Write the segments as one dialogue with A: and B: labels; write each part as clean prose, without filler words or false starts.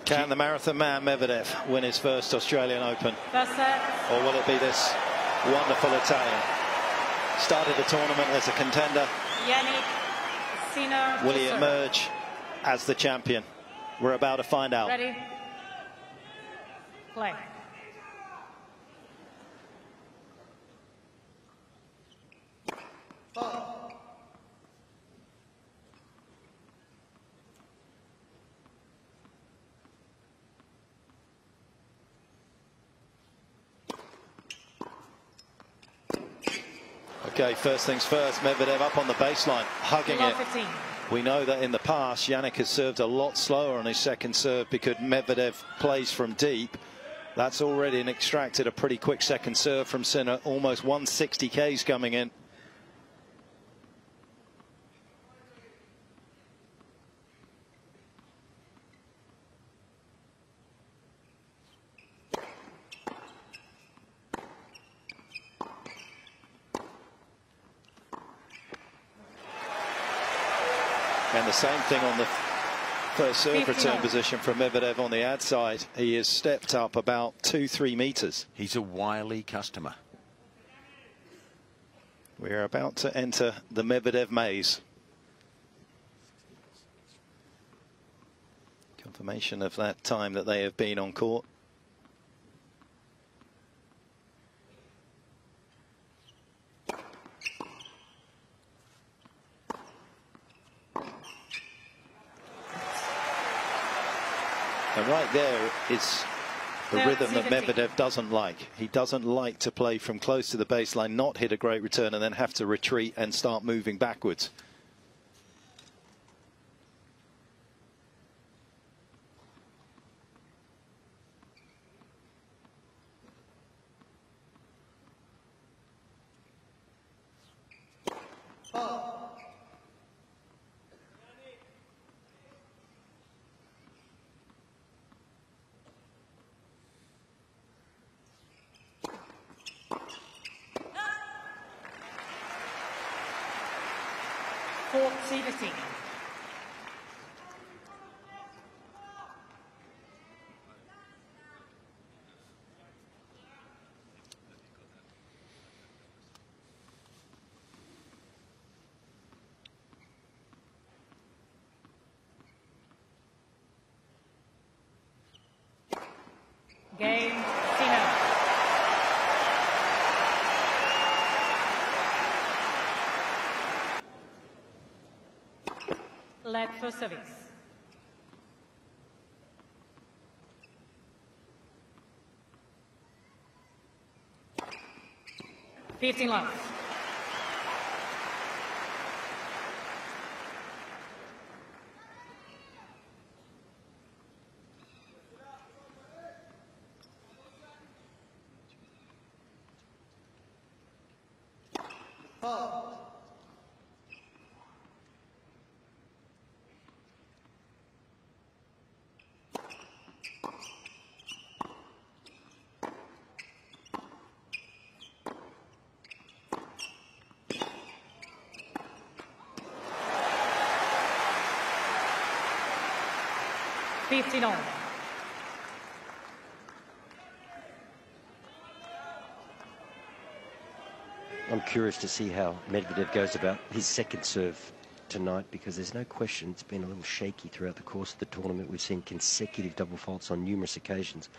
A: Can the marathon man Medvedev win his first Australian Open? Or will it be this wonderful Italian? Started the tournament as a contender.
B: Jannik Sinner.
A: Will he emerge as the champion? We're about to find out.
B: Ready? Play.
A: Okay, first things first, Medvedev up on the baseline, hugging it.
B: 15.
A: We know that in the past, Jannik has served a lot slower on his second serve because Medvedev plays from deep. That's already extracted a pretty quick second serve from Sinner, almost 160 Ks coming in. And the same thing on the first serve return position from Medvedev on the ad side. He has stepped up about 2-3 meters.
C: He's a wily customer.
A: We're about to enter the Medvedev maze. Confirmation of that time that they have been on court. And right there is the rhythm that Medvedev doesn't like. He doesn't like to play from close to the baseline, not hit a great return, and then have to retreat and start moving backwards.
B: C15. Game, Sinner. Led for service. $15 love. $15 all.
D: I'm curious to see how Medvedev goes about his second serve tonight, because there's no question it's been a little shaky throughout the course of the tournament. We've seen consecutive double faults on numerous occasions.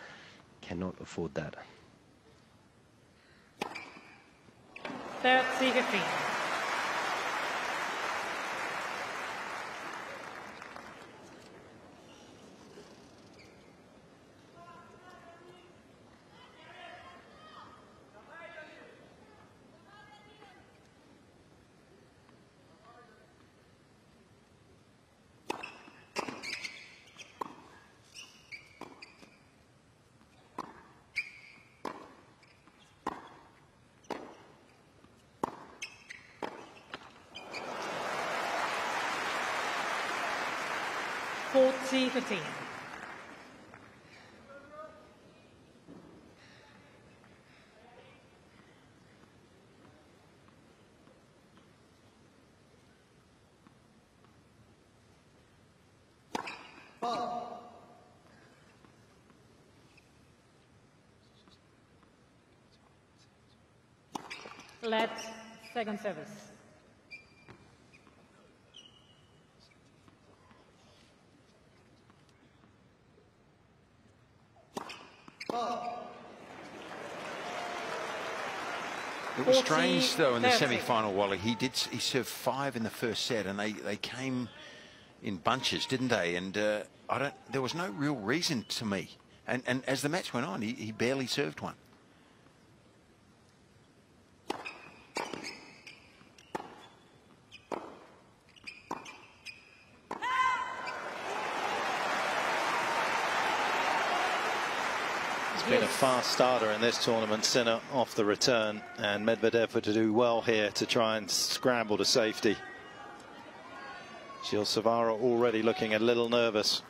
D: Cannot afford that.
B: Third C15. C15. Let second service.
C: It was strange though in the
B: 40-30.
C: semi-final, Wally. He served 5 in the first set, and they came in bunches, didn't they? And there was no real reason to me. And as the match went on, he barely served one.
A: It's been a fast starter in this tournament. Sinner off the return, and Medvedev would do well here to try and scramble to safety. Gilles Savara already looking a little nervous.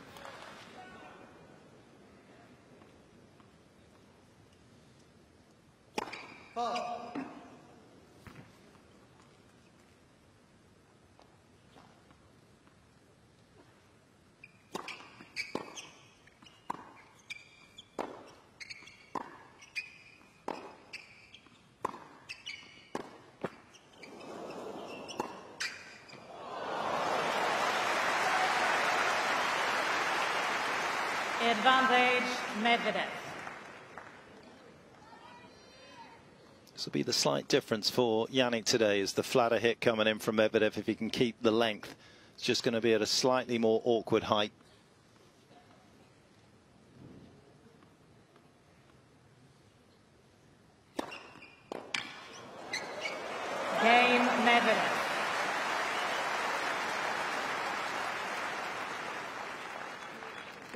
B: Advantage, Medvedev.
A: This will be the slight difference for Jannik today, is the flatter hit coming in from Medvedev. If he can keep the length, it's just going to be at a slightly more awkward height.
B: Cain, Medvedev.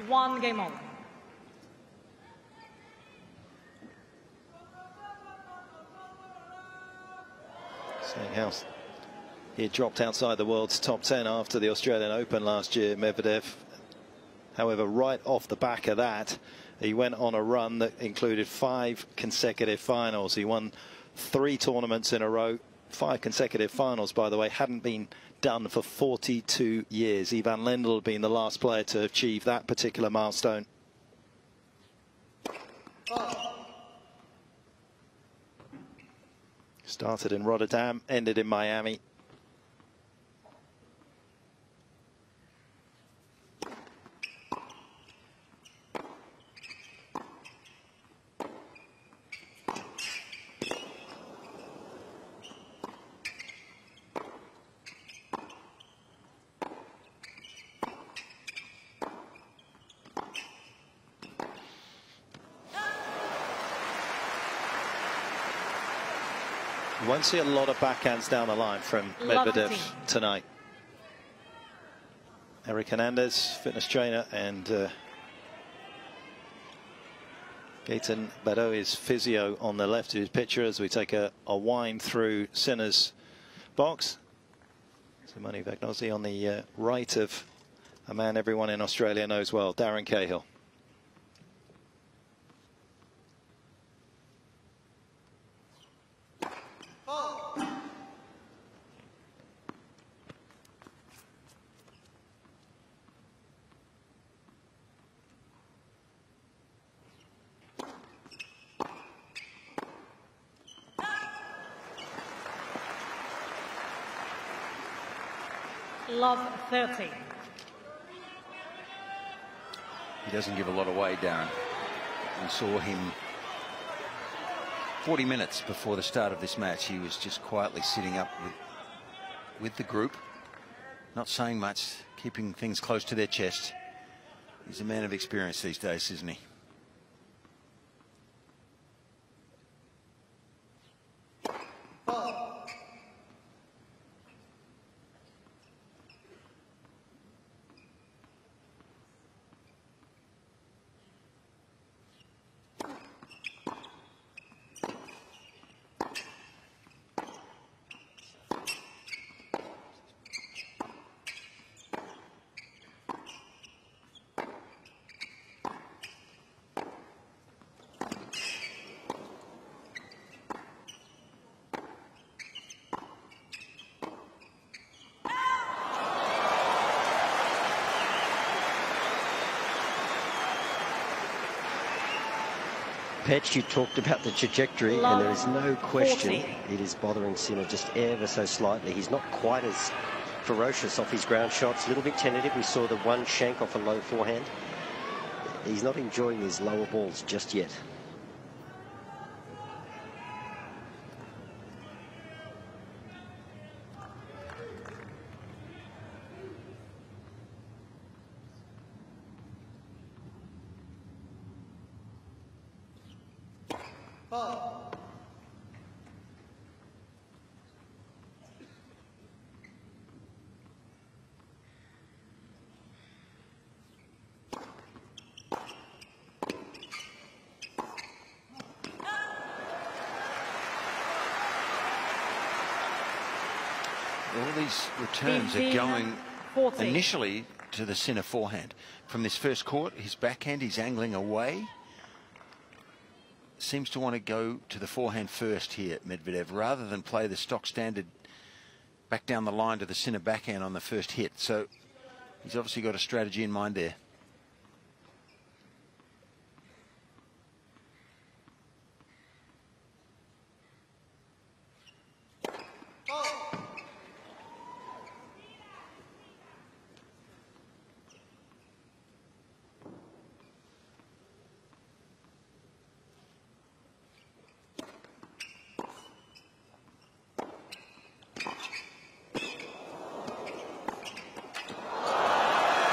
B: One game on.
A: Saying how he had dropped outside the world's top 10 after the Australian Open last year, Medvedev. However, right off the back of that, he went on a run that included 5 consecutive finals. He won 3 tournaments in a row. 5 consecutive finals, by the way, hadn't been done for 42 years. Ivan Lendl had been the last player to achieve that particular milestone. Started in Rotterdam, ended in Miami. You won't see a lot of backhands down the line from Medvedev tonight. Eric Hernandez, fitness trainer, and Gaetan Bado is physio on the left of his picture as we take a wind through Sinner's box. Simone Vagnozzi on the right of a man everyone in Australia knows well, Darren Cahill.
B: Love 30.
C: He doesn't give a lot away, Darren. We saw him 40 minutes before the start of this match. He was just quietly sitting up with the group, not saying much, keeping things close to their chest. He's a man of experience these days, isn't he?
D: Petch, you talked about the trajectory, and there is no question it is bothering Sinner just ever so slightly. He's not quite as ferocious off his ground shots, a little bit tentative. We saw the one shank off a low forehand. He's not enjoying his lower balls just yet.
C: All these returns are going initially to the Sinner forehand. From this first court, his backhand, he's angling away. Seems to want to go to the forehand first here, Medvedev, rather than play the stock standard back down the line to the Sinner backhand on the first hit. So he's obviously got a strategy in mind there.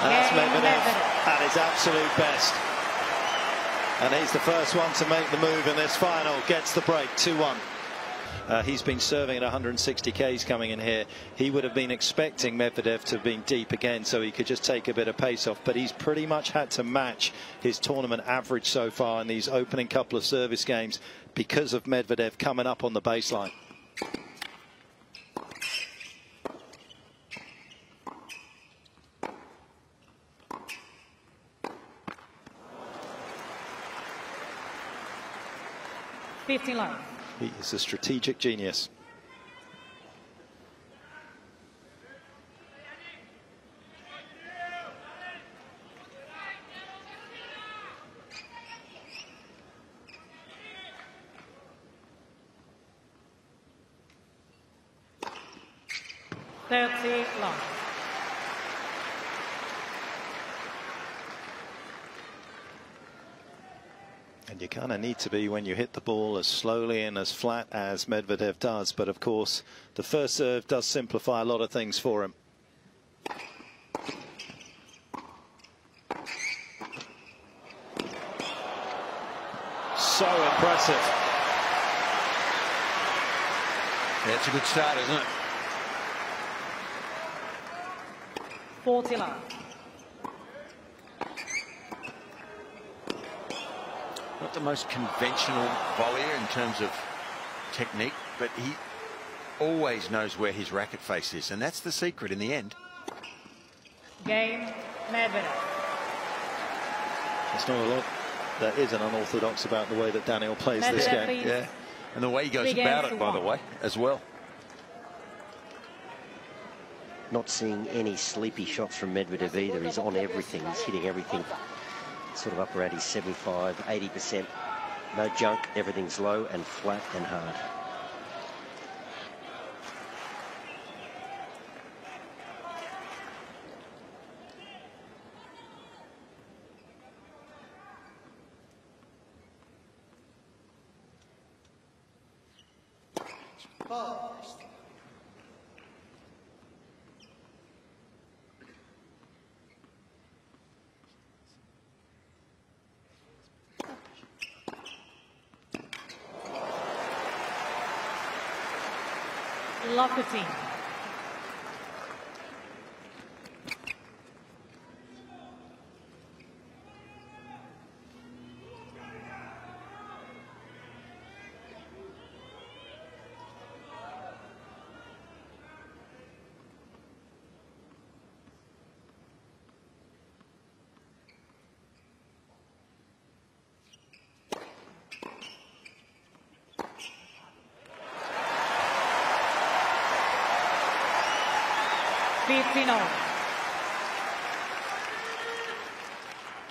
A: That's Medvedev at his absolute best. And he's the first one to make the move in this final. Gets the break, 2-1. He's been serving at 160 Ks coming in here. He would have been expecting Medvedev to have been deep again so he could just take a bit of pace off. But he's pretty much had to match his tournament average so far in these opening couple of service games because of Medvedev coming up on the baseline.
B: Love.
A: He is a strategic genius.
B: Long.
A: And you kind of need to be when you hit the ball as slowly and as flat as Medvedev does. But of course, the first serve does simplify a lot of things for him. So impressive.
C: Yeah, it's a good start, isn't it?
B: 40 love.
C: Not the most conventional volleyer in terms of technique, but he always knows where his racket face is, and that's the secret in the end.
B: Game, Medvedev.
A: There's not a lot that is an unorthodox about the way that Daniil plays this game.
C: Yeah, and the way he goes about it, by the way, as well.
D: Not seeing any sleepy shots from Medvedev either. He's on everything. He's hitting everything sort of up around his 75, 80%. No junk. Everything's low and flat and hard.
B: Locketing.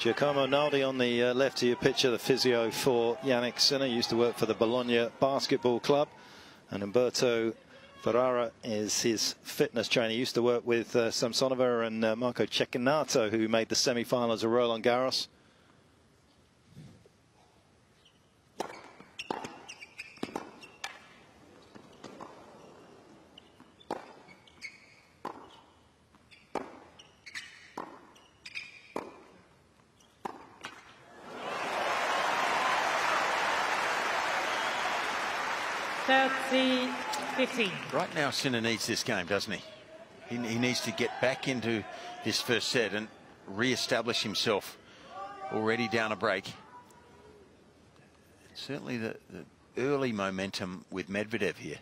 A: Giacomo Naldi on the left of your picture, the physio for Jannik Sinner, used to work for the Bologna Basketball Club, and Umberto Ferrara is his fitness trainer. He used to work with Samsonova and Marco Cecchinato, who made the semi-finals of Roland Garros.
C: Right now, Sinner needs this game, doesn't he? He needs to get back into this first set and re-establish himself. Already down a break. Certainly the early momentum with Medvedev here.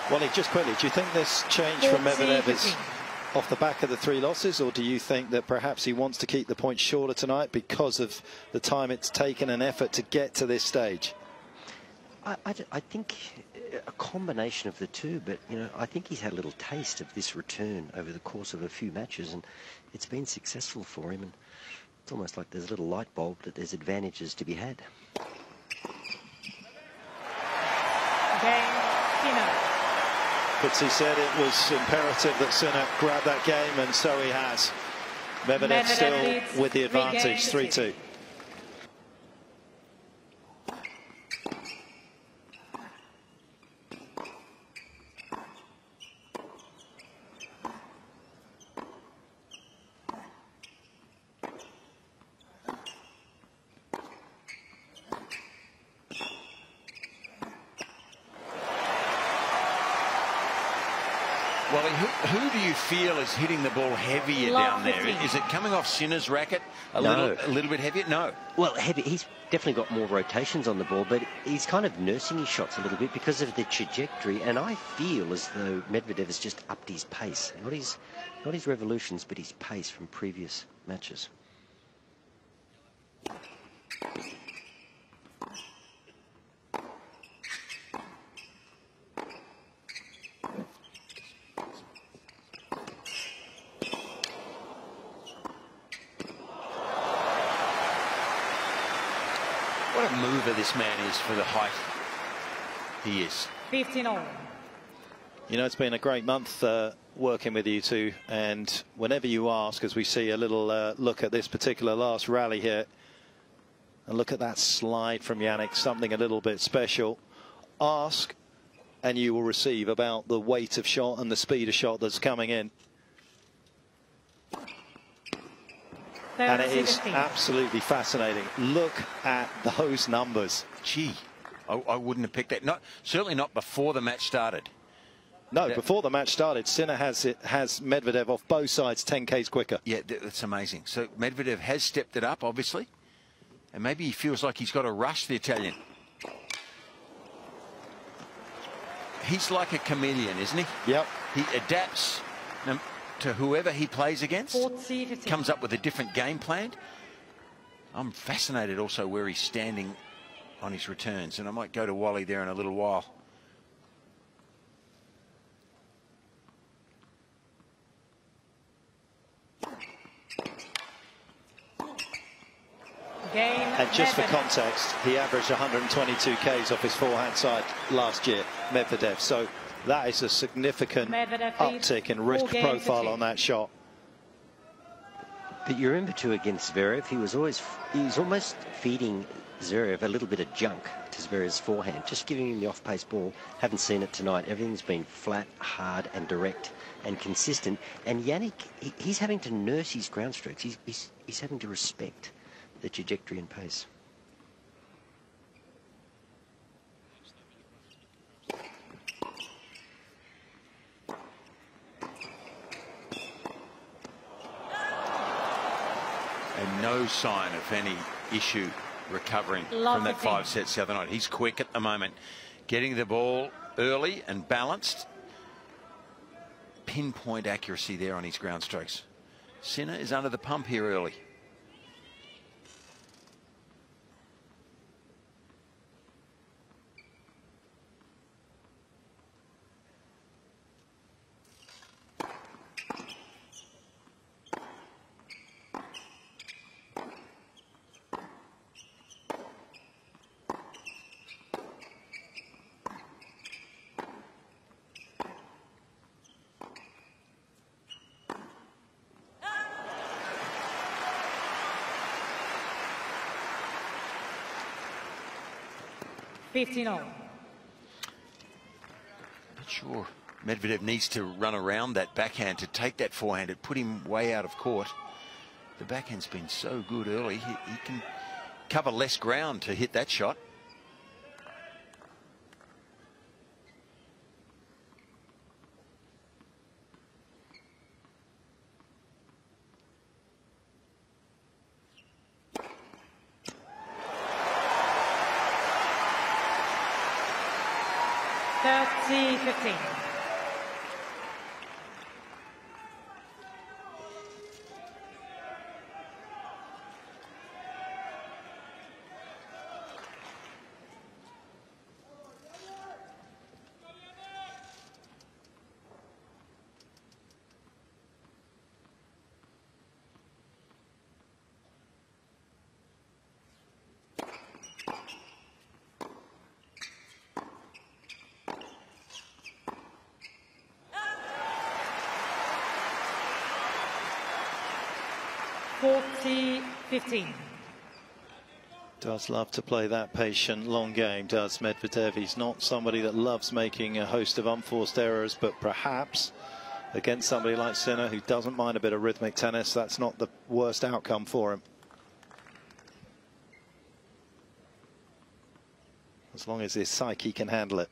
A: Wally, just quickly, do you think this change from Medvedev is off the back of the 3 losses, or do you think that perhaps he wants to keep the points shorter tonight because of the time it's taken and effort to get to this stage?
D: I think a combination of the two, but you know, I think he's had a little taste of this return over the course of a few matches, and it's been successful for him. And it's almost like there's a little light bulb that there's advantages to be had.
A: Fitzy said it was imperative that Sinner grab that game, and so he has. Medvedev still with the advantage, 3-2.
C: Well, who do you feel is hitting the ball heavier down there? Is it coming off Sinner's racket a little bit heavier? No.
D: Well, heavy. He's definitely got more rotations on the ball, but he's kind of nursing his shots a little bit because of the trajectory. And I feel as though Medvedev has just upped his pace, not his revolutions, but his pace from previous matches.
C: What a mover this man is for the height he is.
B: 15-all.
A: You know, it's been a great month working with you two, and whenever you ask, as we see a little look at this particular last rally here, and look at that slide from Jannik, something a little bit special, ask and you will receive about the weight of shot and the speed of shot that's coming in. And it is absolutely fascinating. Look at those numbers.
C: Gee, I wouldn't have picked that. Certainly not before the match started.
A: No, before the match started, Sinner has Medvedev off both sides 10 Ks quicker.
C: Yeah, that's amazing. So Medvedev has stepped it up, obviously, and maybe he feels like he's got to rush the Italian. He's like a chameleon, isn't he?
A: Yep.
C: He adapts to whoever he plays against,
B: 40-15.
C: comes up with a different game plan. I'm fascinated also where he's standing on his returns, and I might go to Wally there in a little while.
A: And just for context, he averaged 122 Ks off his forehand side last year, Medvedev. So that is a significant uptick in risk profile on that shot.
D: But you remember too, against Zverev, he was almost feeding Zverev a little bit of junk to Zverev's forehand, just giving him the off-pace ball. Haven't seen it tonight. Everything's been flat, hard and direct and consistent. And Jannik, he's having to nurse his ground strokes. He's having to respect the trajectory and pace.
C: And no sign of any issue recovering from that 5 sets the other night. He's quick at the moment, getting the ball early and balanced. Pinpoint accuracy there on his ground strokes. Sinner is under the pump here early.
B: $15.
C: Not sure. Medvedev needs to run around that backhand to take that forehand. It put him way out of court. The backhand's been so good early. He can cover less ground to hit that shot.
B: $30-15. $40-15.
A: Does love to play that patient long game, does Medvedev. He's not somebody that loves making a host of unforced errors, but perhaps against somebody like Sinner, who doesn't mind a bit of rhythmic tennis, that's not the worst outcome for him. As long as his psyche can handle it.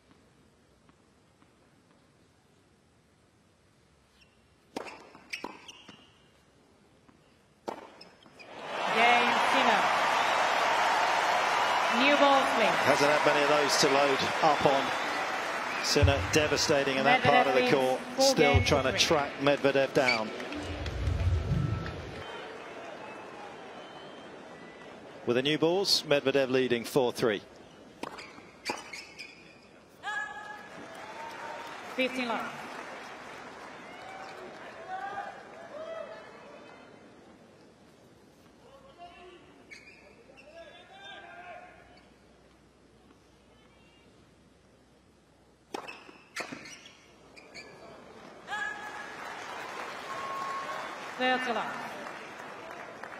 A: Hasn't had many of those to load up on. Sinner devastating in that part of the court, still trying to track Medvedev down. With the new balls, Medvedev leading 4-3.
B: 15 love.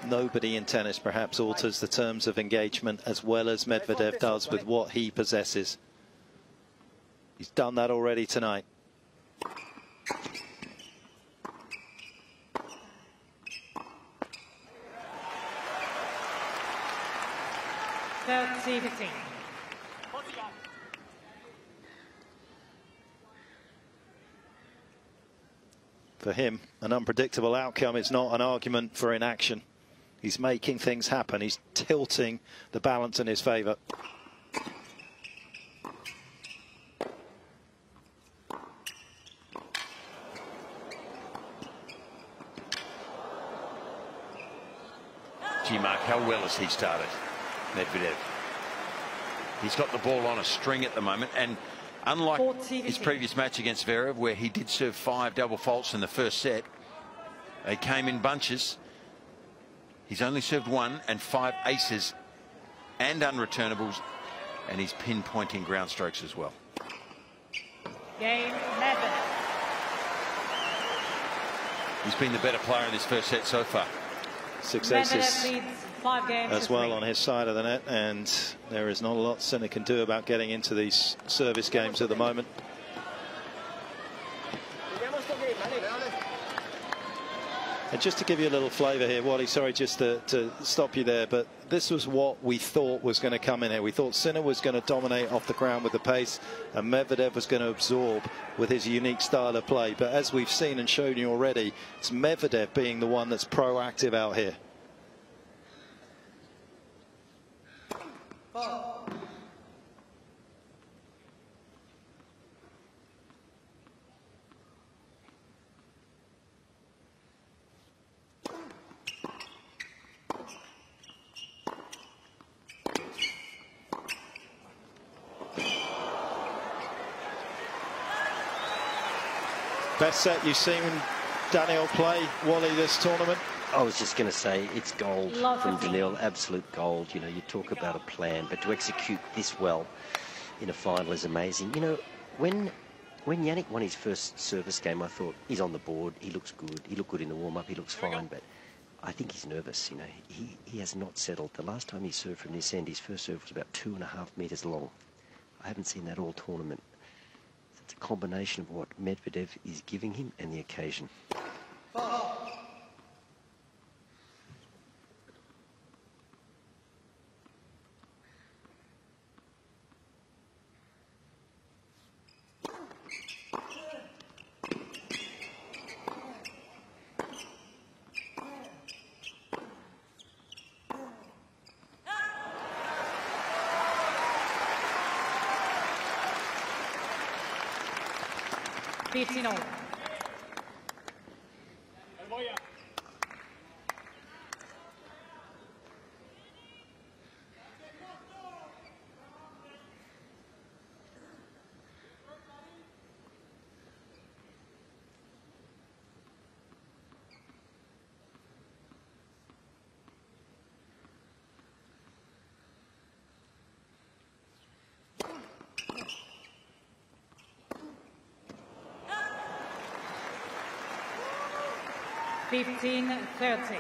A: Nobody in tennis perhaps alters the terms of engagement as well as Medvedev does with what he possesses. He's done that already tonight. For him, an unpredictable outcome is not an argument for inaction. He's making things happen. He's tilting the balance in his favour.
C: Gee, Mark, how well has he started, Medvedev? He's got the ball on a string at the moment, and unlike his previous match against Zverev, where he did serve 5 double faults in the first set, they came in bunches. He's only served 1 and 5 aces and unreturnables, and he's pinpointing ground strokes as well.
B: Game Medvedev.
C: He's been the better player in this first set so far.
A: 6 aces
B: leads 5 games
A: as well on his side of the net, and there is not a lot Sinner can do about getting into these service games at the moment. And just to give you a little flavour here, Wally, sorry just to stop you there, but this was what we thought was going to come in here. We thought Sinner was going to dominate off the ground with the pace, and Medvedev was going to absorb with his unique style of play. But as we've seen and shown you already, it's Medvedev being the one that's proactive out here. Best set you've seen Daniil play, Wally, this tournament?
D: I was just going to say, it's gold from Daniil, absolute gold. You know, you talk about a plan, but to execute this well in a final is amazing. You know, when Jannik won his first service game, I thought, he's on the board, he looks good, he looked good in the warm-up, he looks fine, but I think he's nervous, you know. He has not settled. The last time he served from this end, his first serve was about 2.5 metres long. I haven't seen that all tournament. It's a combination of what Medvedev is giving him and the occasion.
B: $15-30.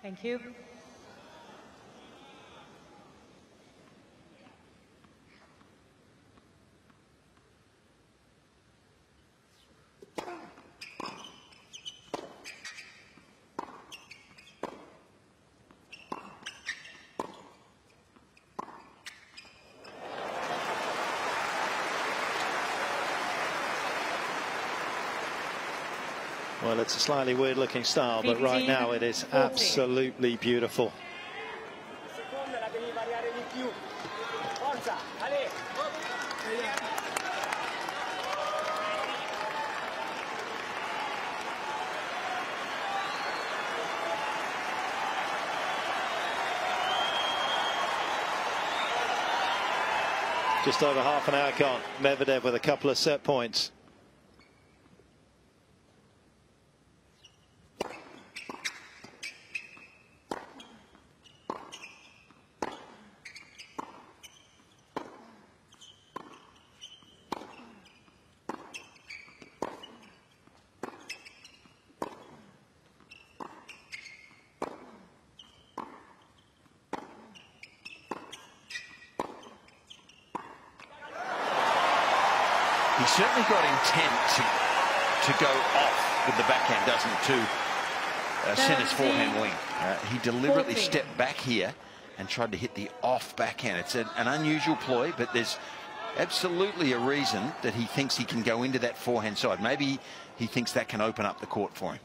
B: Thank you.
A: Well, it's a slightly weird looking style, but right now it is absolutely beautiful. Just over half an hour gone. Medvedev with a couple of set points.
C: He's certainly got intent to go off with the backhand, doesn't he, to Sinner's forehand wing. He deliberately stepped back here and tried to hit the off backhand. It's an unusual ploy, but there's absolutely a reason that he thinks he can go into that forehand side. Maybe he thinks that can open up the court for him.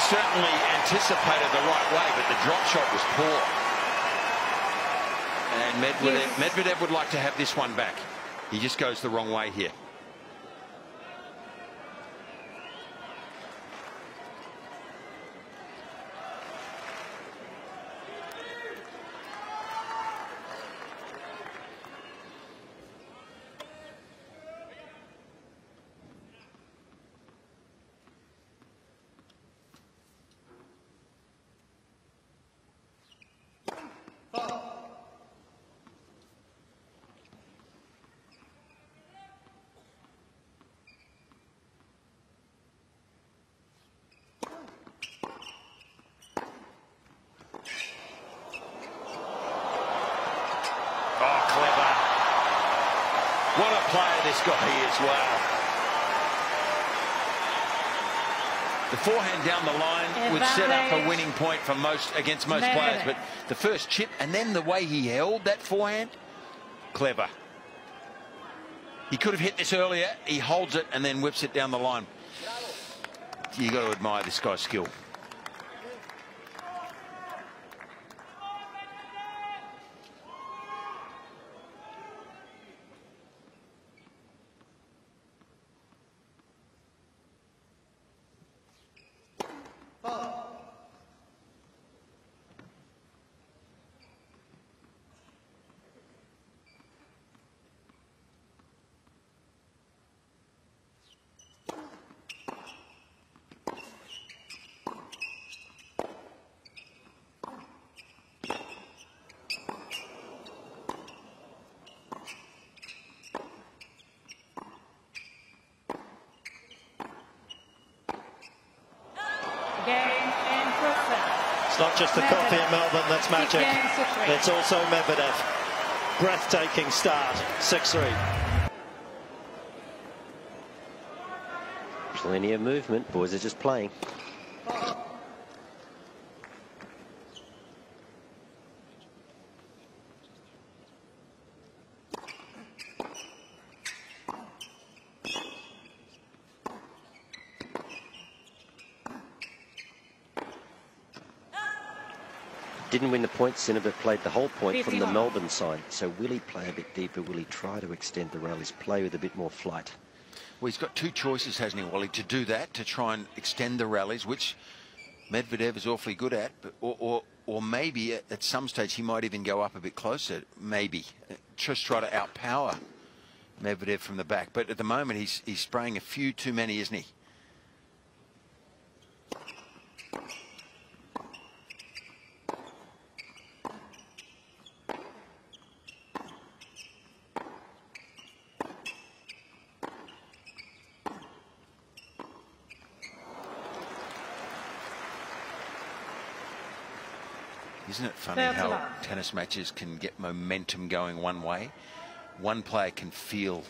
C: Certainly anticipated the right way, but the drop shot was poor. And Medvedev would like to have this one back. He just goes the wrong way here. What a player this guy is, wow. The forehand down the line would set up a winning point for against most players, but the first chip and then the way he held that forehand, clever. He could have hit this earlier. He holds it and then whips it down the line. You got to admire this guy's skill.
A: It's not just the coffee in Melbourne that's magic. It's also Medvedev. Breathtaking start, 6-3.
D: Plenty of movement. Boys are just playing. Didn't win the point, Sinner, but played the whole point from the Melbourne side. So will he play a bit deeper? Will he try to extend the rallies, play with a bit more flight?
C: Well, he's got two choices, hasn't he, Wally, to do that, to try and extend the rallies, which Medvedev is awfully good at, but, or maybe at some stage he might even go up a bit closer, maybe. Just try to outpower Medvedev from the back. But at the moment, he's spraying a few too many, isn't he? Isn't it funny how tennis matches can get momentum going one way? One player can feel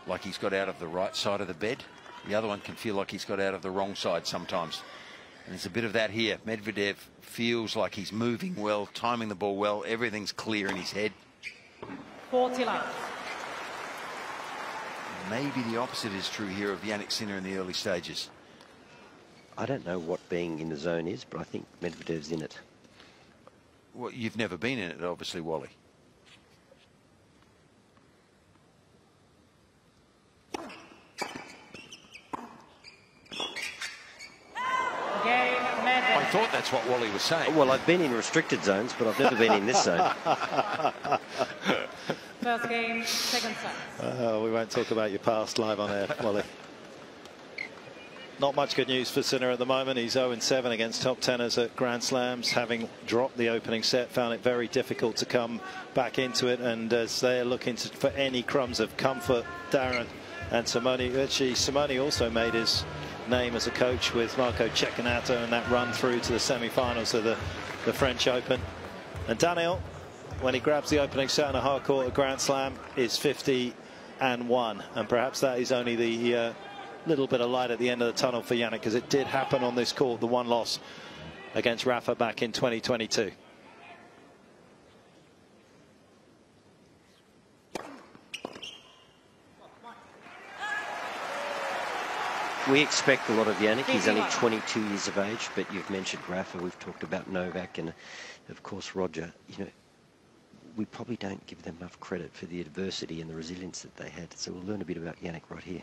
C: like he's got out of the right side of the bed. The other one can feel like he's got out of the wrong side sometimes. And there's a bit of that here. Medvedev feels like he's moving well, timing the ball well. Everything's clear in his head.
B: 40 love.
C: Maybe the opposite is true here of Jannik Sinner in the early stages.
D: I don't know what being in the zone is, but I think Medvedev's in it.
C: Well, you've never been in it, obviously, Wally. I thought that's what Wally was saying.
D: Well, I've been in restricted zones, but I've never been in this zone.
B: First game, second set.
A: We won't talk about your past live on air, Wally. Not much good news for Sinner at the moment. He's 0-7 against top tenors at Grand Slams, having dropped the opening set, found it very difficult to come back into it. And as they're looking for any crumbs of comfort, Darren and Simone, actually Simone also made his name as a coach with Marco Cecchinato and that run through to the semi-finals of the French Open. And Daniil, when he grabs the opening set on a hard court at Grand Slam, is 50-1, and perhaps that is only the little bit of light at the end of the tunnel for Jannik, because it did happen on this court, the one loss against Rafa back in 2022.
D: We expect a lot of Jannik. He's only 22 years of age, but you've mentioned Rafa, we've talked about Novak, and of course Roger. You know, we probably don't give them enough credit for the adversity and the resilience that they had. So we'll learn a bit about Jannik right here.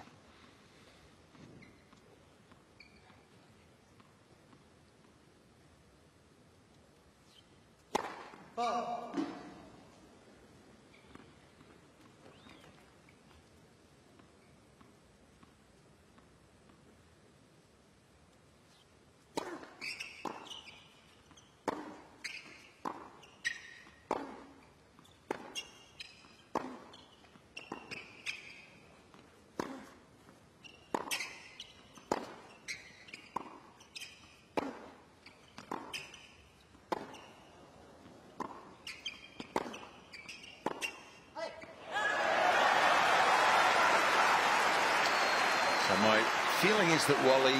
C: And my feeling is that Wally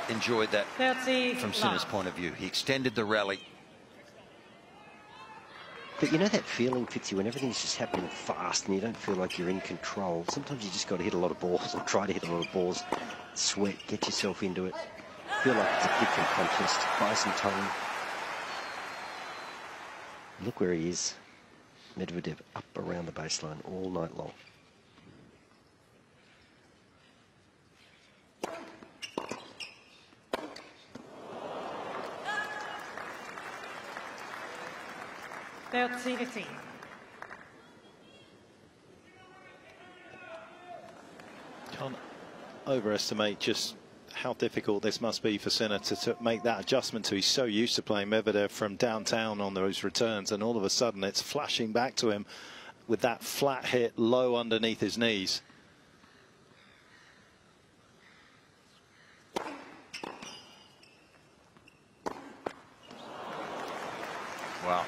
C: enjoyed that
B: 30
C: from Sinner's point of view. He extended the rally.
D: But you know that feeling, Fitzy, when everything's just happening fast and you don't feel like you're in control. Sometimes you just got to hit a lot of balls, or try to hit a lot of balls. Sweat, get yourself into it. Feel like it's a different contest. Buy some time. Look where he is. Medvedev up around the baseline all night long.
B: Can't
A: overestimate just how difficult this must be for Sinner to make that adjustment to. He's so used to playing Medvedev from downtown on those returns, and all of a sudden it's flashing back to him with that flat hit low underneath his knees.
C: Wow.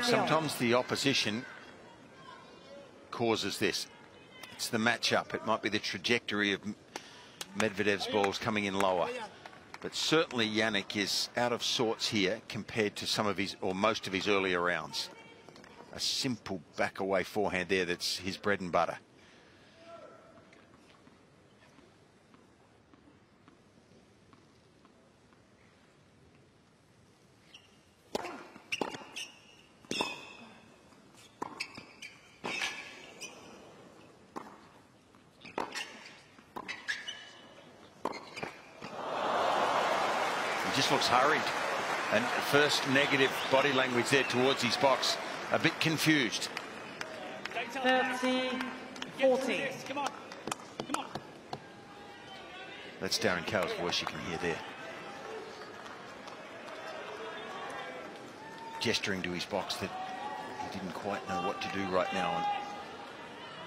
C: Sometimes the opposition causes this. It's the matchup. It might be the trajectory of Medvedev's balls coming in lower. But certainly Jannik is out of sorts here compared to some of his, or most of his earlier rounds. A simple back away forehand there, that's his bread and butter. Just looks hurried, and first negative body language there towards his box, a bit confused.
B: 30-40.
C: That's Darren Cowell's voice you can hear there, gesturing to his box that he didn't quite know what to do right now,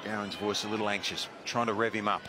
C: and Darren's voice a little anxious, trying to rev him up.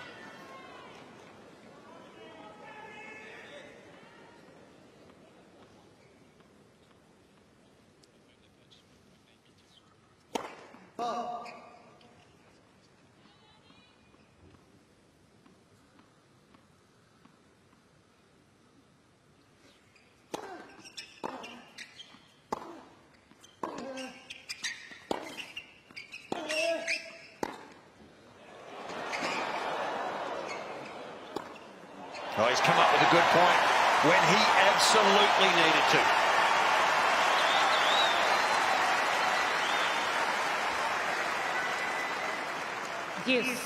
C: Oh, he's come up with a good point when he absolutely needed to.
B: Yes.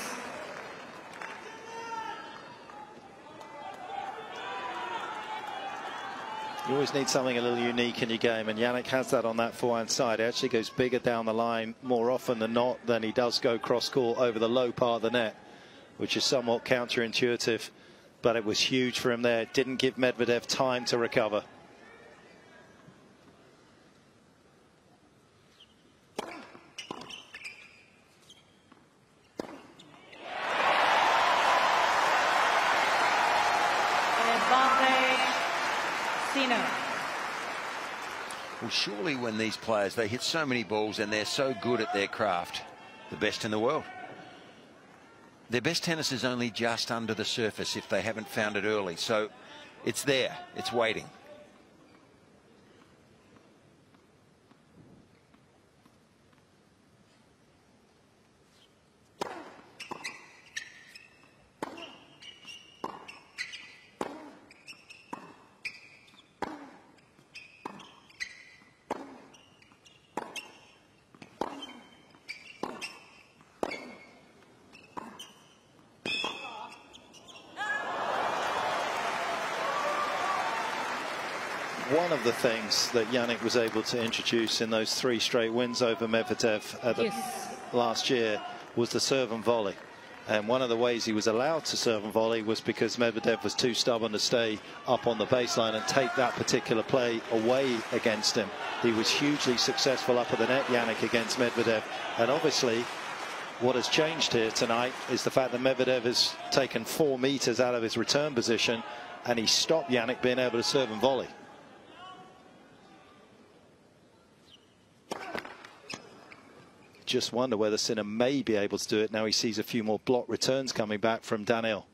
A: You always need something a little unique in your game, and Jannik has that on that forehand side. He actually goes bigger down the line more often than not than he does go cross-court over the low part of the net, which is somewhat counterintuitive. But it was huge for him there. Didn't give Medvedev time to recover.
B: Advantage, Sinner.
C: Well, surely when these players, they hit so many balls and they're so good at their craft, the best in the world, their best tennis is only just under the surface if they haven't found it early. So it's there, it's waiting.
A: One of the things that Jannik was able to introduce in those 3 straight wins over Medvedev at the last year was the serve and volley. And one of the ways he was allowed to serve and volley was because Medvedev was too stubborn to stay up on the baseline and take that particular play away against him. He was hugely successful up at the net, Jannik, against Medvedev. And obviously, what has changed here tonight is the fact that Medvedev has taken 4 meters out of his return position, and he stopped Jannik being able to serve and volley. just wonder whether Sinner may be able to do it now he sees a few more block returns coming back from Daniil.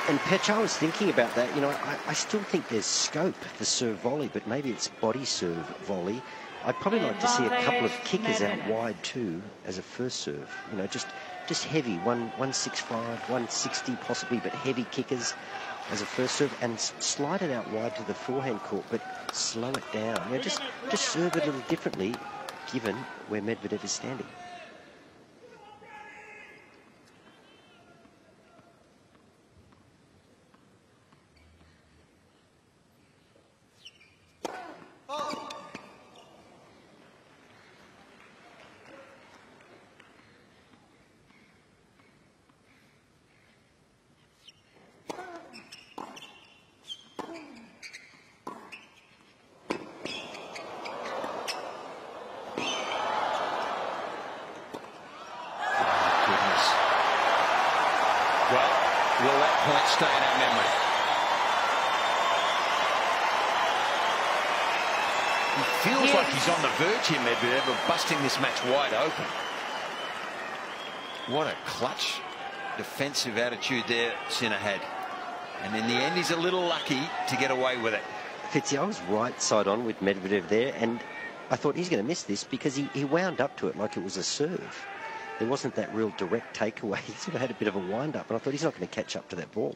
D: And Petch, I was thinking about that. You know, I still think there's scope for serve volley, but maybe it's body serve volley. I'd probably like to see a couple of kickers out wide too as a first serve. You know, just heavy, 165, 160 possibly, but heavy kickers as a first serve, and slide it out wide to the forehand court, but slow it down. You know, just serve it a little differently, given where Medvedev is standing.
C: Will that point stay in our memory? He feels like he's on the verge here, Medvedev, of busting this match wide open. What a clutch defensive attitude there Sinner had. And in the end, he's a little lucky to get away with it.
D: Fitzy, I was right side on with Medvedev there, and I thought he's going to miss this because he wound up to it like it was a serve. There wasn't that real direct takeaway. He sort of had a bit of a wind-up, and I thought he's not going to catch up to that ball.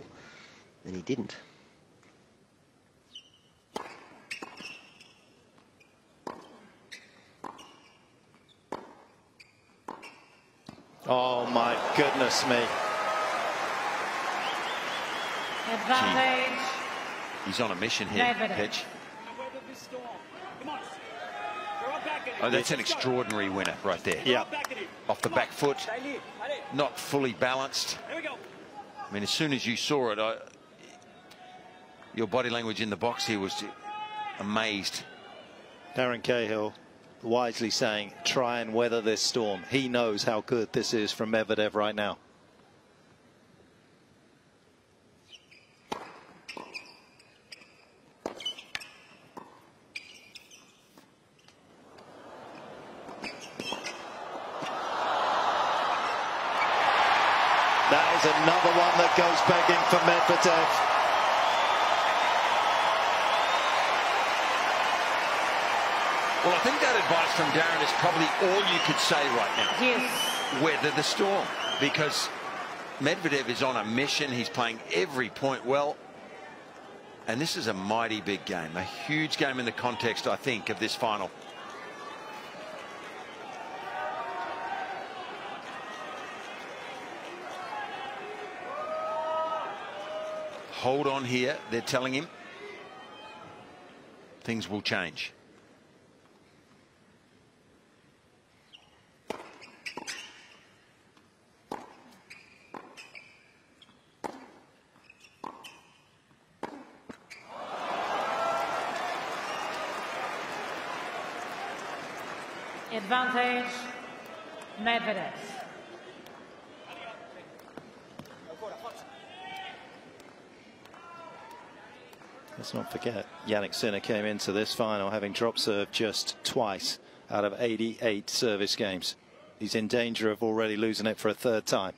D: And he didn't.
A: Oh, my goodness me.
B: Advantage.
C: He's on a mission here, Pitch. Oh, that's an extraordinary winner right there.
A: Yeah.
C: Off the back foot, not fully balanced. I mean, as soon as you saw it, your body language in the box here was amazed.
A: Darren Cahill wisely saying, try and weather this storm. He knows how good this is from Medvedev right now. That is another one that goes begging for Medvedev.
C: Well, I think that advice from Darren is probably all you could say right now.
B: Yes.
C: Weather the storm, because Medvedev is on a mission. He's playing every point well. And this is a mighty big game, a huge game in the context, I think, of this final. Hold on here, they're telling him. Things will change.
B: Advantage, Medvedev.
A: Let's not forget, Jannik Sinner came into this final having drop serve just twice out of 88 service games. He's in danger of already losing it for a third time.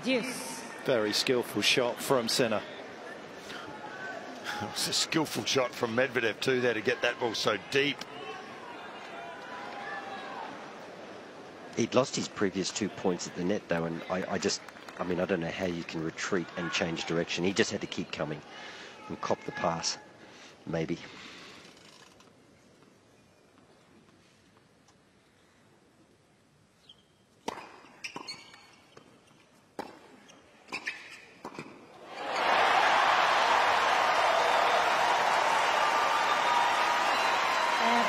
B: Deuce.
A: Very skillful shot from Sinner.
C: It was a skillful shot from Medvedev too there to get that ball so deep.
D: He'd lost his previous 2 points at the net though, and I mean, I don't know how you can retreat and change direction. He just had to keep coming and cop the pass, maybe.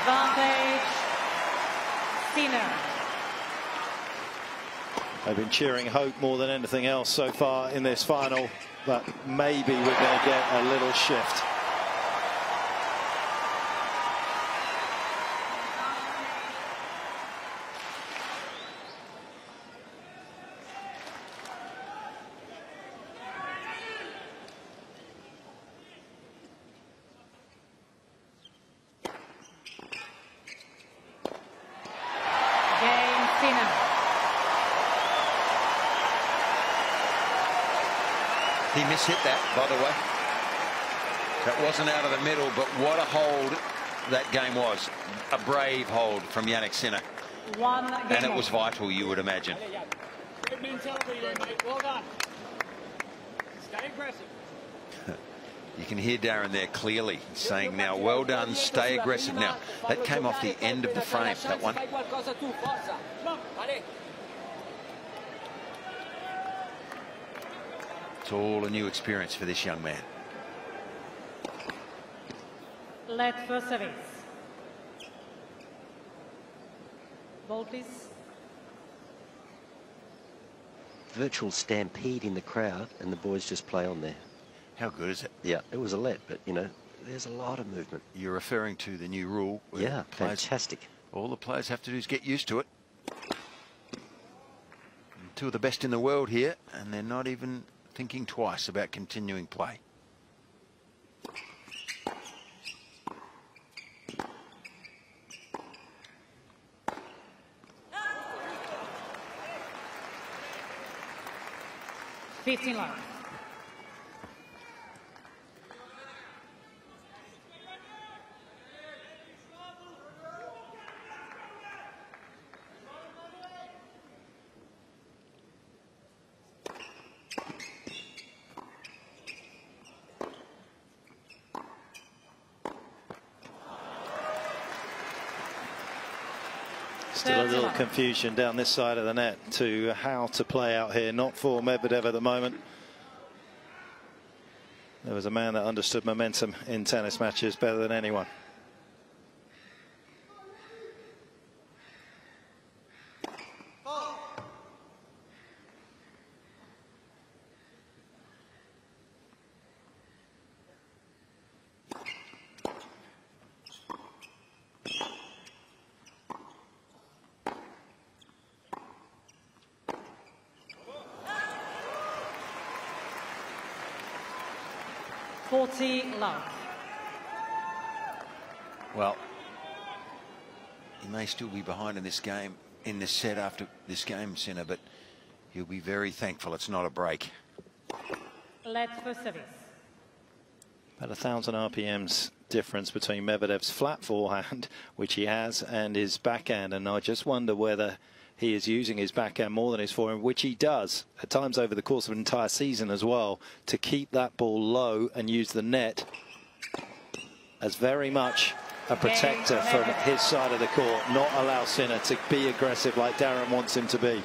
B: Advantage. Sinner.
A: They've been cheering hope more than anything else so far in this final, but maybe we're going to get a little shift.
B: Cain, Sinner.
C: He mishit that, by the way. That wasn't out of the middle, but what a hold that game was. A brave hold from Jannik Sinner.
B: One game.
C: And it was vital, you would imagine.
E: Good mentality there, mate. Well done. Stay aggressive.
C: You can hear Darren there clearly saying now, well done, stay aggressive now. That came off the end of the frame, that one. It's all a new experience for this young man.
B: Let first service. Ball, please.
D: Virtual stampede in the crowd, and the boys just play on there.
C: How good is it?
D: Yeah, it was a let, but, you know, there's a lot of movement.
C: You're referring to the new rule. Where
D: Yeah,
C: players,
D: fantastic.
C: all the players have to do is get used to it. Two of the best in the world here, and they're not even thinking twice about continuing play.
B: Love.
A: Still a little confusion down this side of the net to how to play out here. Not for Medvedev at the moment. There was a man that understood momentum in tennis matches better than anyone.
B: Love.
C: Well, he may still be behind in this game, in this set after this game, Sinner, but he'll be very thankful it's not a break.
B: Let first service.
A: About 1,000 RPMs difference between Medvedev's flat forehand, which he has, and his backhand, and I just wonder whether he is using his backhand more than his forehand, which he does at times over the course of an entire season as well, to keep that ball low and use the net as very much a protector from his side of the court, not allow Sinner to be aggressive like Darren wants him to be.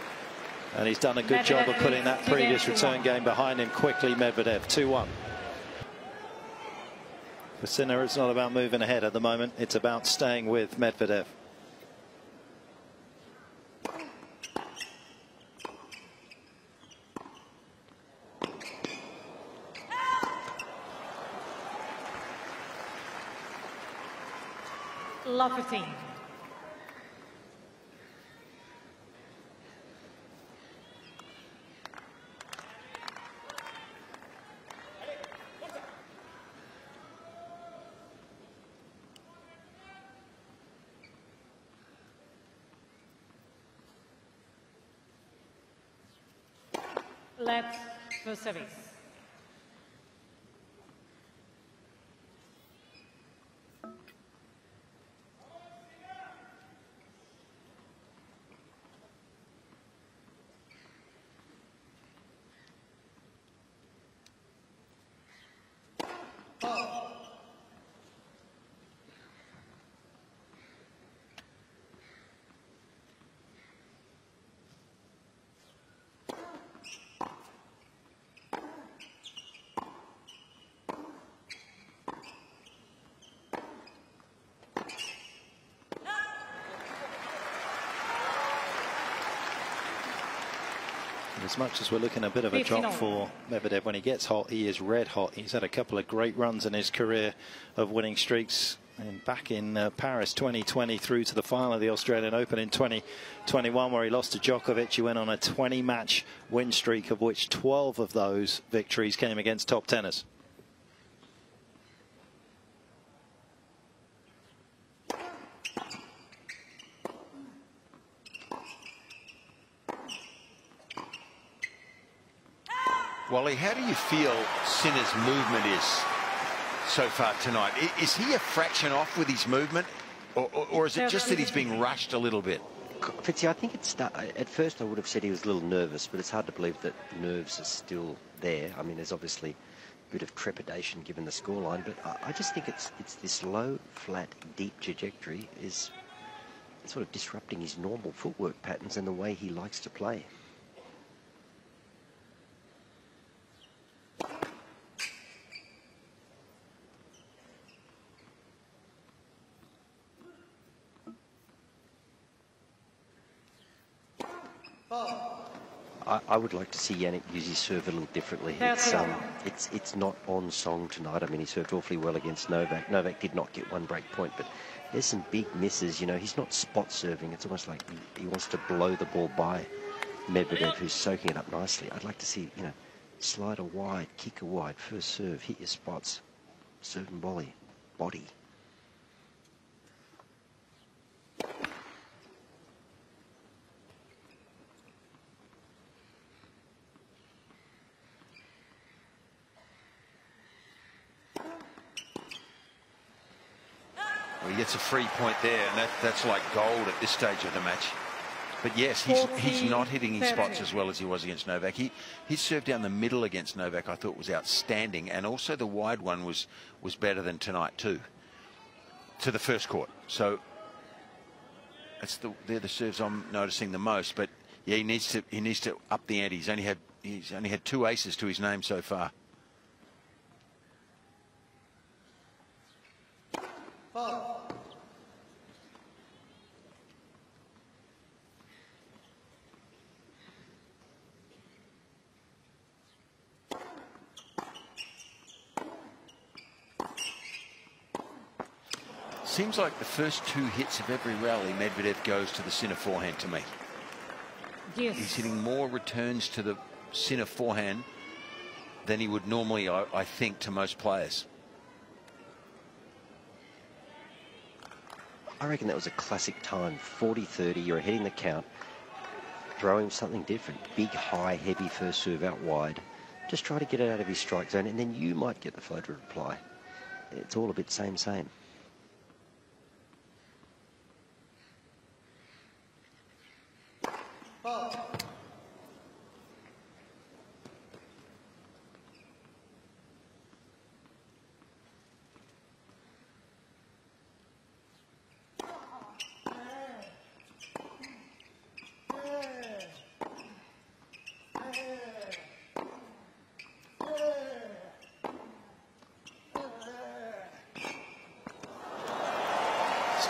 A: And he's done a good job of putting that previous return game behind him quickly. Medvedev 2-1. For Sinner, it's not about moving ahead at the moment, it's about staying with Medvedev.
B: Love 15. Let first service.
A: As much as we're looking at a bit of a drop for Medvedev, when he gets hot, he is red hot. He's had a couple of great runs in his career of winning streaks. And back in Paris 2020 through to the final of the Australian Open in 2021, where he lost to Djokovic. He went on a 20-match win streak, of which 12 of those victories came against top tenors.
C: Wally, how do you feel Sinner's movement is so far tonight? Is he a fraction off with his movement, or is it just that he's being rushed a little bit?
D: Fitzy, I think at first I would have said he was a little nervous, but it's hard to believe that nerves are still there. I mean, there's obviously a bit of trepidation given the scoreline, but I just think it's this low, flat, deep trajectory is sort of disrupting his normal footwork patterns and the way he likes to play. I would like to see Jannik use his serve a little differently. It's not on song tonight. I mean, he served awfully well against Novak. Novak did not get one break point, but there's some big misses. You know, he's not spot serving. It's almost like he wants to blow the ball by Medvedev, who's soaking it up nicely. I'd like to see, you know, slider wide, kicker wide, first serve, hit your spots, serve and volley, body.
C: Well, he gets a free point there, and that's like gold at this stage of the match. But yes, he's not hitting his spots as well as he was against Novak. His serve down the middle against Novak, I thought, was outstanding, and also the wide one was better than tonight too, to the first court. So they're the serves I'm noticing the most. But yeah, he needs to up the ante. He's only had 2 aces to his name so far. Seems like the first 2 hits of every rally, Medvedev goes to the Sinner forehand to me.
B: Yes.
C: He's hitting more returns to the Sinner forehand than he would normally, I think, to most players.
D: I reckon that was a classic time, 40-30, you're ahead in the count, throwing something different, big, high, heavy first serve out wide. Just try to get it out of his strike zone, and then you might get the flow to reply. It's all a bit same.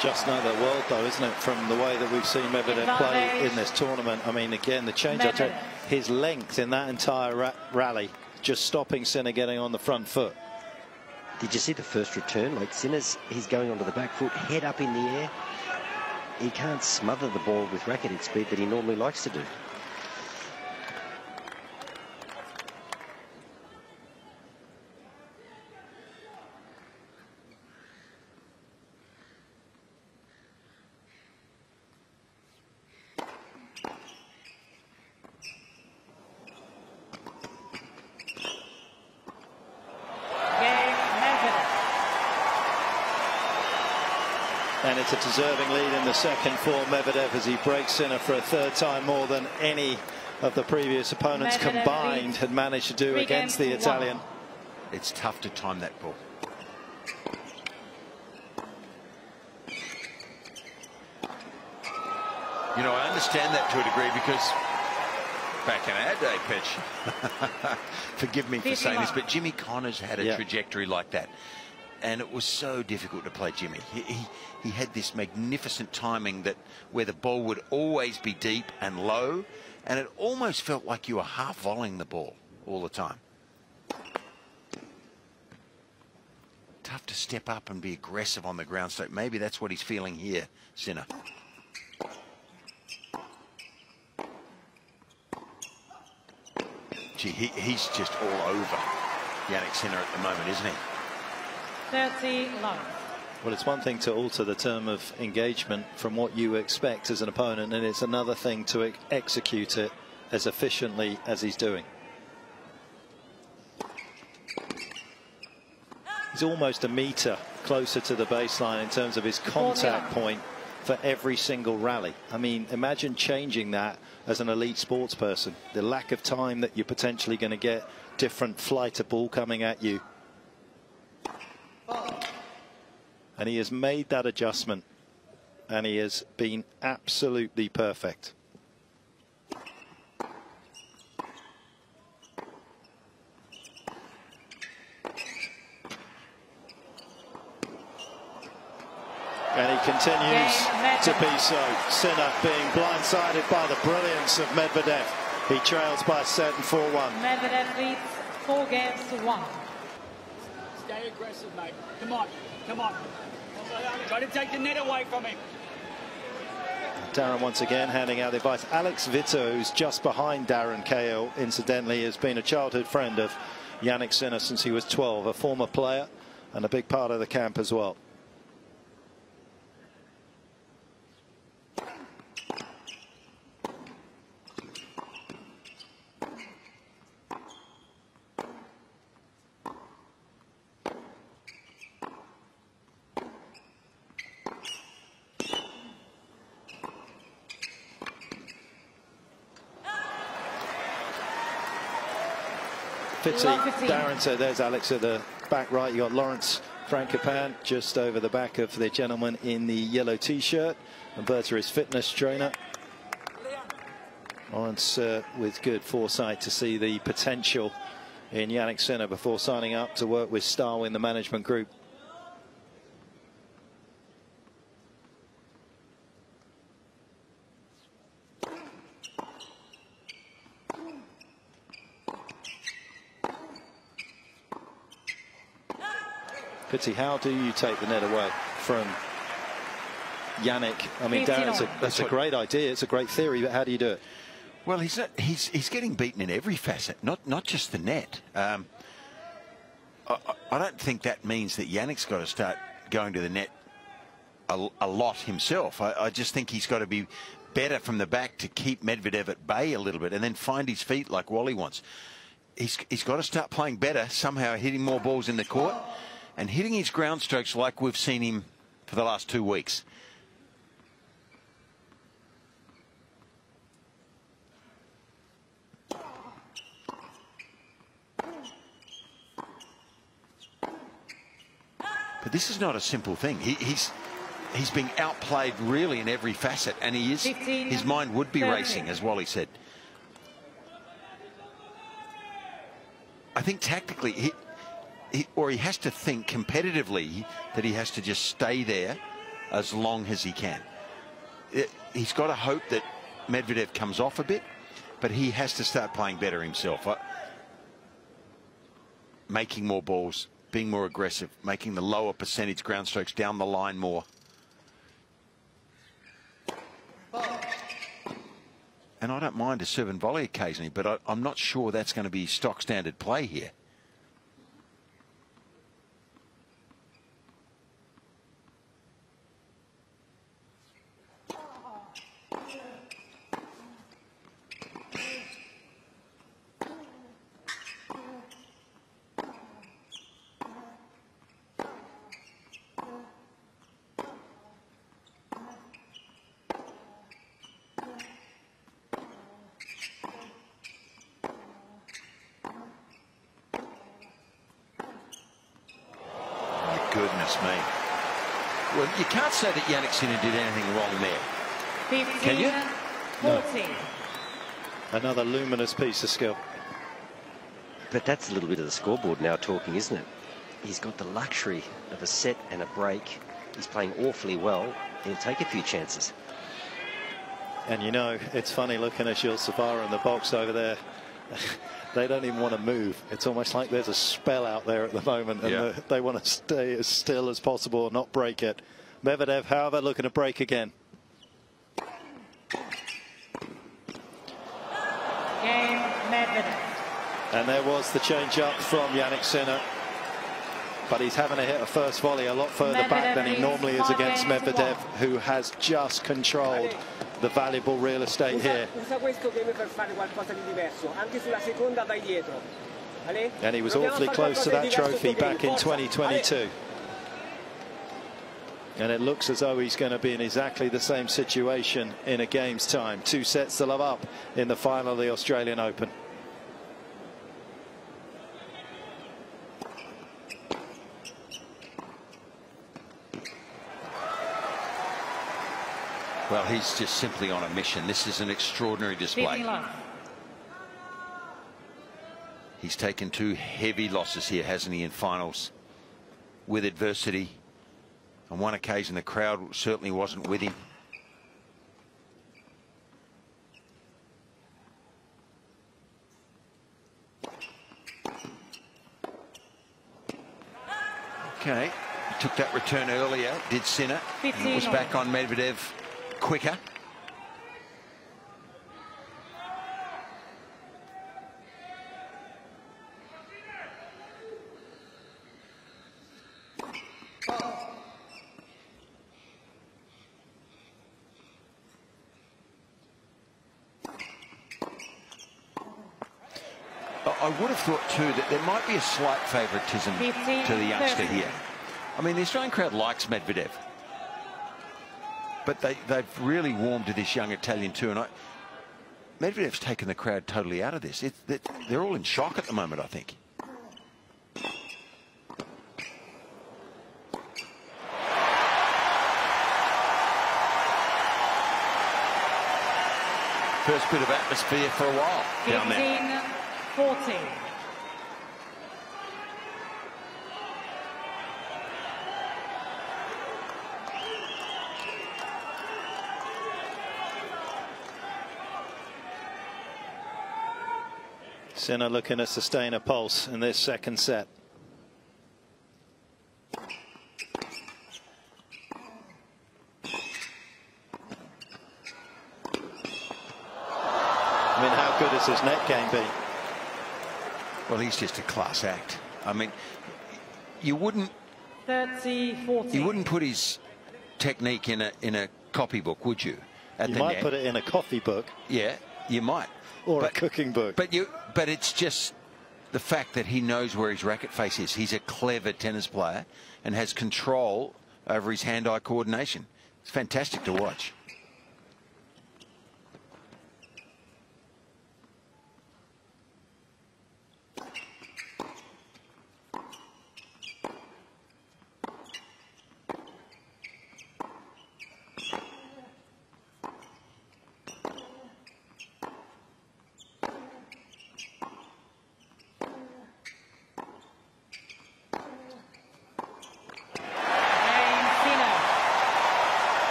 A: Just another world, though, isn't it, from the way that we've seen Medvedev play in this tournament. I mean, again, the change, his length in that entire rally, just stopping Sinner getting on the front foot.
D: Did you see the first return? Like he's going onto the back foot, head up in the air. He can't smother the ball with racketed speed that he normally likes to do.
A: And it's a deserving lead in the second for Medvedev as he breaks Sinner for a 3rd time more than any of the previous opponents combined had managed to do against the Italian.
C: It's tough to time that ball. You know, I understand that to a degree because back in our day, Pitch, forgive me for saying this, but Jimmy Connors had a trajectory like that. And it was so difficult to play Jimmy. He had this magnificent timing where the ball would always be deep and low, and it almost felt like you were half volleying the ball all the time. Tough to step up and be aggressive on the ground stroke. Maybe that's what he's feeling here, Sinner. Gee, he's just all over Jannik Sinner at the moment, isn't he?
B: 30 love.
A: Well, it's one thing to alter the term of engagement from what you expect as an opponent, and it's another thing to execute it as efficiently as he's doing. He's almost a metre closer to the baseline in terms of his contact point for every single rally. I mean, imagine changing that as an elite sports person. The lack of time that you're potentially going to get, different flight of ball coming at you. And he has made that adjustment, and he has been absolutely perfect. And he continues to be so. Sinner being blindsided by the brilliance of Medvedev. He trails by a set and 4-1.
B: Medvedev leads 4 games to 1.
E: Stay aggressive, mate. Come on, come on. Try to take the net away from him.
A: Darren once again handing out the advice. Alex Vito, who's just behind Darren Cahill, incidentally, has been a childhood friend of Jannik Sinner since he was 12, a former player and a big part of the camp as well. Darren, so there's Alex at the back right. You got Lawrence Frankopan just over the back of the gentleman in the yellow t-shirt. And Berta, his fitness trainer. Lawrence with good foresight to see the potential in Jannik Sinner before signing up to work with Starwin, the management group. Pity, how do you take the net away from Jannik? I mean, Darren, that's a great idea. It's a great theory, but how do you do it?
C: Well, he's getting beaten in every facet, not just the net. I don't think that means that Jannik's got to start going to the net a lot himself. I just think he's got to be better from the back to keep Medvedev at bay a little bit and then find his feet like Wally wants. He's got to start playing better, somehow hitting more balls in the court and hitting his ground strokes like we've seen him for the last 2 weeks. But this is not a simple thing. He's been outplayed really in every facet, and his mind would be racing, as Wally said. I think tactically, he has to think competitively that he has to just stay there as long as he can. He's got to hope that Medvedev comes off a bit, but he has to start playing better himself. Making more balls, being more aggressive, making the lower percentage ground strokes down the line more. And I don't mind a serve and volley occasionally, but I'm not sure that's going to be stock standard play here. Goodness me. Well, you can't say that Jannik Sinner did anything wrong there.
B: 15,
C: can you?
B: 14.
A: No. Another luminous piece of skill.
D: But that's a little bit of the scoreboard now talking, isn't it? He's got the luxury of a set and a break. He's playing awfully well. He'll take a few chances.
A: And you know, it's funny looking at Gilles Savara in the box over there. They don't even want to move. It's almost like there's a spell out there at the moment, and they want to stay as still as possible and not break it. Medvedev, however, looking to break again.
B: Game Medvedev.
A: And there was the change up from Jannik Sinner. But he's having to hit a first volley a lot further back than he normally is against Medvedev, who has just controlled the valuable real estate here. And he was awfully close to that trophy back in 2022. And it looks as though he's going to be in exactly the same situation in a game's time. 2 sets to love up in the final of the Australian Open.
C: Well, he's just simply on a mission. This is an extraordinary display. He's taken 2 heavy losses here, hasn't he, in finals with adversity. On one occasion, the crowd certainly wasn't with him. Okay, he took that return earlier, did Sinner, and it was back on Medvedev quicker. I would have thought too that there might be a slight favouritism to the youngster here. I mean, the Australian crowd likes Medvedev, but they've really warmed to this young Italian too. And Medvedev's taken the crowd totally out of this. They're all in shock at the moment, I think. First bit of atmosphere for a while down there.
B: 40.
A: Sinner looking to sustain a pulse in this second set. I mean, how good has his net game been?
C: Well, he's just a class act. I mean, you wouldn't
B: 30-40.
C: You wouldn't put his technique in a copybook, would you?
A: You might put it in a coffee book.
C: Yeah, you might.
A: Or a cooking book.
C: But it's just the fact that he knows where his racket face is. He's a clever tennis player and has control over his hand-eye coordination. It's fantastic to watch.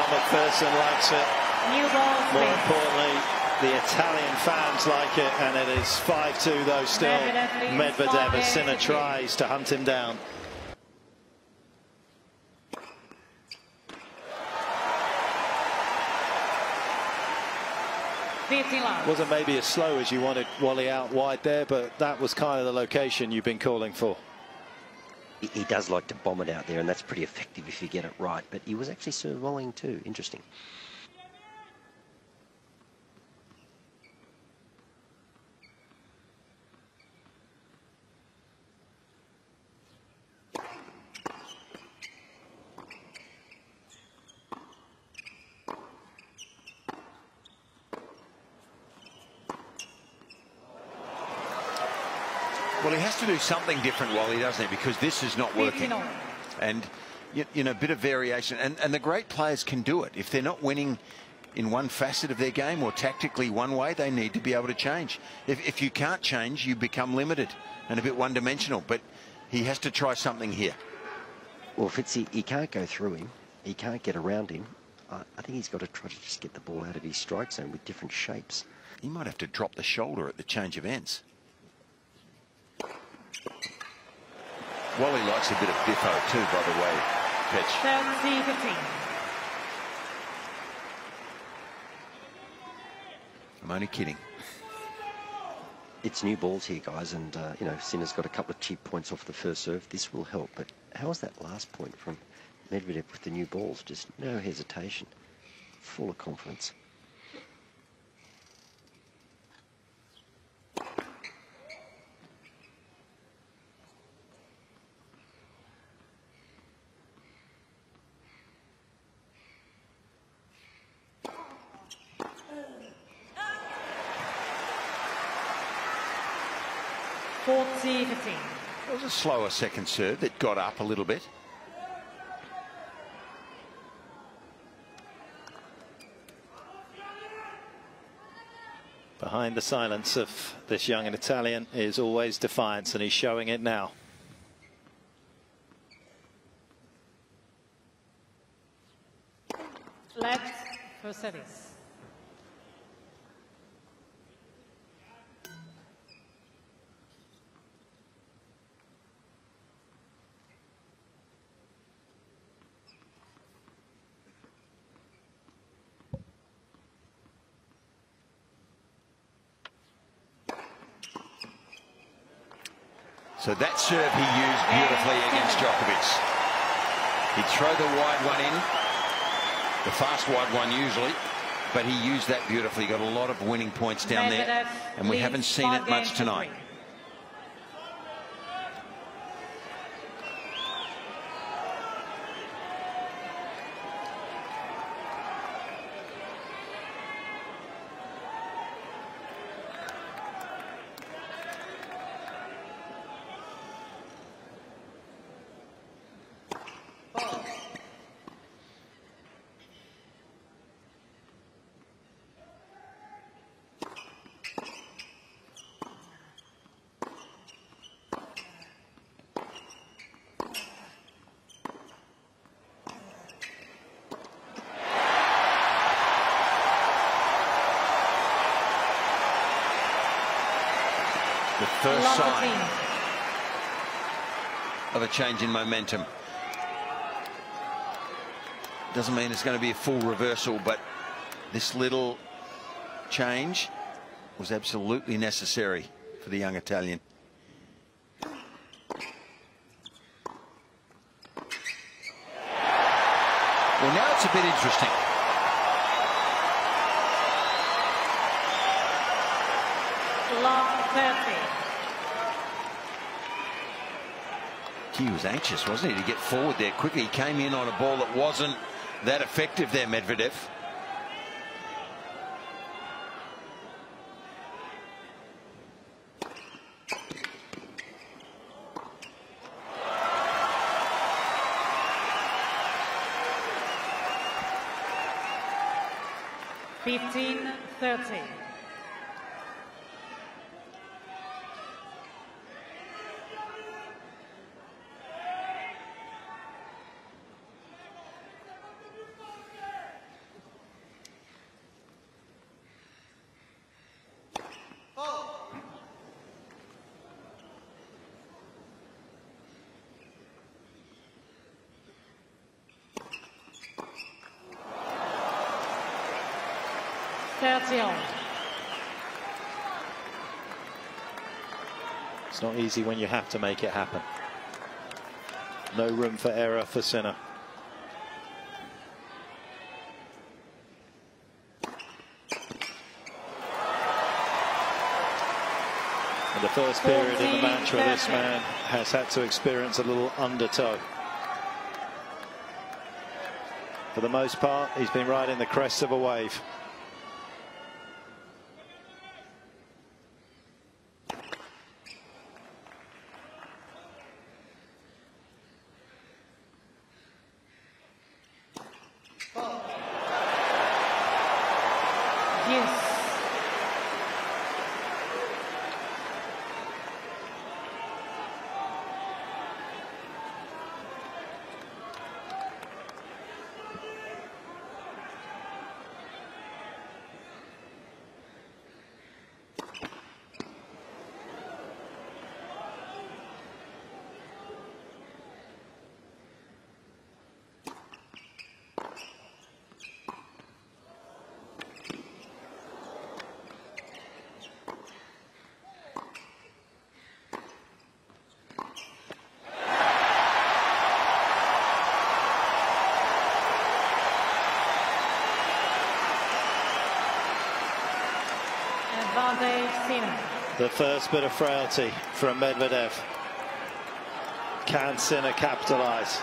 A: McPherson likes it. More importantly, the Italian fans like it, and it is 5-2 though still. Medvedev as Sinner tries to hunt him down. Wasn't maybe as slow as you wanted Wally out wide there, but that was kind of the location you've been calling for.
D: He does like to bomb it out there, and that's pretty effective if you get it right. But he was actually serve volleying too. Interesting.
C: Well, he has to do something different, Wally, doesn't he? Because this is not working. And, you know, a bit of variation. And the great players can do it. If they're not winning in one facet of their game or tactically one way, they need to be able to change. If you can't change, you become limited and a bit one-dimensional. But he has to try something here.
D: Well, Fitzy, he can't go through him. He can't get around him. I think he's got to try to just get the ball out of his strike zone with different shapes.
C: He might have to drop the shoulder at the change of ends. Wally likes a bit of biffo too, by the way, Petch.
B: 30-15.
C: I'm only kidding.
D: It's new balls here, guys, and you know, Sinner's got a couple of cheap points off the first serve. This will help, but how was that last point from Medvedev with the new balls? Just no hesitation, full of confidence.
C: It was a slower second serve that got up a little bit.
A: Behind the silence of this young Italian is always defiance, and he's showing it now.
B: Let's for service.
C: So that serve he used beautifully against Djokovic. He'd throw the wide one in, the fast wide one usually, but he used that beautifully. Got a lot of winning points down there, and we haven't seen it much tonight. The first sign of a change in momentum. Doesn't mean it's going to be a full reversal, but this little change was absolutely necessary for the young Italian. Well, now it's a bit interesting.
B: Love 30.
C: He was anxious, wasn't he, to get forward there quickly. He came in on a ball that wasn't that effective there, Medvedev.
B: Fifteen 30.
A: It's not easy when you have to make it happen. No room for error for Sinner. And the first period in the match where this man has had to experience a little undertow. For the most part, he's been riding the crest of a wave.
B: Sinner.
A: The first bit of frailty from Medvedev. Can Sinner capitalise?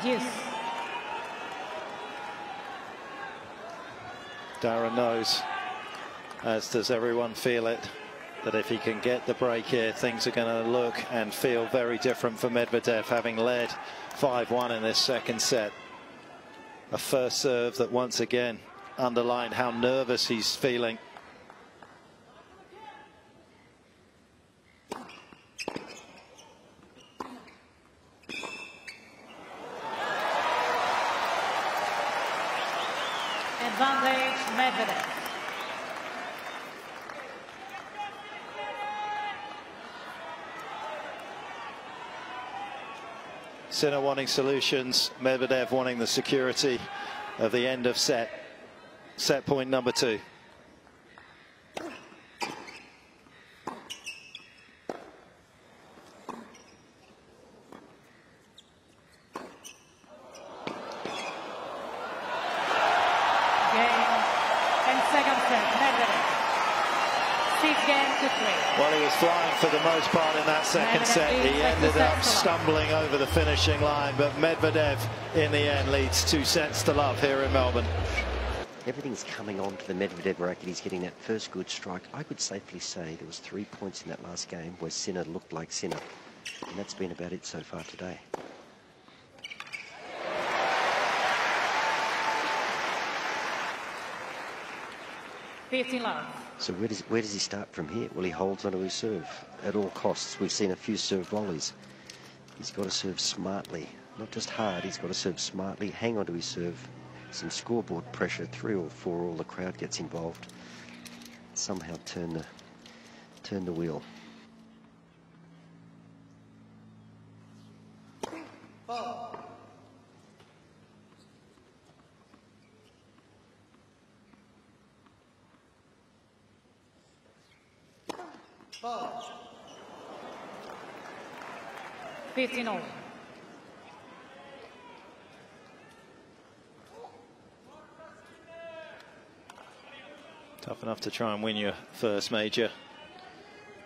B: Yes.
A: Darren knows, as does everyone feel it, that if he can get the break here, things are going to look and feel very different for Medvedev, having led 5-1 in this second set. A first serve that once again underlined how nervous he's feeling.
B: Advantage Medvedev.
A: Sinner wanting solutions, Medvedev wanting the security of the end of set. Set point number 2. Well, he was flying for the most part in that second set. He ended up stumbling over the finishing line, but Medvedev in the end leads 2-0 here in Melbourne.
D: Everything's coming on to the Medvedev racket. He's getting that first good strike. I could safely say there was 3 points in that last game where Sinner looked like Sinner, and that's been about it so far today. So where does he start from here? Well, he holds onto his serve at all costs. We've seen a few serve volleys. He's got to serve smartly, not just hard. He's got to serve smartly, hang onto his serve. Some scoreboard pressure, 3 or 4, all the crowd gets involved. Somehow turn the wheel.
B: Ball. 15-all.
A: Tough enough to try and win your first major.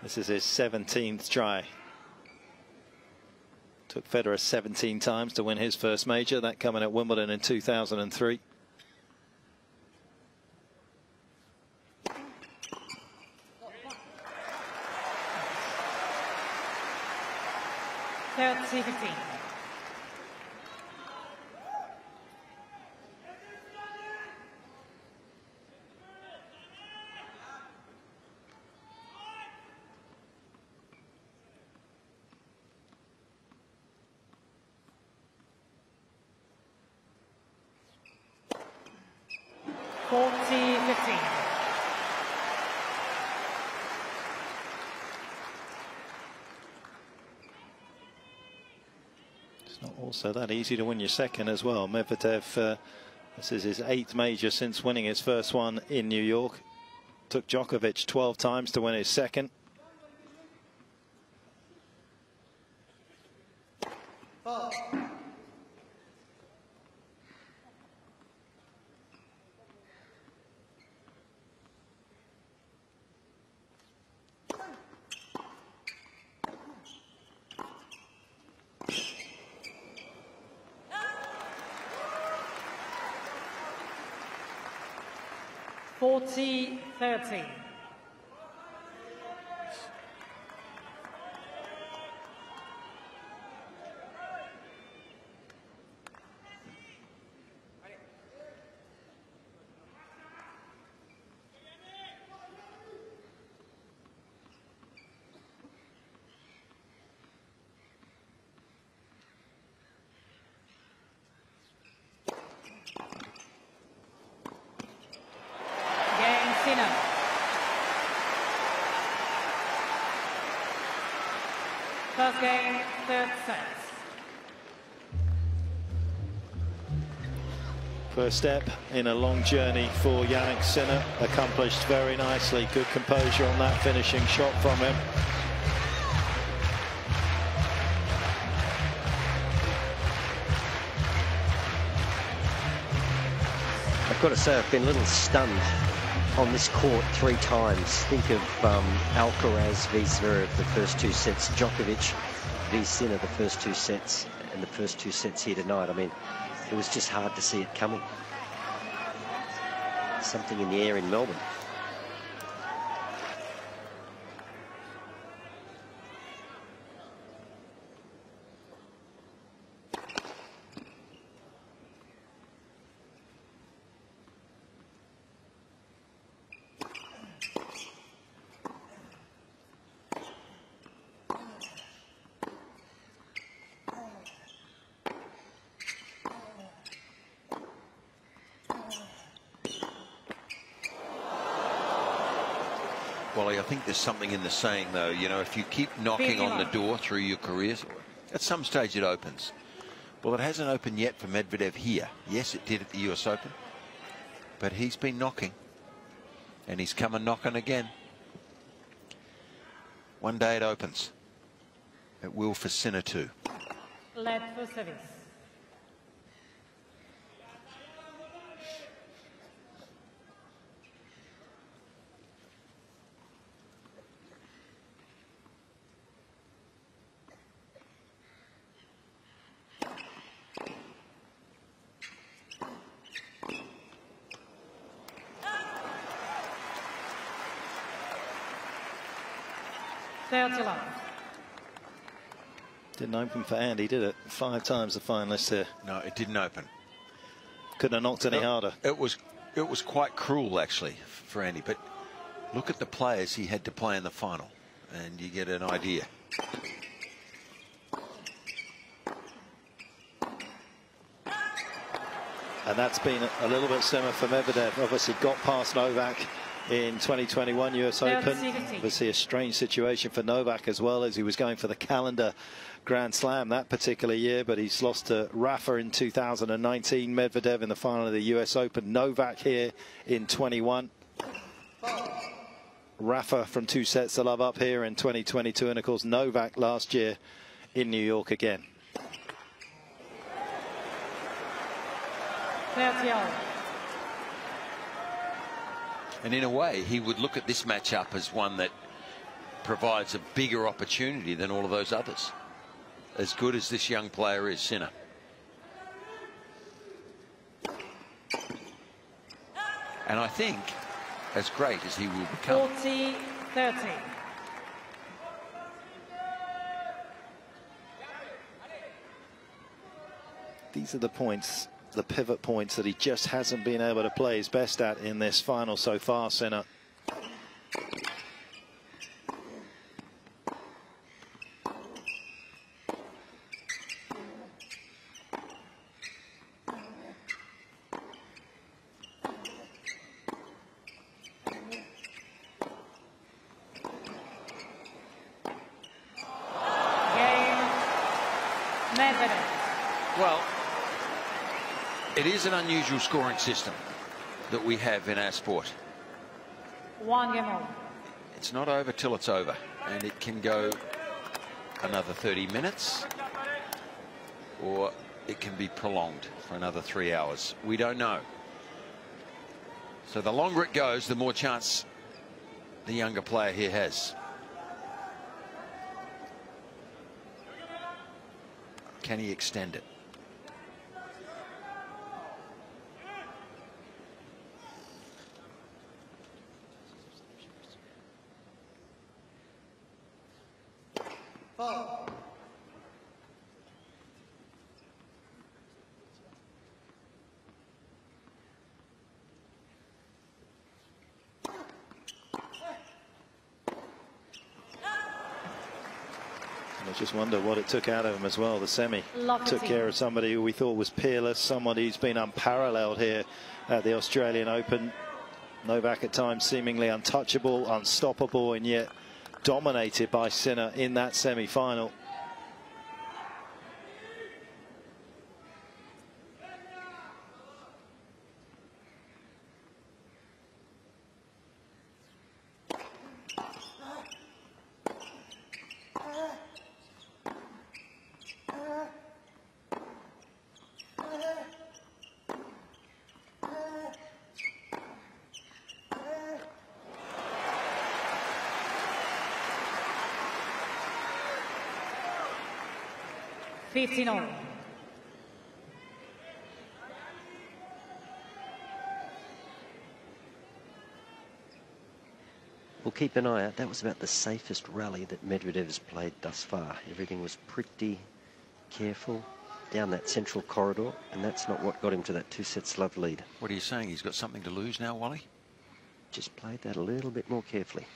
A: This is his 17th try. Took Federer 17 times to win his first major, that coming at Wimbledon in 2003.
B: Third 15.
A: It's not also that easy to win your second as well. Medvedev, this is his 8th major since winning his first one in New York. Took Djokovic 12 times to win his second.
B: Forty 30. Sinner. First game, third set.
A: First step in a long journey for Jannik Sinner, accomplished very nicely. Good composure on that finishing shot from him.
D: I've got to say, I've been a little stunned on this court 3 times. Think of Alcaraz v Zverev, the first 2 sets, Djokovic v Sinner, the first 2 sets, and the first 2 sets here tonight. I mean, it was just hard to see it coming. Something in the air in Melbourne.
C: Wally, I think there's something in the saying, though, you know, if you keep knocking on the door through your careers, at some stage it opens. Well, it hasn't opened yet for Medvedev here. Yes, it did at the US Open, but he's been knocking, and he's coming knocking again. One day it opens. It will for Sinner too.
B: Led for service.
A: Didn't open for Andy, did it? 5 times the finalist here.
C: No, it didn't open.
A: Couldn't have knocked any harder.
C: It was quite cruel, actually, for Andy. But look at the players he had to play in the final, and you get an idea.
A: And that's been a little bit similar for Medvedev. Obviously got past Novak in 2021 US Open. Obviously a strange situation for Novak as well, as he was going for the calendar Grand Slam that particular year, but he's lost to Rafa in 2019, Medvedev in the final of the US Open, Novak here in 21. Rafa from 2 sets to love up here in 2022, and of course Novak last year in New York again.
C: And in a way, he would look at this matchup as one that provides a bigger opportunity than all of those others. As good as this young player is, Sinner. And I think, as great as he will become.
B: 40-30.
A: These are the points, the pivot points that he just hasn't been able to play his best at in this final so far, Sinner.
C: Well, it is an unusual scoring system that we have in our sport.
B: 1 game over.
C: It's not over till it's over, and it can go another 30 minutes, or it can be prolonged for another 3 hours. We don't know. So the longer it goes, the more chance the younger player here has. Can he extend it?
A: I just wonder what it took out of him as well. The semi took care of somebody who we thought was peerless, somebody who's been unparalleled here at the Australian Open. Novak at times seemingly untouchable, unstoppable, and yet dominated by Sinner in that semi-final.
B: $15.
D: We'll keep an eye out. That was about the safest rally that Medvedev has played thus far. Everything was pretty careful down that central corridor, and that's not what got him to that 2-set love lead.
C: What are you saying? He's got something to lose now, Wally?
D: Just played that a little bit more carefully.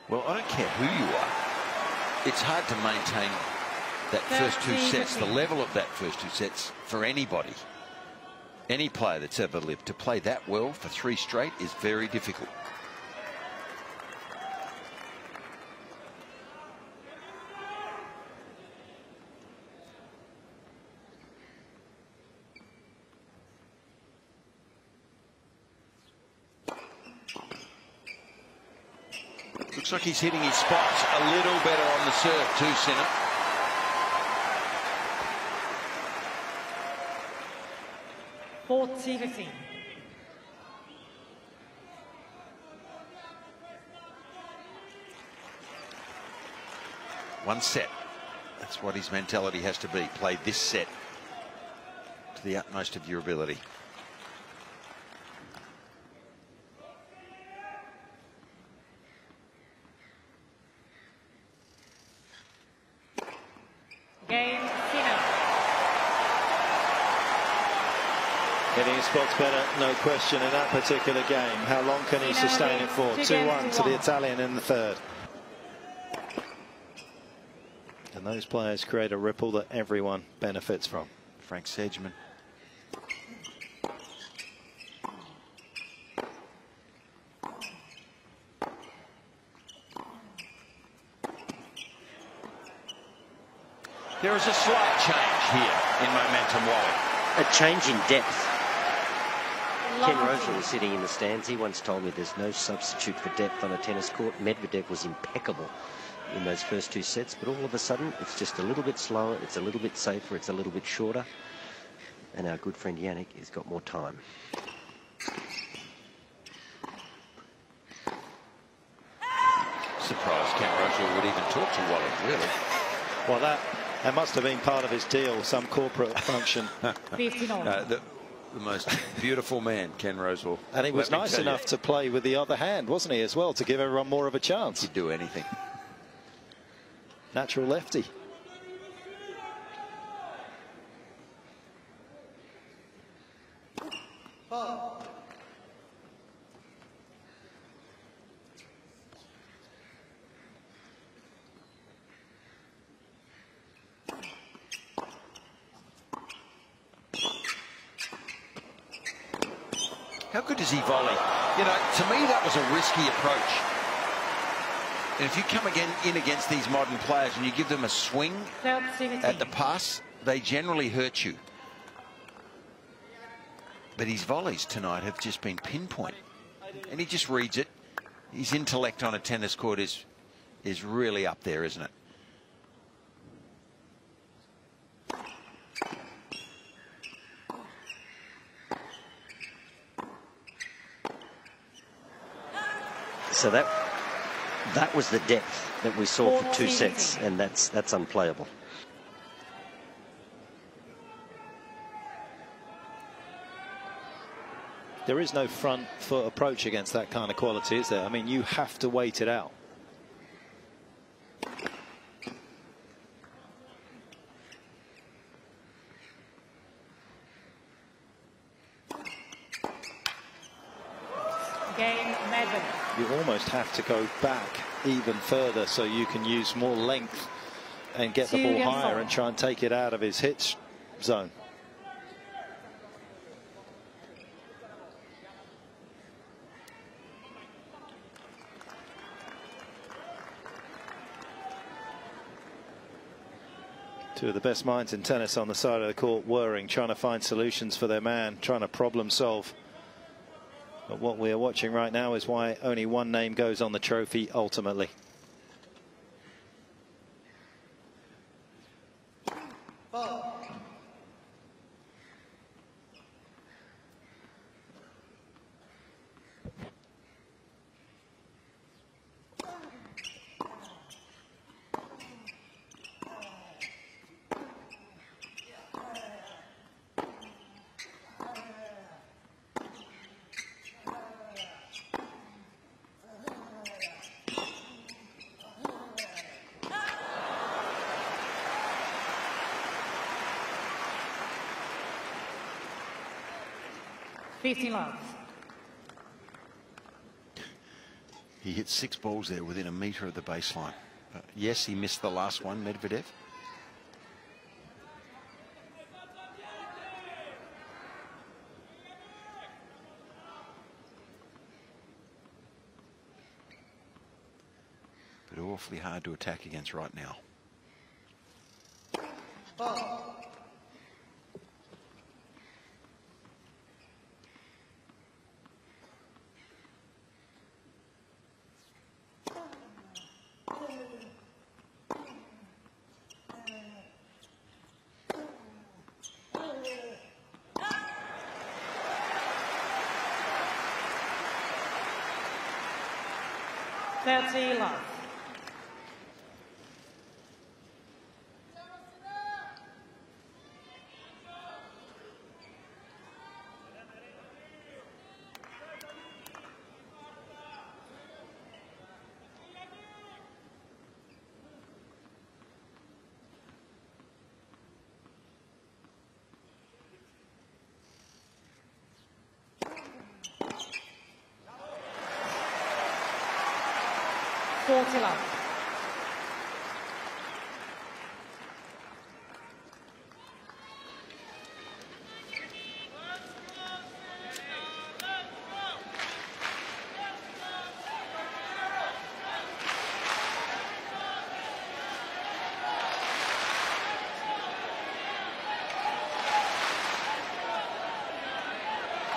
C: Well, I don't care who you are. It's hard to maintain that first 2 sets, the level of that first 2 sets for anybody. Any player that's ever lived, to play that well for 3 straight is very difficult. Looks like he's hitting his spots a little better on the serve too, Sinner.
B: $40-15.
C: One set. That's what his mentality has to be. Play this set to the utmost of your ability.
B: Cain, Sinner.
A: Getting his spots better, no question, in that particular game. How long can he sustain it for? 2-1 to the Italian in the third. And those players create a ripple that everyone benefits from.
C: Frank Sedgman. There is a slight change here in momentum, Wally.
D: A change in depth. Ken Rosewall was sitting in the stands. He once told me there's no substitute for depth on a tennis court. Medvedev was impeccable in those first 2 sets, but all of a sudden it's just a little bit slower, it's a little bit safer, it's a little bit shorter, and our good friend Jannik has got more time.
C: Surprised Ken Rosewall would even talk to Wally, really.
A: Well, that must have been part of his deal, some corporate function.
C: The most beautiful man, Ken Rosewall.
A: And he was nice enough to play with the other hand, wasn't he, as well, to give everyone more of a chance.
C: He'd do anything.
A: Natural lefty.
C: How good does he volley? You know, to me that was a risky approach. And if you come in against these modern players and you give them a swing at the pass, they generally hurt you. But his volleys tonight have just been pinpoint. And he just reads it. His intellect on a tennis court is really up there, isn't it?
D: So that was the depth that we saw for 2 sets, and that's unplayable.
A: There is no front foot approach against that kind of quality, is there? I mean, you have to wait it out.
B: Cain, Medvedev.
A: You almost have to go back even further so you can use more length and get the ball higher and try and take it out of his hit zone. Two of the best minds in tennis on the side of the court, whirring, trying to find solutions for their man, trying to problem solve. But what we are watching right now is why only one name goes on the trophy ultimately.
C: He hit 6 balls there within a metre of the baseline. Yes, he missed the last one, Medvedev. But awfully hard to attack against right now.
B: Love.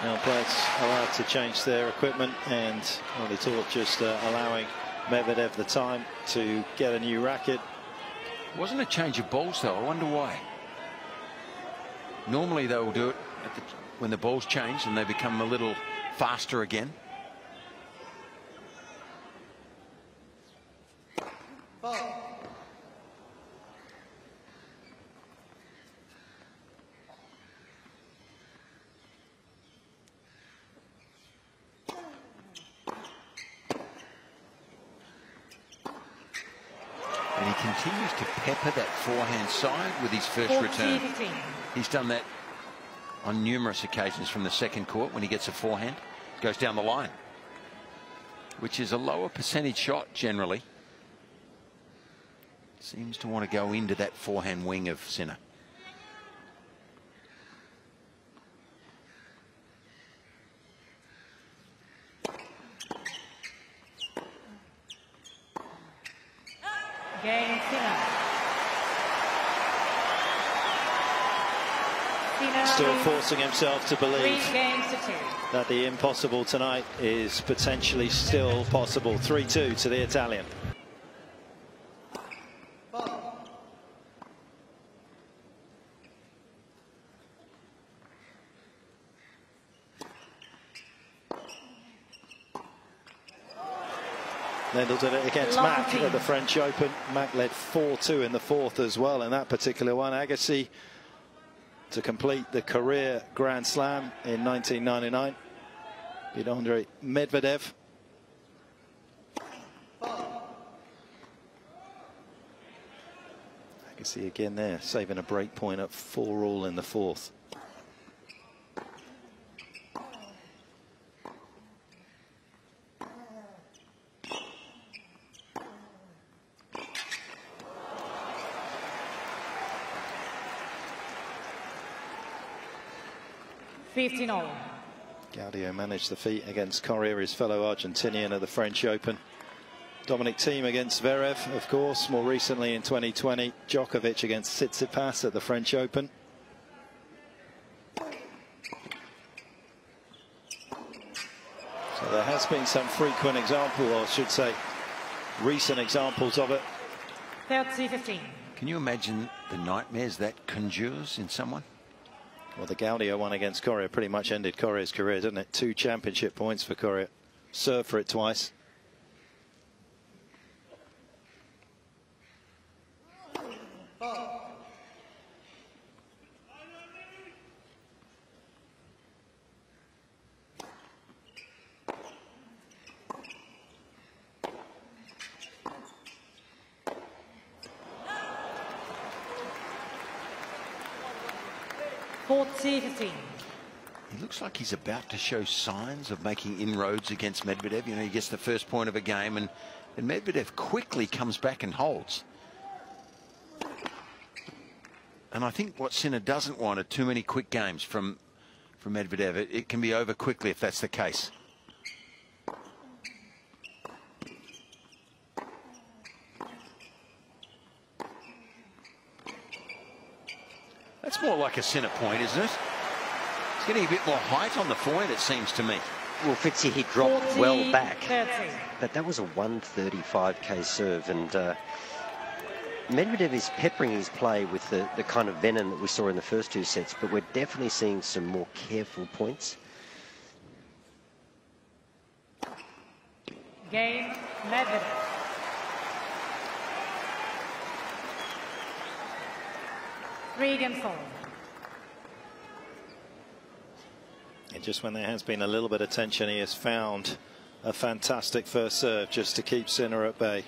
A: Now players allowed to change their equipment, and well, it's all just allowing Medvedev the time to get a new racket.
C: Wasn't a change of balls though. I wonder why. Normally they will do it when the balls change and they become a little faster again. And he continues to pepper that forehand side with his first return. He's done that on numerous occasions from the second court when he gets a forehand. Goes down the line, which is a lower percentage shot generally. Seems to want to go into that forehand wing of Sinner.
B: Cain, Sinner.
A: Still forcing himself to believe
B: 3 games to 2.
A: that the impossible tonight is potentially still possible. 3-2 to the Italian. Lendl did it against Mac at the French Open. Mac led 4-2 in the fourth as well in that particular one. Agassi to complete the career Grand Slam in 1999. Beat Andre Medvedev. Agassi again there, saving a break point at 4-all in the fourth.
B: 15-all.
A: Gaudio managed the feat against Correa, his fellow Argentinian at the French Open. Dominic Thiem against Zverev, of course, more recently in 2020. Djokovic against Tsitsipas at the French Open. So there has been some frequent example, or I should say recent examples of it.
B: 30-15.
C: Can you imagine the nightmares that conjures in someone?
A: Well, the Gaudio one against Correa pretty much ended Correa's career, didn't it? 2 championship points for Correa. Served for it twice.
C: He looks like he's about to show signs of making inroads against Medvedev. You know, he gets the first point of a game, and Medvedev quickly comes back and holds. And I think what Sinner doesn't want are too many quick games from Medvedev. It can be over quickly if that's the case. That's more like a Sinner point, isn't it? He's getting a bit more height on the forehand, it seems to me.
D: Well, Fitzy, he dropped well back.
B: 30.
D: But that was a 135k serve, and Medvedev is peppering his play with the kind of venom that we saw in the first 2 sets, but we're definitely seeing some more careful points.
B: Game, Medvedev. Against all.
A: And just when there has been a little bit of tension, he has found a fantastic first serve just to keep Sinner at bay.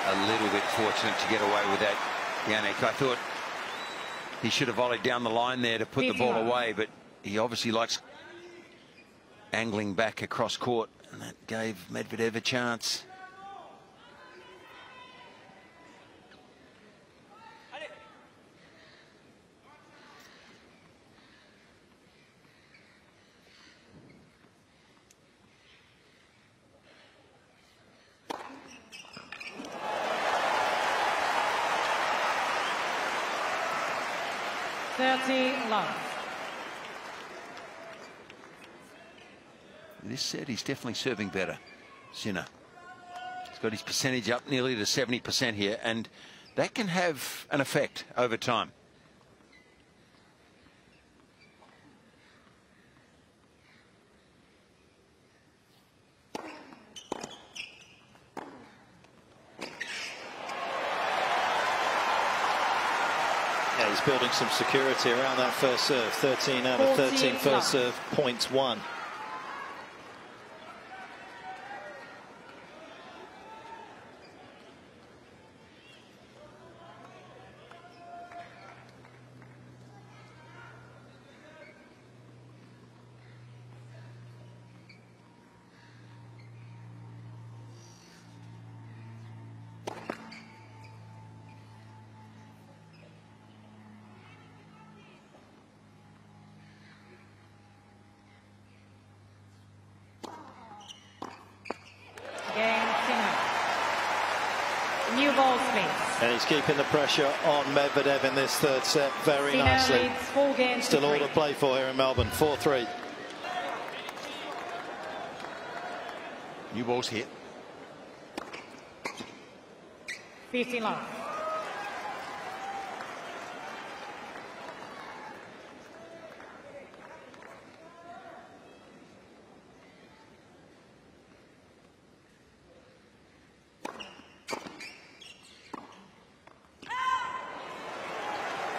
C: A little bit fortunate to get away with that, Jannik. I thought he should have volleyed down the line there to put the ball away, but he obviously likes angling back across court, and that gave Medvedev a chance. This set, he's definitely serving better, Sinner. He's got his percentage up nearly to 70% here, and that can have an effect over time.
A: Yeah, he's building some security around that first serve. 13 out of 13 first serve points won.
B: New balls, please.
A: And he's keeping the pressure on Medvedev in this third set very nicely. Still all to play for here in Melbourne. 4-3.
C: New balls here.
B: 15 love.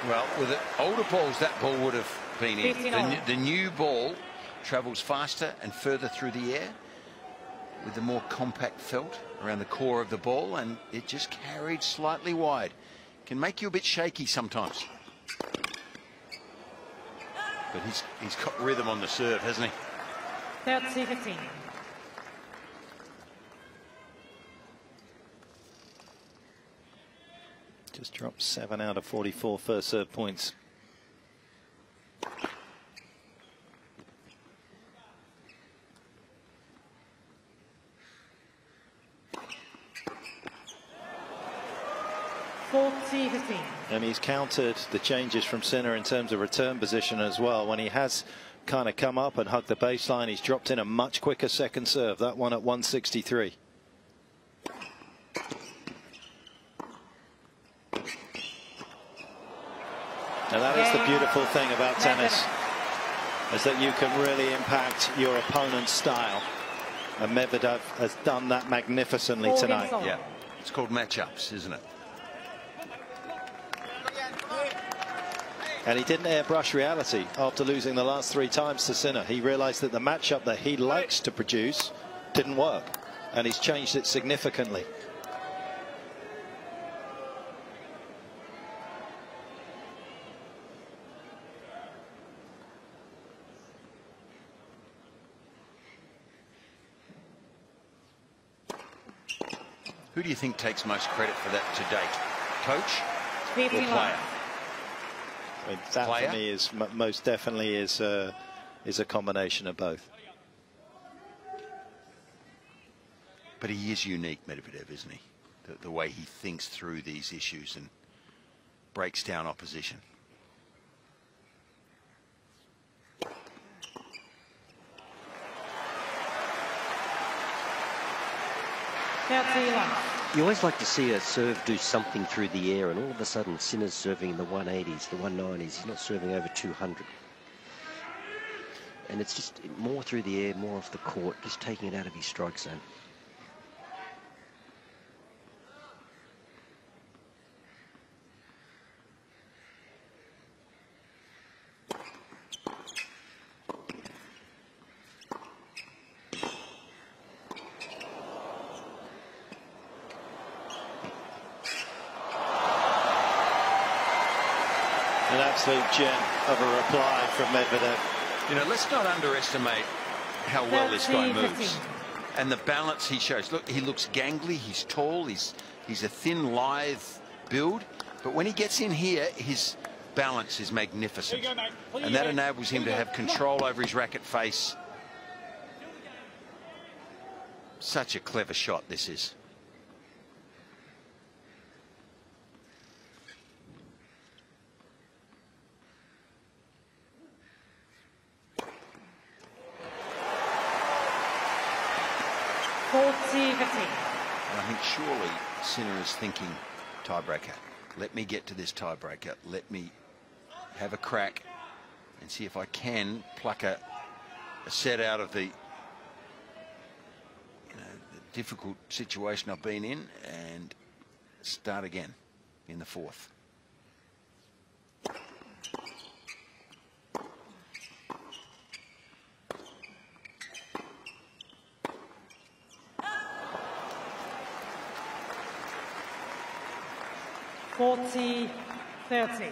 C: Well, with older balls, that ball would have been in. The new ball travels faster and further through the air with the more compact felt around the core of the ball, and it just carried slightly wide. Can make you a bit shaky sometimes. But he's got rhythm on the serve, hasn't he?
B: 30-15.
A: Just dropped 7 out of 44 first serve points. And he's countered the changes from Sinner in terms of return position as well. When he has kind of come up and hugged the baseline, he's dropped in a much quicker second serve. That one at 163. And that is the beautiful thing about tennis, is that you can really impact your opponent's style. And Medvedev has done that magnificently tonight.
C: Yeah, it's called matchups, isn't it?
A: And he didn't airbrush reality after losing the last 3 times to Sinner. He realized that the matchup that he likes to produce didn't work, and he's changed it significantly.
C: Who do you think takes most credit for that to date? Coach or player?
A: I mean, that for me is most definitely is a combination of both.
C: But he is unique, Medvedev, isn't he? The way he thinks through these issues and breaks down opposition.
D: You always like to see a serve do something through the air, and all of a sudden Sinner's serving in the 180s, the 190s. He's not serving over 200. And it's just more through the air, more off the court, just taking it out of his strike zone.
A: An absolute gem of a reply from Medvedev.
C: You know, let's not underestimate how well this guy moves and the balance he shows. Look, he looks gangly, he's tall, he's a thin, lithe build, but when he gets in here, his balance is magnificent, and that enables him to have control over his racket face. Such a clever shot this is. I think surely Sinner is thinking tiebreaker. Let me get to this tiebreaker. Let me have a crack and see if I can pluck a set out of the, the difficult situation I've been in and start again in the 4th.
B: Forty 30.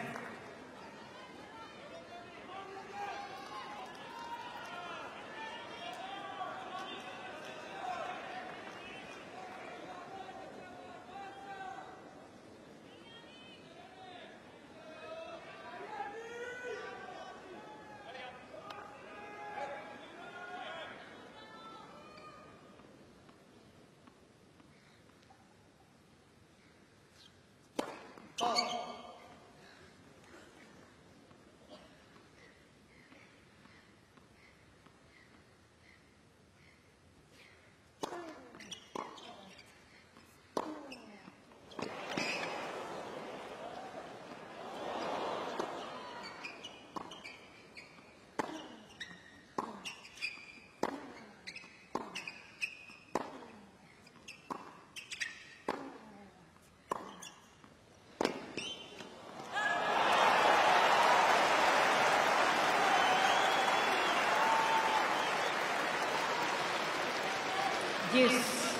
B: 6.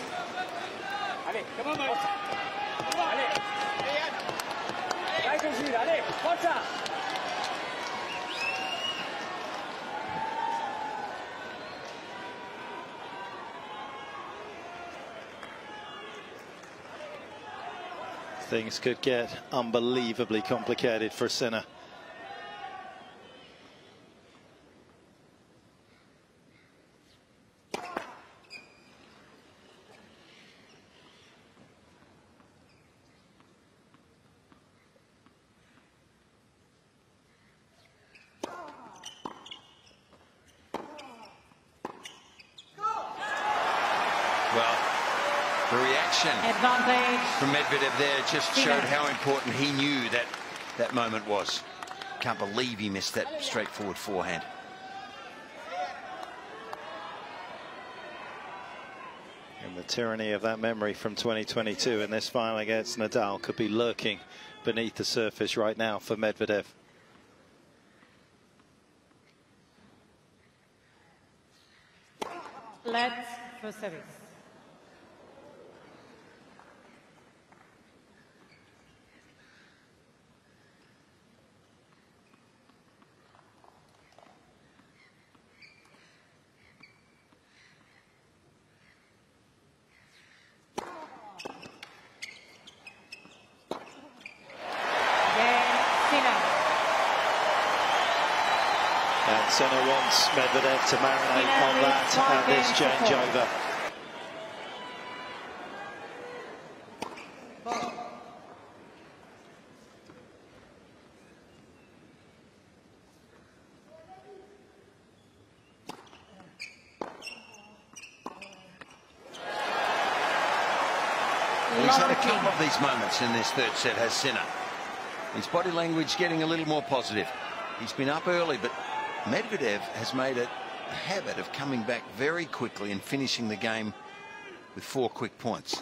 E: Allez, come on, mate. Come on. Allez. Right as you, allez, forza.
A: Things could get unbelievably complicated for Sinner.
C: The reaction from Medvedev there just showed how important he knew that moment was. Can't believe he missed that straightforward forehand.
A: And the tyranny of that memory from 2022 in this final against Nadal could be lurking beneath the surface right now for Medvedev.
B: Let's for service.
A: And Sinner wants Medvedev to marinate on that at this changeover.
C: He's had a couple of these moments in this third set, has Sinner. His body language getting a little more positive. He's been up early, but Medvedev has made it a habit of coming back very quickly and finishing the game with 4 quick points.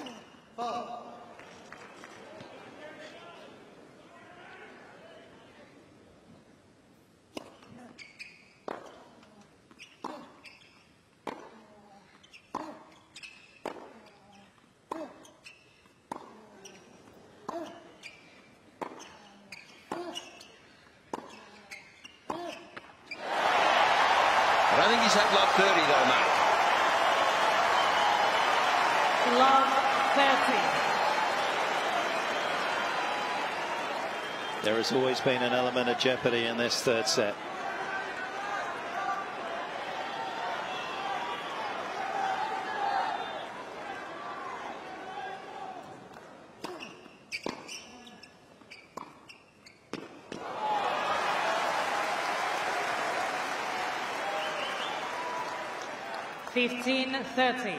C: I don't think he's had love 30 though, mate.
B: Love 30.
A: There has always been an element of jeopardy in this third set.
B: Fifteen 30.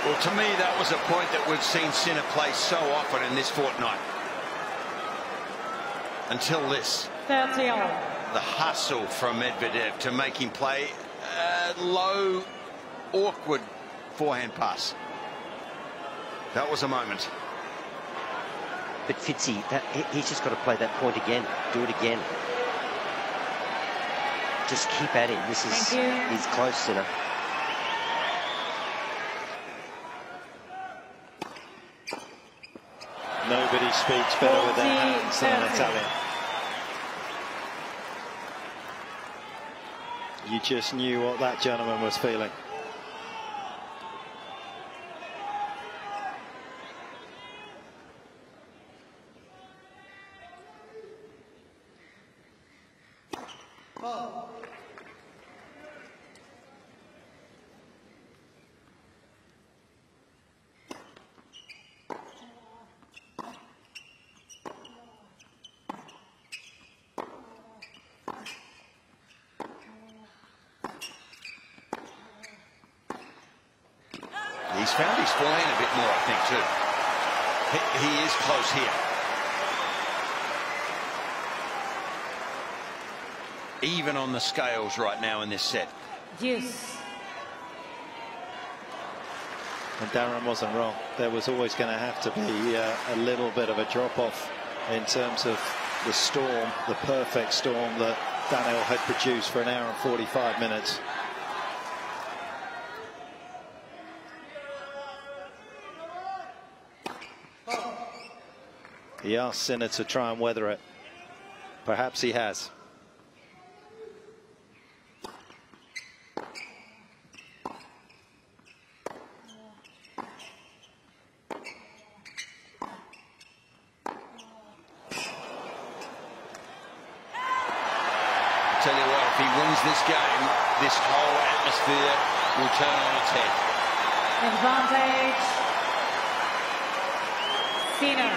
C: Well, to me, that was a point that we've seen Sinner play so often in this fortnight. Until this.
B: 30 all.
C: The hustle from Medvedev to make him play a low, awkward forehand pass. That was a moment.
D: But Fitzy, he's just got to play that point again. Do it again. Just keep at him. This is, he's close, Sinner.
A: Nobody speaks better with their hands than an Italian. You just knew what that gentleman was feeling.
C: He's found his forehand a bit more, I think, too. He is close here. Even on the scales right now in this set.
B: Yes.
A: And Darren wasn't wrong. There was always going to have to be a little bit of a drop-off in terms of the storm, the perfect storm that Daniil had produced for an hour and 45 minutes. He asked Sinner to try and weather it. Perhaps he has.
C: Tell you what, if he wins this game, this whole atmosphere will turn on its head.
B: Advantage. Sinner.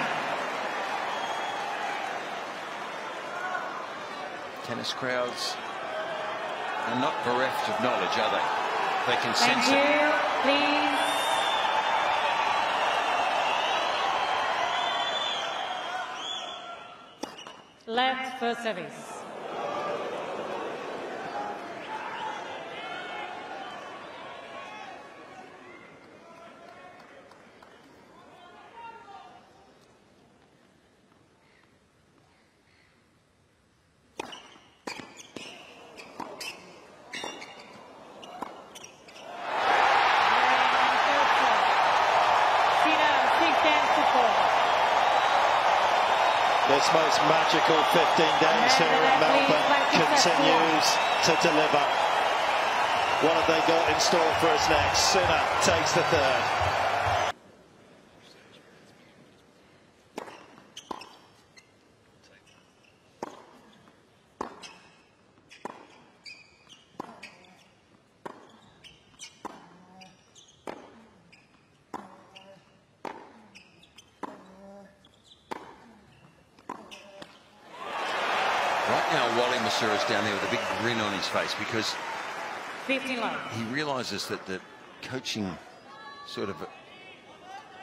C: Tennis crowds are not bereft of knowledge, are they? They can
B: Thank
C: sense
B: you.
C: it.
B: Please. Left first service.
A: This most magical 15 days here in Melbourne continues to deliver. What have they got in store for us next? Sinner takes the third.
C: Right now, Wally Masura's down there with a big grin on his face because
B: 15 love.
C: he realises that the coaching sort of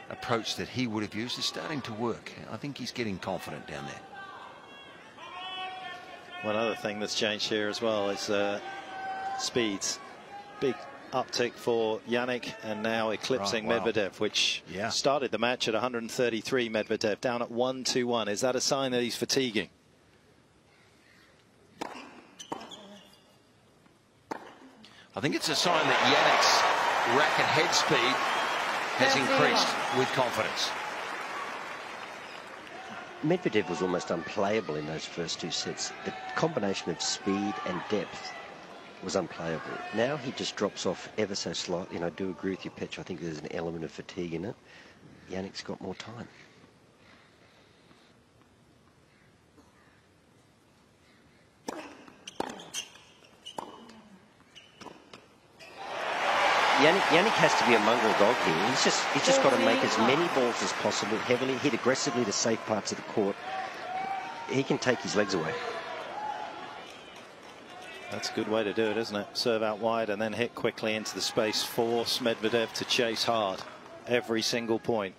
C: approach that he would have used is starting to work. I think he's getting confident down there.
A: One other thing that's changed here as well is speeds. Big uptick for Jannik and now eclipsing Medvedev, which started the match at 133. Medvedev down at 1-2-1. Is that a sign that he's fatiguing?
C: I think it's a sign that Jannik's racket head speed has increased with confidence.
D: Medvedev was almost unplayable in those first two sets. The combination of speed and depth was unplayable. Now he just drops off ever so slightly, and I do agree with you, Petch. I think there's an element of fatigue in it. Jannik's got more time. Jannik has to be a mongrel dog here. He's just got to make as many balls as possible, heavily, hit aggressively to safe parts of the court. He can take his legs away.
A: That's a good way to do it, isn't it? Serve out wide and then hit quickly into the space. Force Medvedev to chase hard every single point.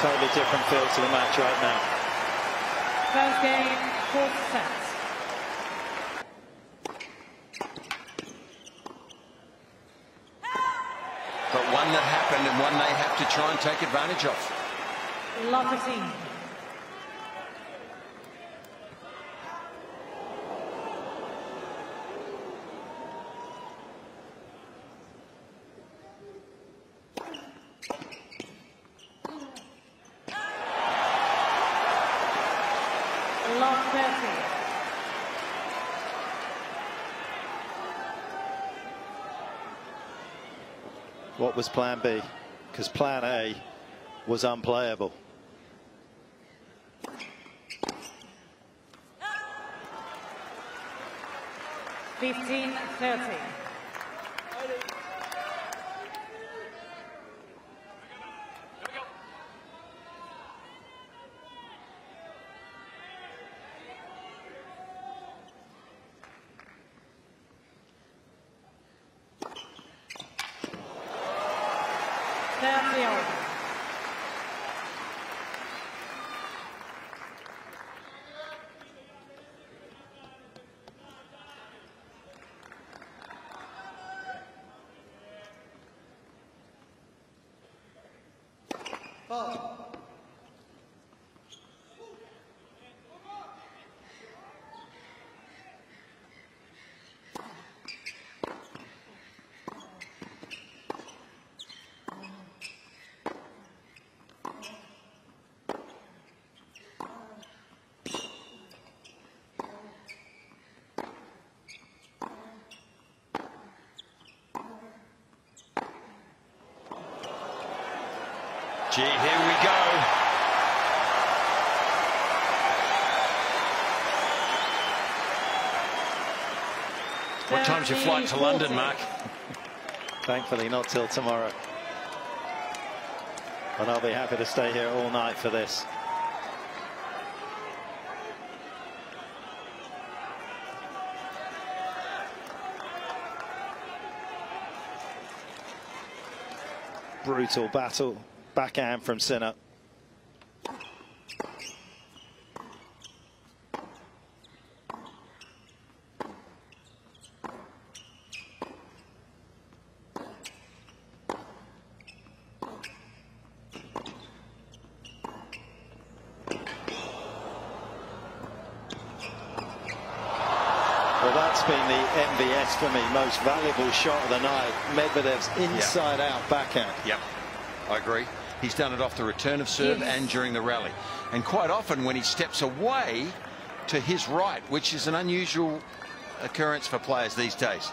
A: Totally different feel to the match right now.
B: First game, fourth set.
C: But one that happened and one they have to try and take advantage of.
B: Love the team. Love 30.
A: What was plan B? Because plan A was unplayable.
B: Fifteen 30.
C: Gee, here we go. What time's your flight to London, Mark?
A: Thankfully not till tomorrow. But I'll be happy to stay here all night for this. Brutal battle. Backhand from Sinner. Well, that's been the MVS for me, most valuable shot of the night. Medvedev's inside-out backhand.
C: Yep, I agree. He's done it off the return of serve and during the rally. And quite often when he steps away to his right, which is an unusual occurrence for players these days.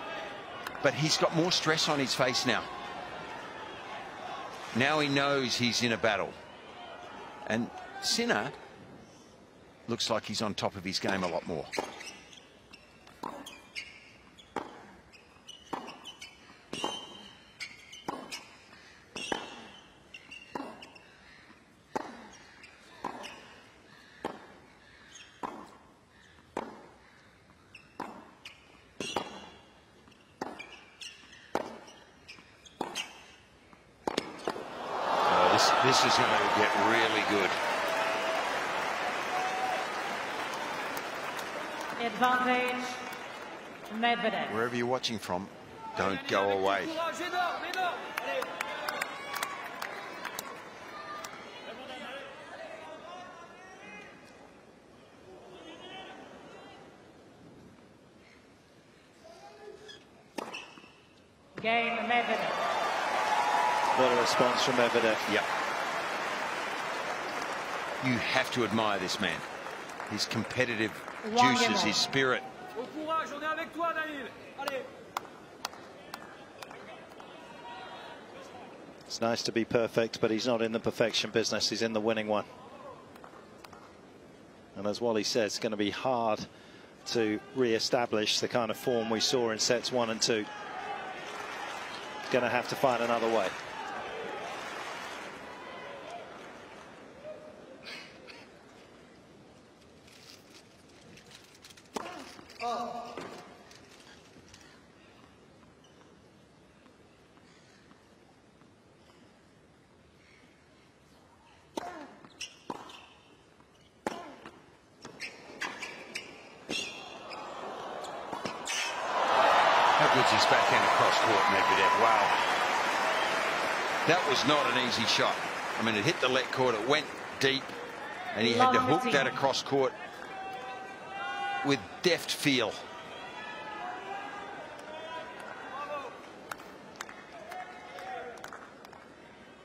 C: But he's got more stress on his face now. Now he knows he's in a battle. And Sinner looks like he's on top of his game a lot more. This is going to get really good.
B: Advantage, Medvedev.
C: Wherever you're watching from, don't go away.
B: Game, Medvedev.
A: What a response from Medvedev.
C: Yep. You have to admire this man. His competitive juices, his spirit.
A: It's nice to be perfect, but he's not in the perfection business. He's in the winning one. And as Wally said, it's going to be hard to re-establish the kind of form we saw in sets 1 and 2. Going to have to find another way.
C: Holds his backhand across court, Medvedev. Wow. That was not an easy shot. I mean, it hit the leg court, it went deep, and he had to hook that across court with deft feel.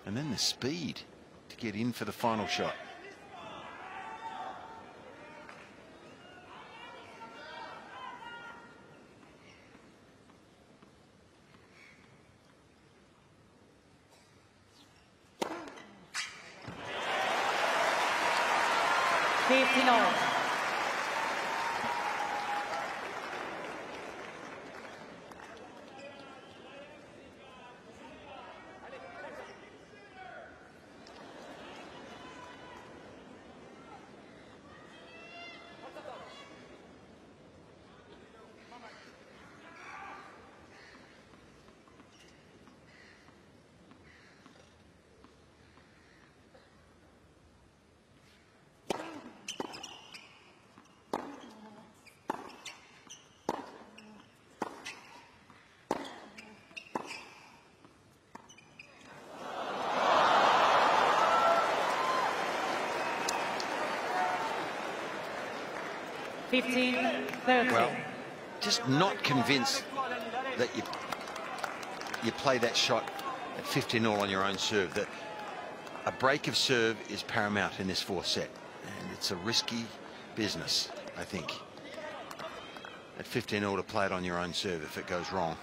C: And then the speed to get in for the final shot.
B: Well,
C: just not convinced that you play that shot at 15-all on your own serve. That a break of serve is paramount in this fourth set, and it's a risky business, I think, at 15-all to play it on your own serve if it goes wrong.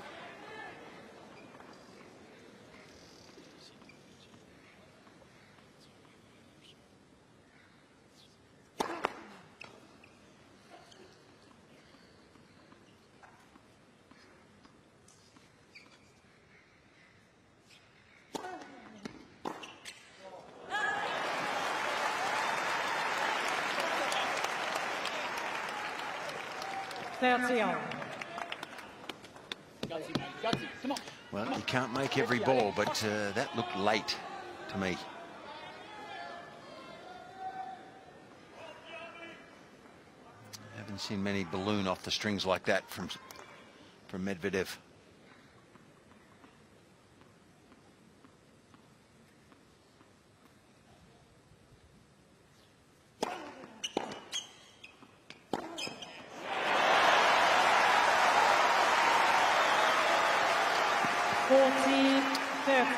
C: Well, you can't make every ball, but that looked late to me. I haven't seen many balloon off the strings like that from Medvedev.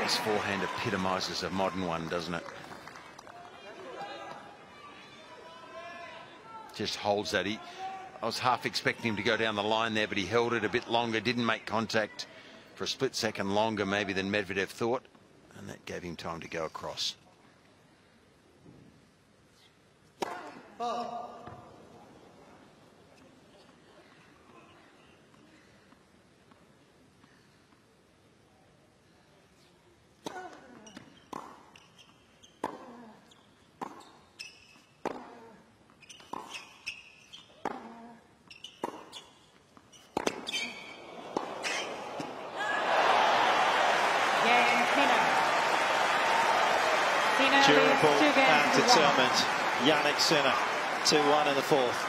C: This forehand epitomizes a modern one, doesn't it? Just holds that. I was half expecting him to go down the line there, but he held it a bit longer, didn't make contact for a split second longer maybe than Medvedev thought, and that gave him time to go across.
A: Durable and determined. Jannik Sinner, 2-1 in the fourth.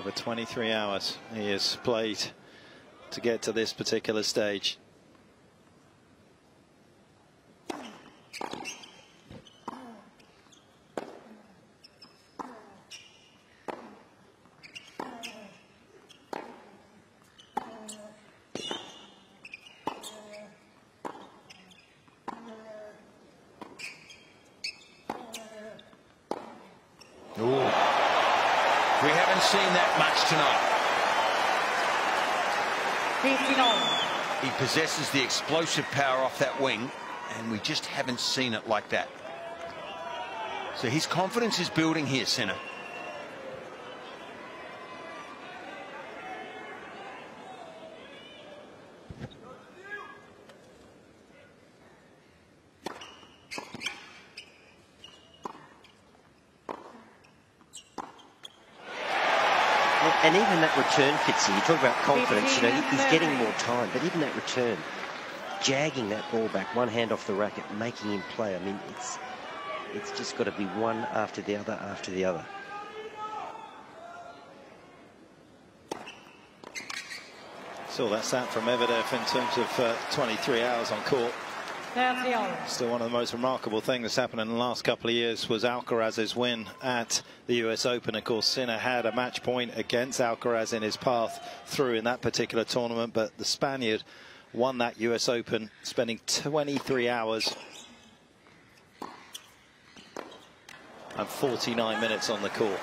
A: Over 23 hours he has played to get to this particular stage.
C: We haven't seen that much tonight. He possesses the explosive power off that wing, and we just haven't seen it like that. So his confidence is building here, Sinner.
D: And even that return, Fitzy, you talk about confidence, you know, he's getting more time, but even that return, jagging that ball back, one hand off the racket, making him play. I mean, it's just got to be one after the other after the other.
A: So that's that from Medvedev in terms of 23 hours on court.
B: 30 all.
A: Still, one of the most remarkable things that's happened in the last couple of years was Alcaraz's win at the US Open. Of course, Sinner had a match point against Alcaraz in his path through in that particular tournament, but the Spaniard won that US Open, spending 23 hours and 49 minutes on the court.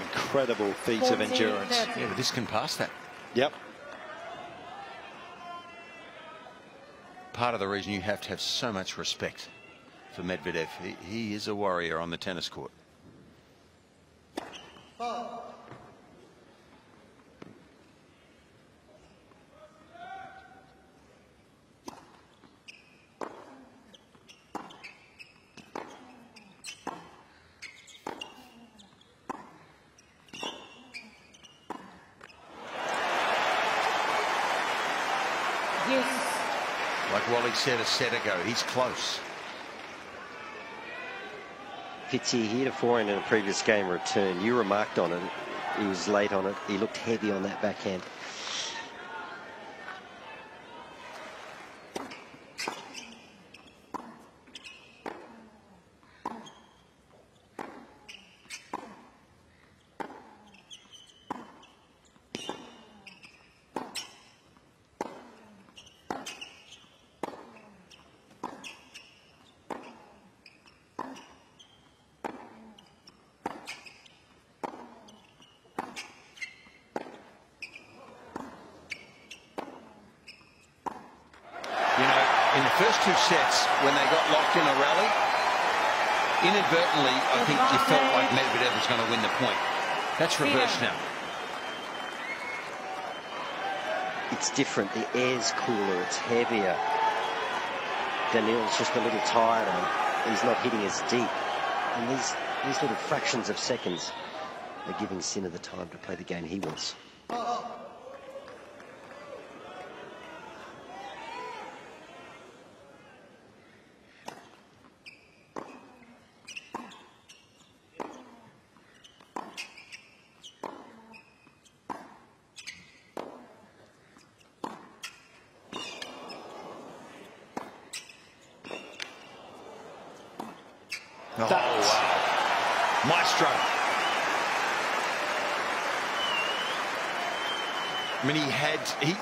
A: Incredible feat of endurance.
C: Yeah, but this can pass that.
A: Yep.
C: Part of the reason you have to have so much respect for Medvedev. He is a warrior on the tennis court. Like Wally said a set ago, he's close.
D: Fitzy, he had a forehand in a previous game return. You remarked on it. He was late on it. He looked heavy on that backhand.
C: In the first two sets, when they got locked in a rally, inadvertently, I think you felt like Medvedev was going to win the point. That's reversed now.
D: It's different. The air's cooler. It's heavier. Daniil's just a little tired and he's not hitting as deep. And these little fractions of seconds are giving Sinner the time to play the game he wants.
C: Oh, wow. Maestro. I mean,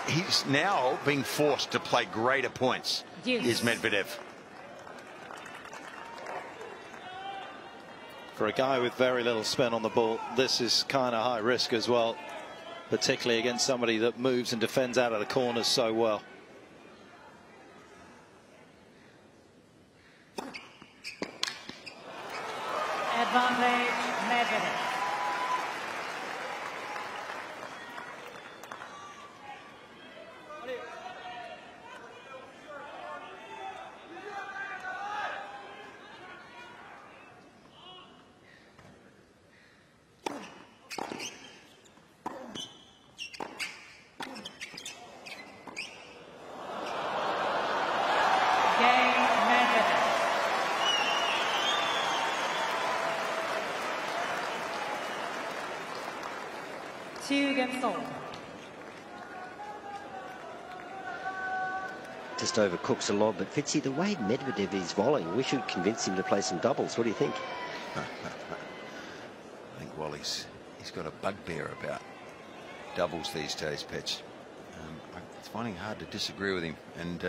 C: he's now being forced to play greater points. Is Medvedev.
A: For a guy with very little spin on the ball, this is kind of high risk as well, particularly against somebody that moves and defends out of the corners so well.
B: Advantage, Medvedev.
D: Just overcooks a lot, but Fitzy, the way Medvedev is volleying, we should convince him to play some doubles. What do you think?
C: I think Wally's he's got a bugbear about doubles these days, Petch. It's finding it hard to disagree with him, and you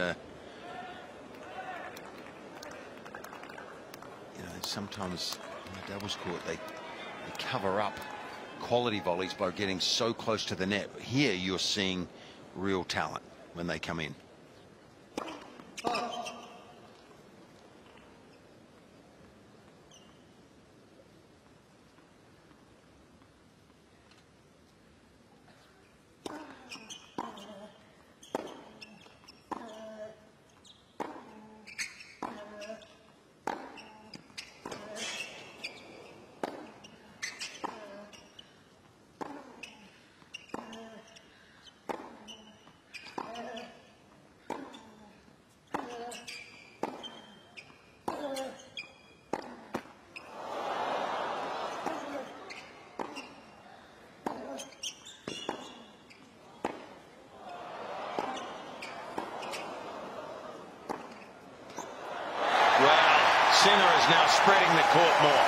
C: know, sometimes in the doubles court they cover up quality volleys by getting so close to the net. Here you're seeing real talent when they come in. now spreading the court more.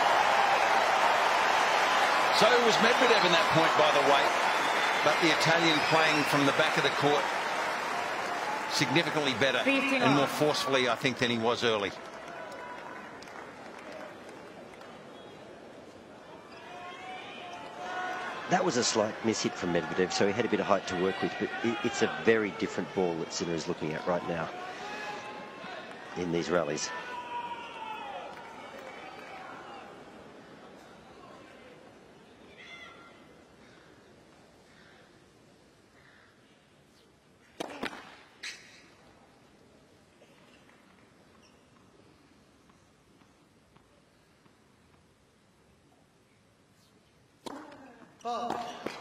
C: So was Medvedev in that point, by the way. But the Italian playing from the back of the court significantly better and more forcefully, I think, than he was early.
D: That was a slight miss-hit from Medvedev, so he had a bit of height to work with, but it's a very different ball that Sinner is looking at right now in these rallies.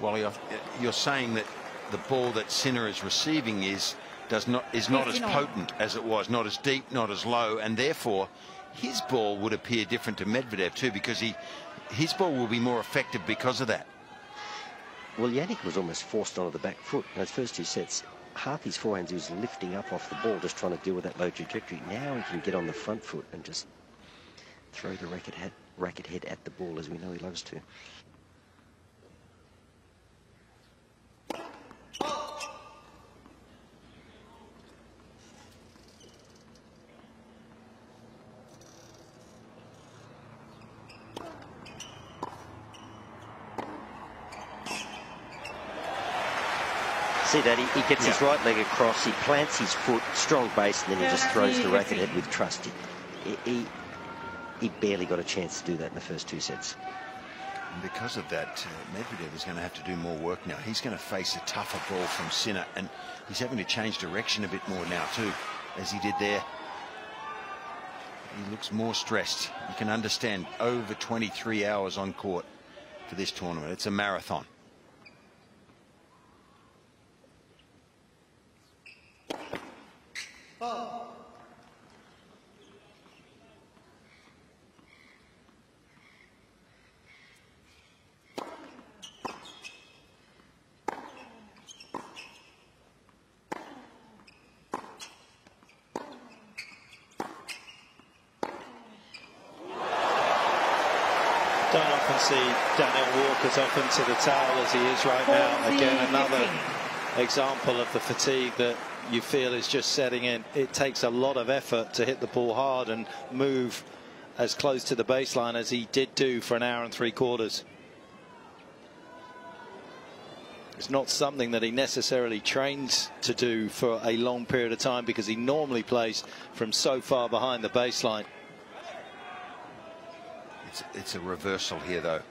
C: Well, you're saying that the ball that Sinner is receiving is not as potent as it was, not as deep, not as low, and therefore his ball would appear different to Medvedev too, because his ball will be more effective because of that.
D: Well, Jannik was almost forced onto the back foot. In those first two sets, half his forehands he was lifting up off the ball, just trying to deal with that low trajectory. Now he can get on the front foot and just throw the racket head at the ball, as we know he loves to. See that, he gets his right leg across, he plants his foot, strong base, and then he just throws the racket head with trust. He barely got a chance to do that in the first two sets.
C: And because of that, Medvedev is going to have to do more work now. He's going to face a tougher ball from Sinner, and he's having to change direction a bit more now too, as he did there. He looks more stressed. You can understand, over 23 hours on court for this tournament. It's a marathon.
A: Don't often see Daniil walk as often to the towel as he is right now. Again, another example of the fatigue that you feel is just setting in. It takes a lot of effort to hit the ball hard and move as close to the baseline as he did do for an hour and 3/4. It's not something that he necessarily trains to do for a long period of time, because he normally plays from so far behind the baseline.
C: It's a reversal here, though.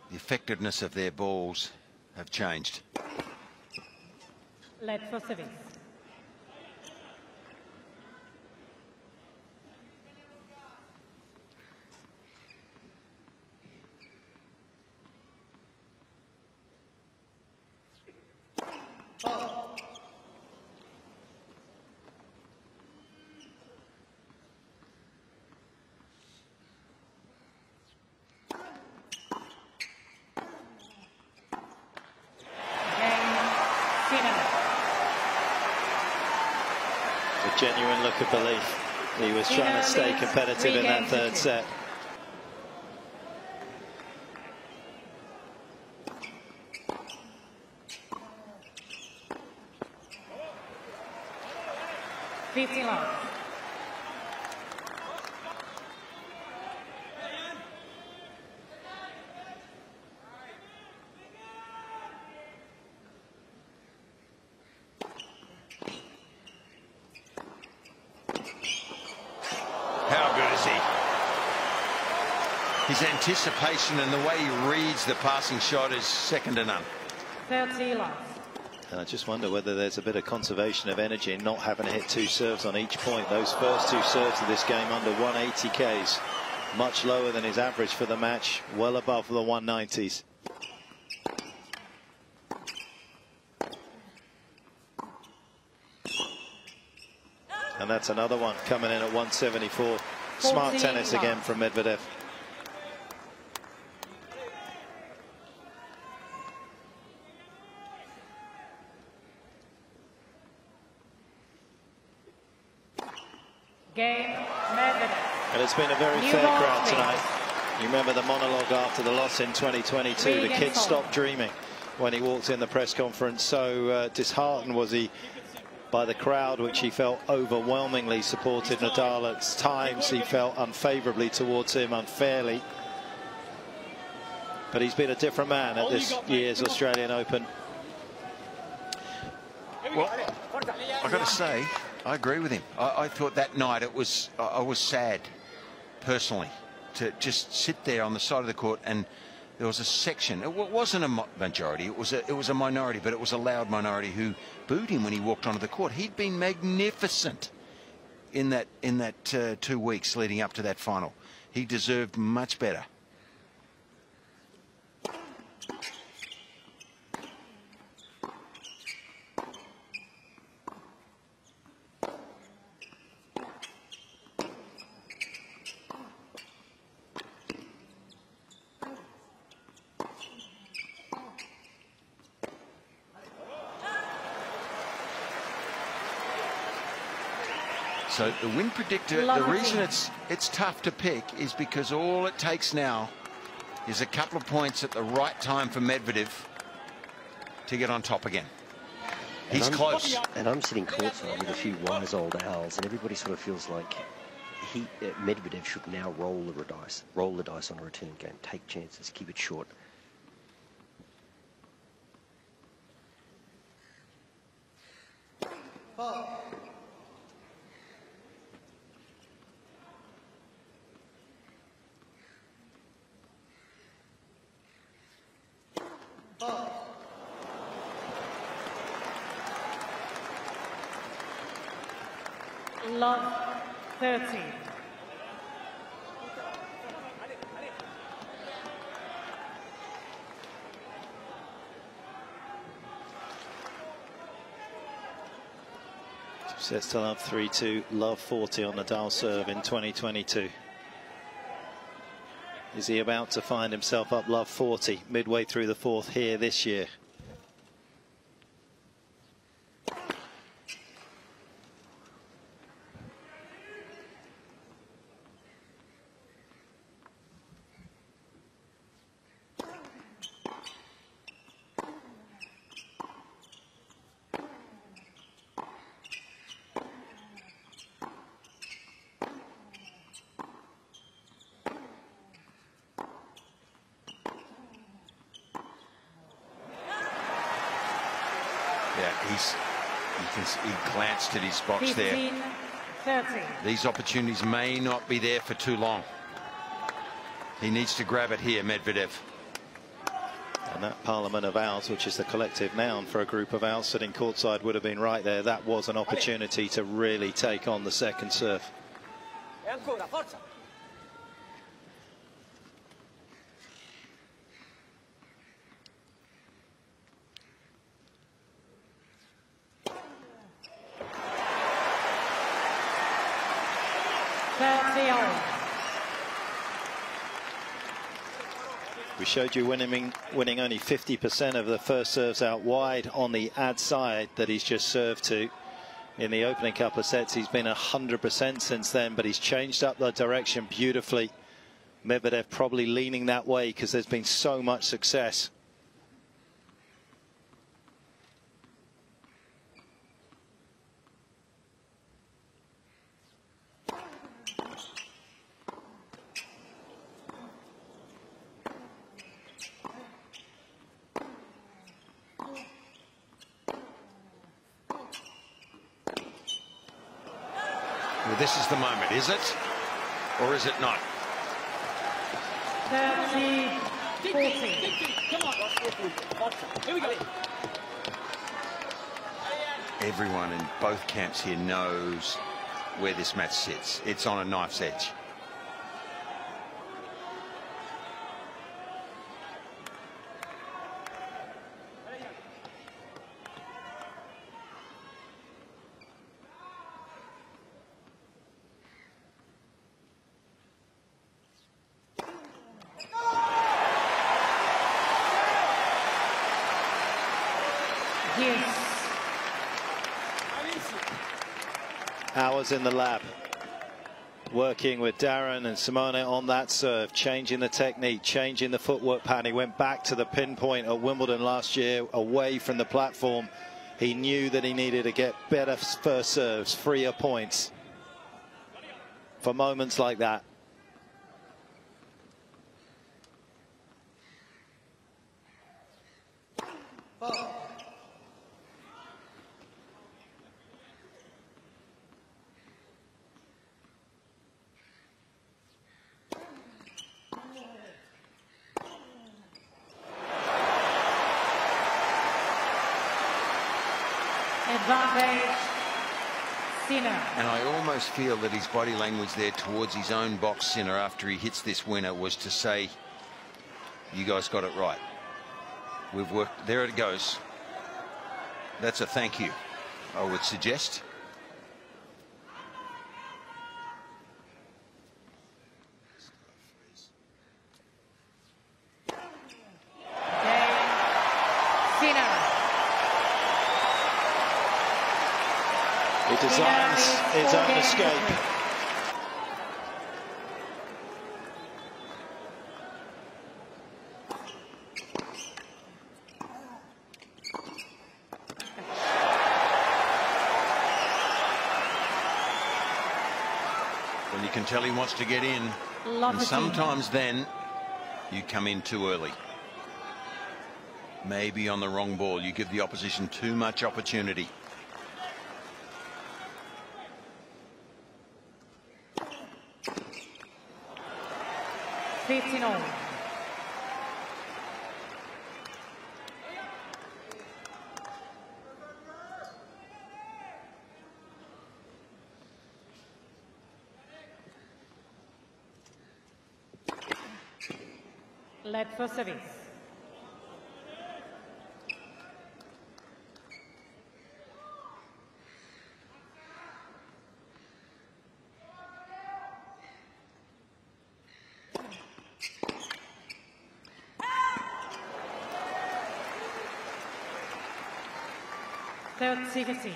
C: The effectiveness of their balls have changed.
B: Led for service.
A: A genuine look of belief. He was trying to stay competitive in that third set.
C: How good is he? His anticipation and the way he reads the passing shot is second to none.
B: 30 loss.
A: And I just wonder whether there's a bit of conservation of energy in not having to hit two serves on each point. Those first two serves of this game under 180 Ks, much lower than his average for the match, well above the 190s. And that's another one coming in at 174. Smart tennis again from Medvedev.
B: Game, Medvedev.
A: And it's been a very fair crowd tonight. You remember the monologue after the loss in 2022. The kid stopped dreaming when he walked in the press conference. So disheartened was he by the crowd, which he felt overwhelmingly supported Nadal. At times he felt unfavourably towards him, unfairly. But he's been a different man at this year's Australian Open.
C: Well, I've got to say, I agree with him. I thought that night I was sad, personally, to just sit there on the side of the court, and there was a section. It wasn't a majority. It was a minority, but it was a loud minority who booed him when he walked onto the court. He'd been magnificent in that 2 weeks leading up to that final. He deserved much better. So the win predictor, the reason it's tough to pick is because all it takes now is a couple of points at the right time for Medvedev to get on top again. He's close.
D: And I'm sitting courtside with a few wise old owls, and everybody sort of feels like Medvedev should now roll the dice on a return game, take chances, keep it short.
B: Love 30.
A: Sets to love 3-2, love 40 on Nadal serve in 2022. Is he about to find himself up love 40 midway through the fourth here this year?
C: He glanced at his box there.
B: 30.
C: These opportunities may not be there for too long. He needs to grab it here, Medvedev.
A: And that parliament of owls, which is the collective noun for a group of owls sitting courtside, would have been right there. That was an opportunity to really take on the second serve. We showed you winning only 50% of the first serves out wide on the ad side that he's just served to. In the opening couple of sets, he's been 100% since then, but he's changed up the direction beautifully. Medvedev probably leaning that way because there's been so much success.
C: Well, this is the moment, is it? Or is it not?
B: 30-40.
E: Come on. Here we go.
C: Everyone in both camps here knows where this match sits. It's on a knife's edge.
A: Hours in the lab. working with Darren and Simone on that serve, changing the technique, changing the footwork pattern. He went back to the pinpoint at Wimbledon last year, away from the platform. He knew that he needed to get better first serves, freer points for moments like that.
B: Advantage, Sinner.
C: And I almost feel that his body language there towards his own box, Sinner, after he hits this winner, was to say, you guys got it right. We've worked. There it goes. That's a thank you, I would suggest.
A: He designs his own escape.
C: When you can tell he wants to get in, and sometimes then you come in too early. Maybe on the wrong ball, you give the opposition too much opportunity.
B: Led for service. Third 16.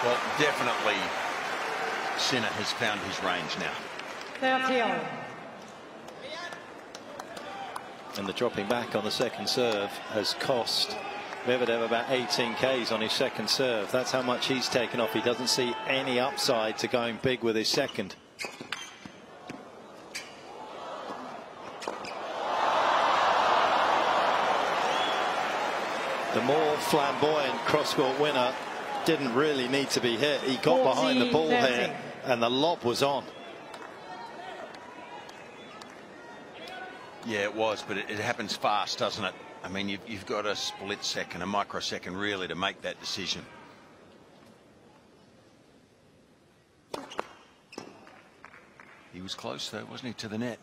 C: Well, definitely Sinner has found his range now.
B: 30.
A: And the dropping back on the second serve has cost Medvedev about 18 Ks on his second serve. That's how much he's taken off. He doesn't see any upside to going big with his second. The more flamboyant cross-court winner didn't really need to be hit. He got behind the ball here and the lob was on.
C: Yeah, it was, but it happens fast, doesn't it? I mean, you've got a split second, a microsecond really to make that decision. He was close though, wasn't he, to the net?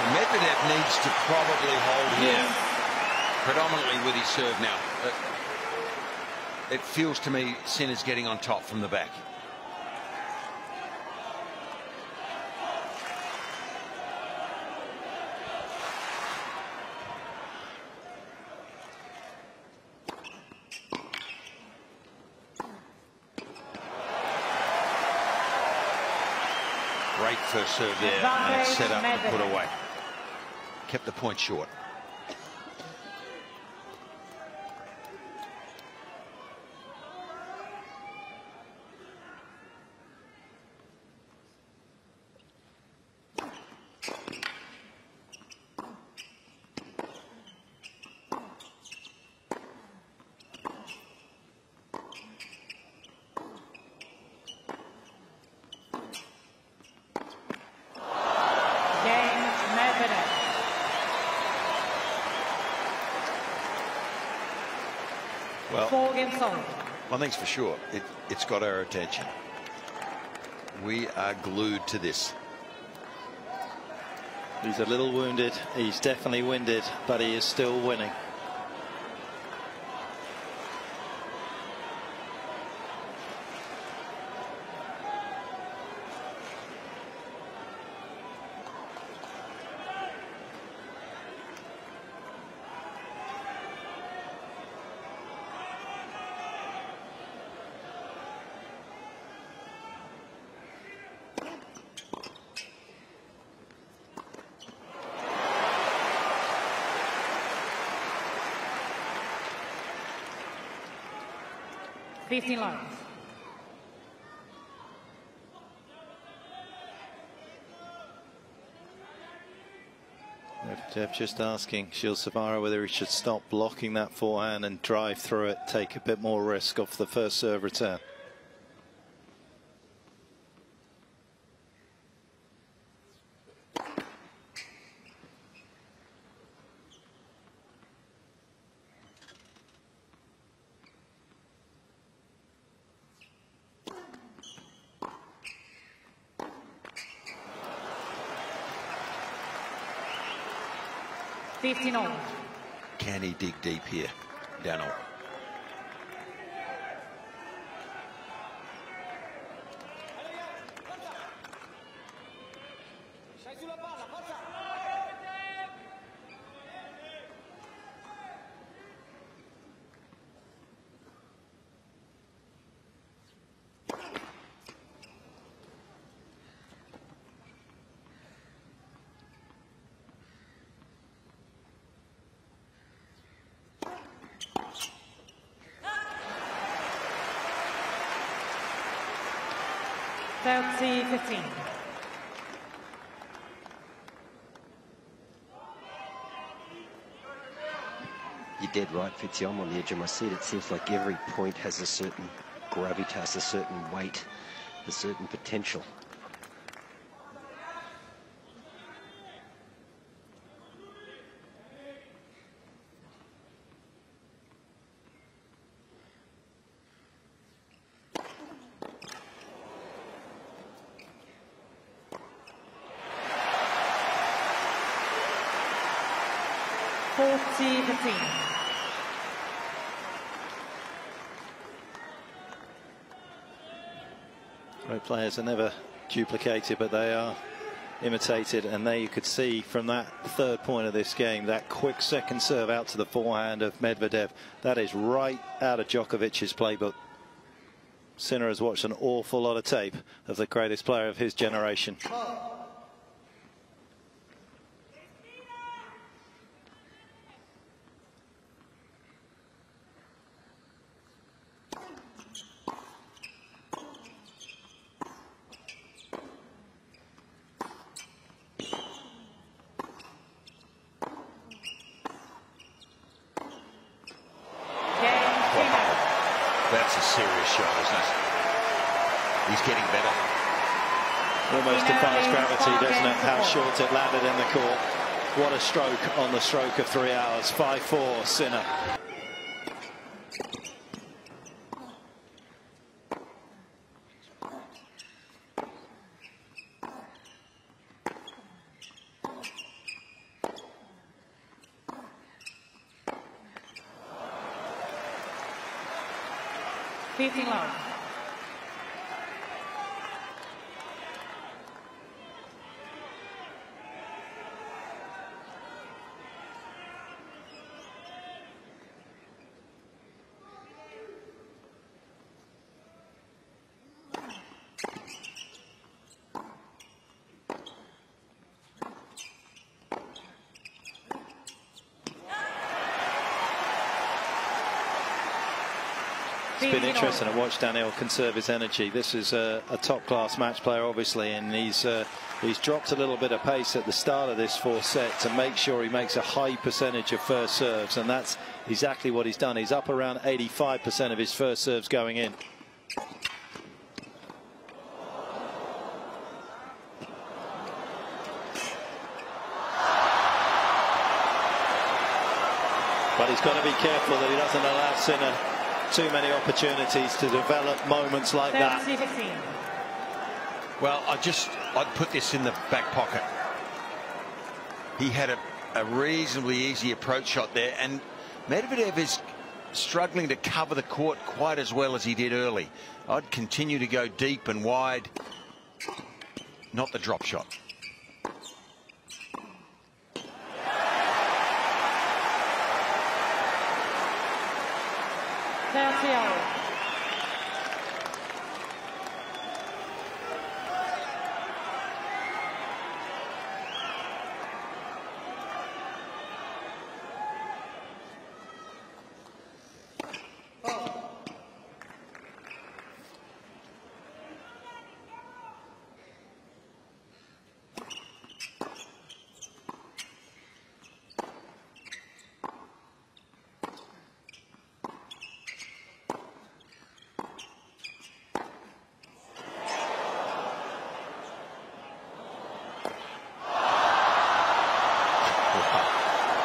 C: Medvedev needs to probably hold here, predominantly with his serve now. It feels to me Sinner's getting on top from the back. Great first serve there, and it's set up and put away. Kept the point short.
B: Game solid.
C: One thing's for sure, it's got our attention. We are glued to this.
A: He's a little wounded. He's definitely winded, but he is still winning.
B: Lines.
A: Medvedev just asking Savara whether he should stop blocking that forehand and drive through it, take a bit more risk off the first serve return.
C: Can he dig deep here, Daniil?
D: You're dead right, Fitzy. I'm on the edge of my seat. It seems like every point has a certain gravitas, a certain weight, a certain potential.
A: Great players are never duplicated, but they are imitated, and there you could see from that third point of this game, that quick second serve out to the forehand of Medvedev. That is right out of Djokovic's playbook. Sinner has watched an awful lot of tape of the greatest player of his generation.
C: That's a serious shot, isn't it? He's getting better.
A: Almost defies gravity, doesn't it? How short it landed in the court. What a stroke on the stroke of 3 hours. 5-4, Sinner.
B: Line.
A: It's been interesting to watch Daniil conserve his energy. This is a top-class match player, obviously, and he's dropped a little bit of pace at the start of this fourth set to make sure he makes a high percentage of first serves, and that's exactly what he's done. He's up around 85% of his first serves going in. But he's got to be careful that he doesn't allow Sinner too many opportunities to develop moments like that.
B: 30-15.
C: Well, I'd put this in the back pocket. He had a reasonably easy approach shot there, and Medvedev is struggling to cover the court quite as well as he did early. I'd continue to go deep and wide, not the drop shot.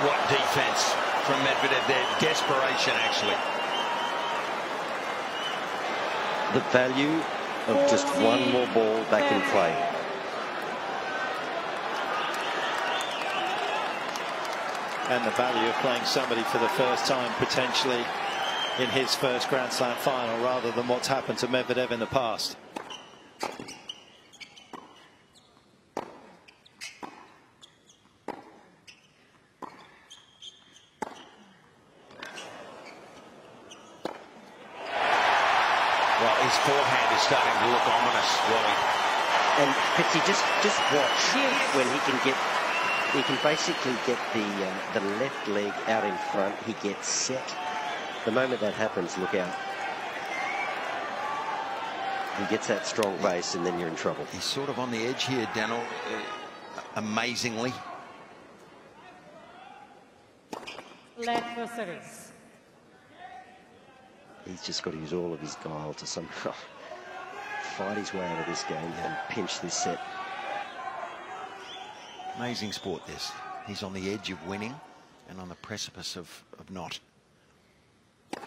C: What defense from Medvedev there. Desperation, actually.
D: The value of just one more ball back in play.
A: And the value of playing somebody for the first time potentially in his first Grand Slam final, rather than what's happened to Medvedev in the past.
C: Well, his forehand is starting to look ominous, Wally.
D: And Fitzy, just watch when he can basically get the left leg out in front. He gets set. The moment that happens, look out. He gets that strong base, and then you're in trouble.
C: He's sort of on the edge here, Daniil, amazingly.
B: Led for service.
D: He's just got to use all of his guile to somehow fight his way out of this game and pinch this set.
C: Amazing sport, this. He's on the edge of winning and on the precipice of not. And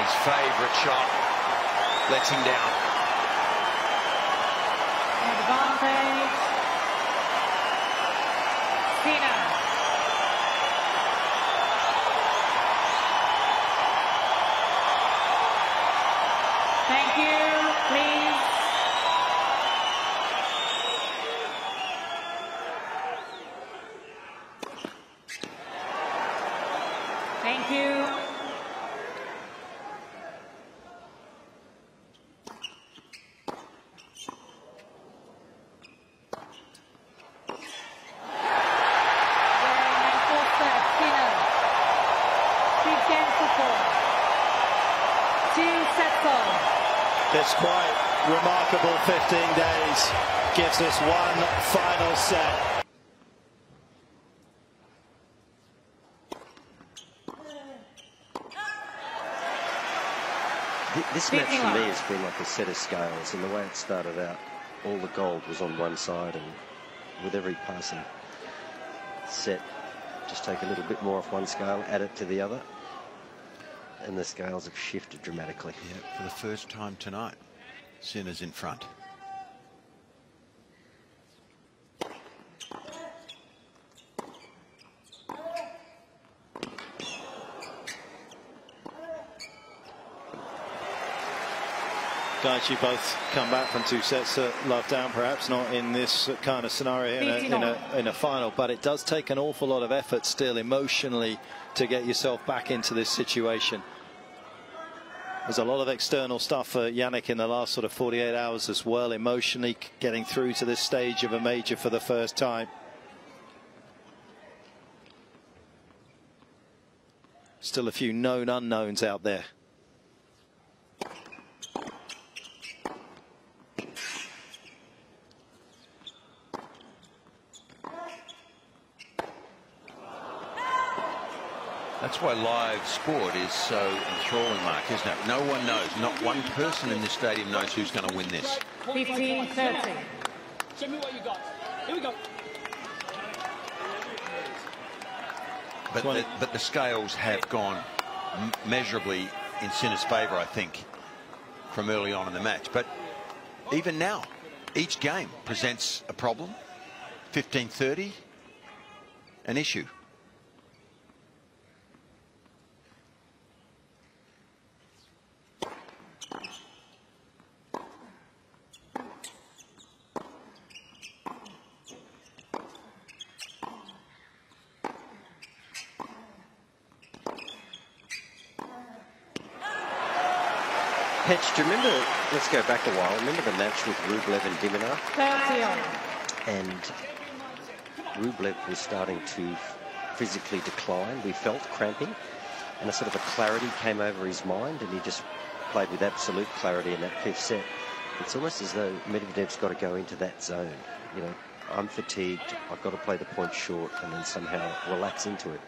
C: his favourite shot lets him down.
B: Advantage. Sinner. Thank you, please. Thank you.
A: This quite remarkable 15 days gives us one final set.
D: This match for me has been like a set of scales, and the way it started out, all the gold was on one side, and with every passing set, just take a little bit more off one scale, add it to the other, and the scales have shifted dramatically.
C: Yeah, for the first time tonight, Sinner's in front.
A: Guys, you both come back from 2 sets love down, perhaps not in this kind of scenario in a final, but it does take an awful lot of effort still emotionally to get yourself back into this situation. There's a lot of external stuff for Jannik in the last sort of 48 hours as well, emotionally getting through to this stage of a major for the first time. Still a few known unknowns out there.
C: That's why live sport is so enthralling, Mark, isn't it? No one knows. Not one person in this stadium knows who's going to win this.
B: 15-30.
E: Show me what you got. Here we go.
C: But the scales have gone measurably in Sinner's favour, I think, from early on in the match. But even now, each game presents a problem. 15-30, an issue.
D: Petch, do you remember, let's go back a while, remember the match with Rublev and Dimonov?
B: 30 on.
D: And Rublev was starting to physically decline. We felt cramping, and a sort of a clarity came over his mind, and he just played with absolute clarity in that fifth set. It's almost as though Medvedev's got to go into that zone. You know, I'm fatigued, I've got to play the point short, and then somehow relax into it.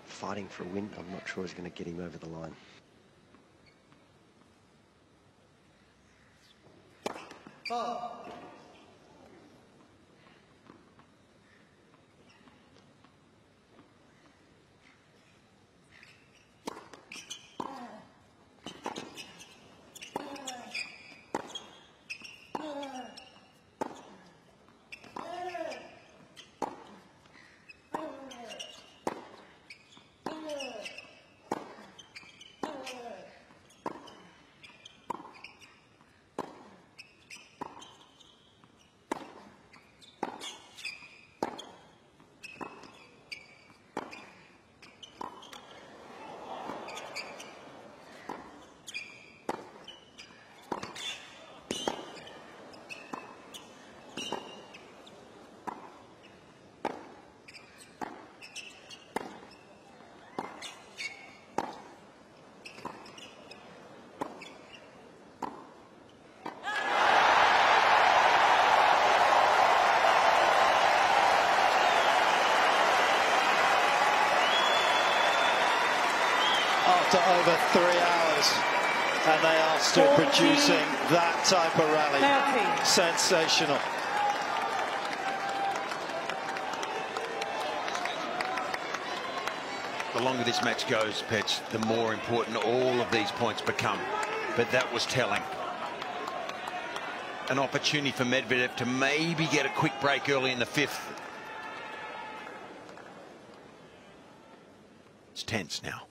D: Fighting for a win, I'm not sure is going to get him over the line.
A: After over 3 hours, and they are still producing that type of rally.
B: 30.
A: Sensational.
C: The longer this match goes, Petch, the more important all of these points become. But that was telling. An opportunity for Medvedev to maybe get a quick break early in the fifth. It's tense now.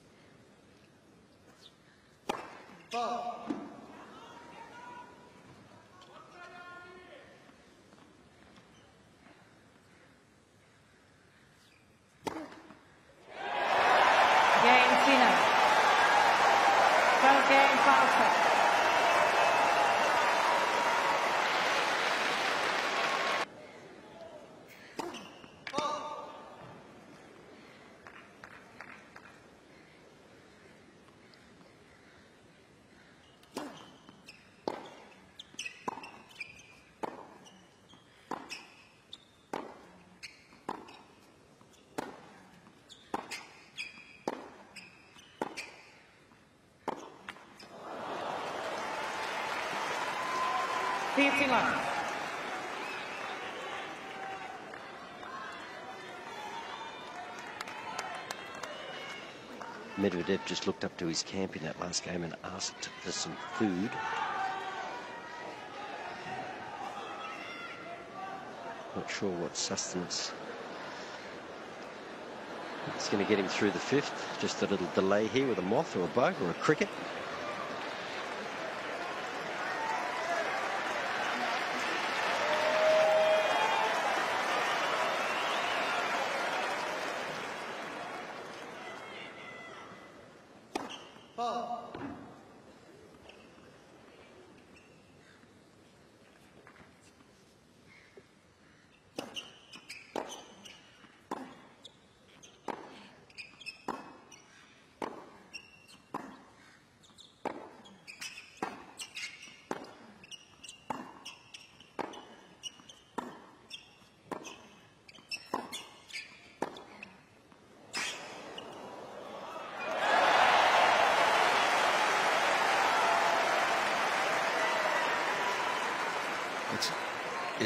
B: Jannik Sinner. First game faster.
D: Medvedev just looked up to his camp in that last game and asked for some food. Not sure what sustenance it's going to get him through the fifth. Just a little delay here with a moth or a bug or a cricket.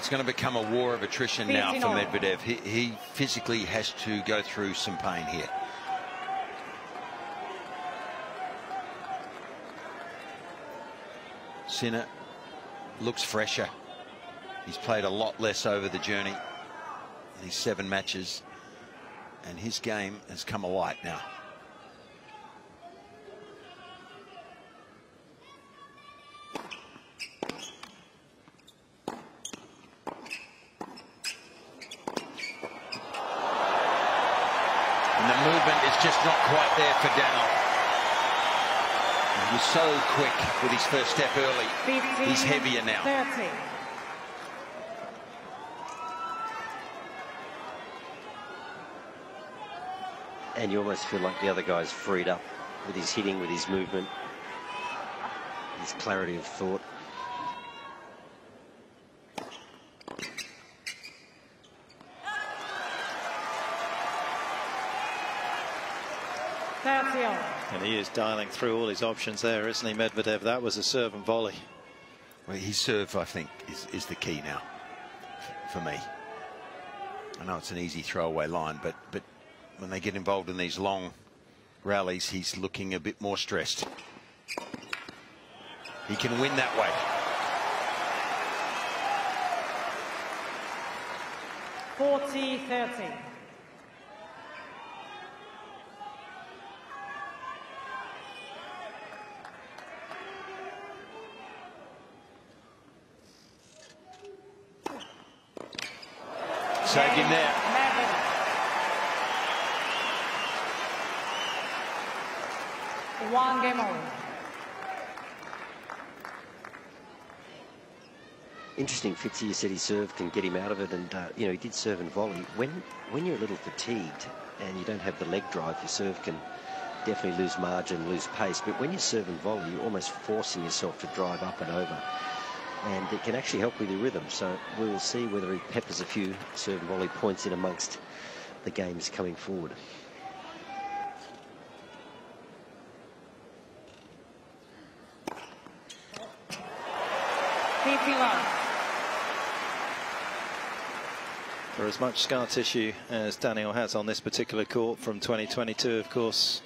C: it's going to become a war of attrition now for Medvedev. He physically has to go through some pain here. Sinner looks fresher. He's played a lot less over the journey, these 7 matches, and his game has come alight now. And the movement is just not quite there for Daniil. He was so quick with his first step early. He's heavier now.
B: 30.
D: And you almost feel like the other guy's freed up with his hitting, with his movement, his clarity of thought.
A: And he is dialing through all his options there, isn't he, Medvedev? That was a serve and volley.
C: Well, his serve, I think, is the key now for me. I know it's an easy throwaway line, but when they get involved in these long rallies, he's looking a bit more stressed. He can win that way.
B: 40-30.
C: Saved him there.
B: One game over.
D: Interesting, Fitzy, you said he served and get him out of it, and you know, he did serve and volley. When you're a little fatigued and you don't have the leg drive, your serve can definitely lose margin, lose pace. But when you serve and volley, you're almost forcing yourself to drive up and over, and it can actually help with your rhythm. So we will see whether he peppers a few serve and volley points in amongst the games coming forward.
A: For as much scar tissue as Daniil has on this particular court from 2022, of course,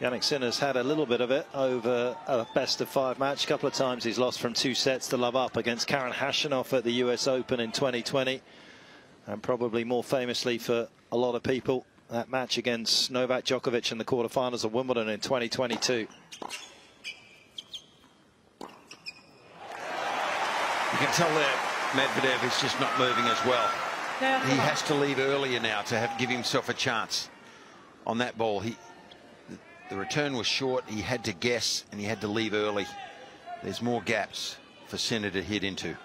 A: Jannik Sinner's had a little bit of it over a best-of-5 match. A couple of times he's lost from 2 sets to love up against Karen Khachanov at the US Open in 2020. And probably more famously for a lot of people, that match against Novak Djokovic in the quarterfinals of Wimbledon in 2022.
C: You can tell that Medvedev is just not moving as well. He has to leave earlier now to give himself a chance on that ball. The return was short. He had to guess and he had to leave early. There's more gaps for Sinner to hit into.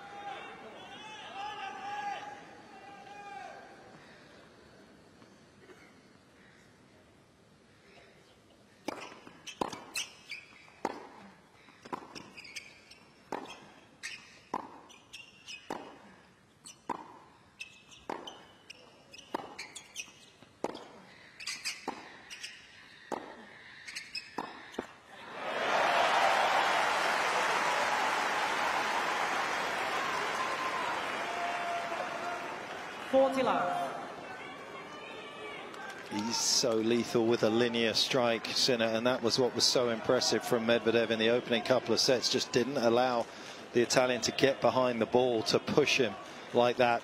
A: He's so lethal with a linear strike, Sinner, and that was what was so impressive from Medvedev in the opening couple of sets. Just didn't allow the Italian to get behind the ball, to push him like that.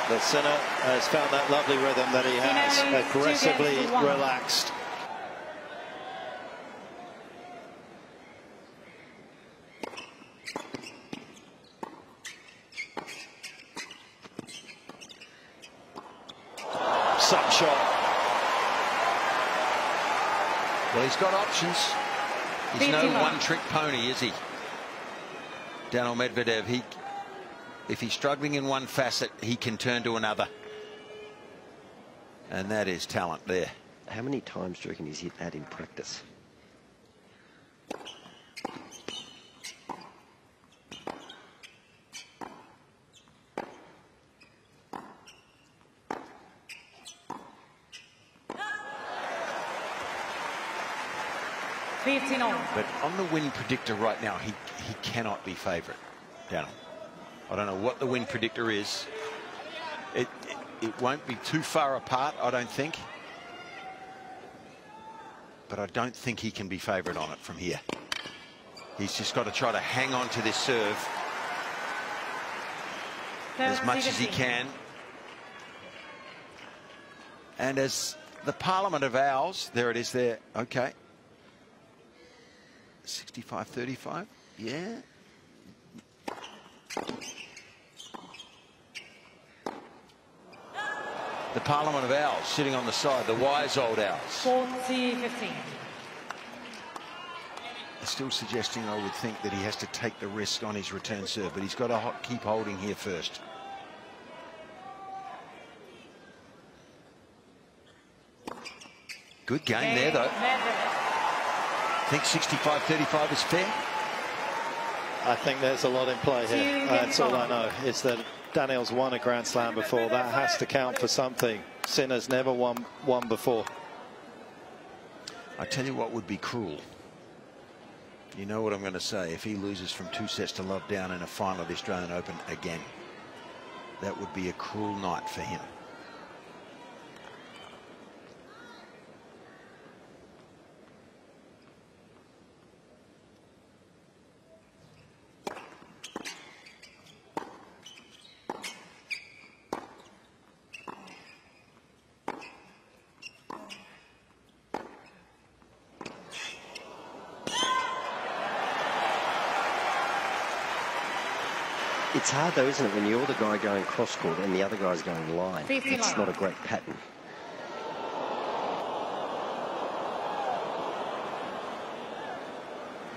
A: But Sinner has found that lovely rhythm that he has, aggressively relaxed. Some shot.
C: Well, he's got options. He's no one-trick pony, is he? Daniil Medvedev, if he's struggling in one facet, he can turn to another. And that is talent there.
D: How many times do you reckon he's hit that in practice?
B: 15 all.
C: But on the win predictor right now, he cannot be favourite, Daniil. I don't know what the win predictor is. It won't be too far apart, I don't think. But I don't think he can be favourite on it from here. He's just got to try to hang on to this serve as much as he can. And as the Parliament of Owls, there it is there, okay. 65-35, yeah. The Parliament of Owls sitting on the side, the wise old owls.
B: 40-15.
C: Still suggesting, I would think, that he has to take the risk on his return serve, but he's got to keep holding here first. Good game there, though. Think 65-35 is fair?
A: I think there's a lot in play here. That's all I know. It's that Daniil's won a Grand Slam before. That has to count for something. Sinner's never won one before.
C: I tell you what would be cruel. You know what I'm going to say. If he loses from 2 sets to love down in a final of the Australian Open again, that would be a cruel night for him.
D: It's hard though, isn't it, when you're the guy going cross-court and the other guy's going line. It's not a great pattern.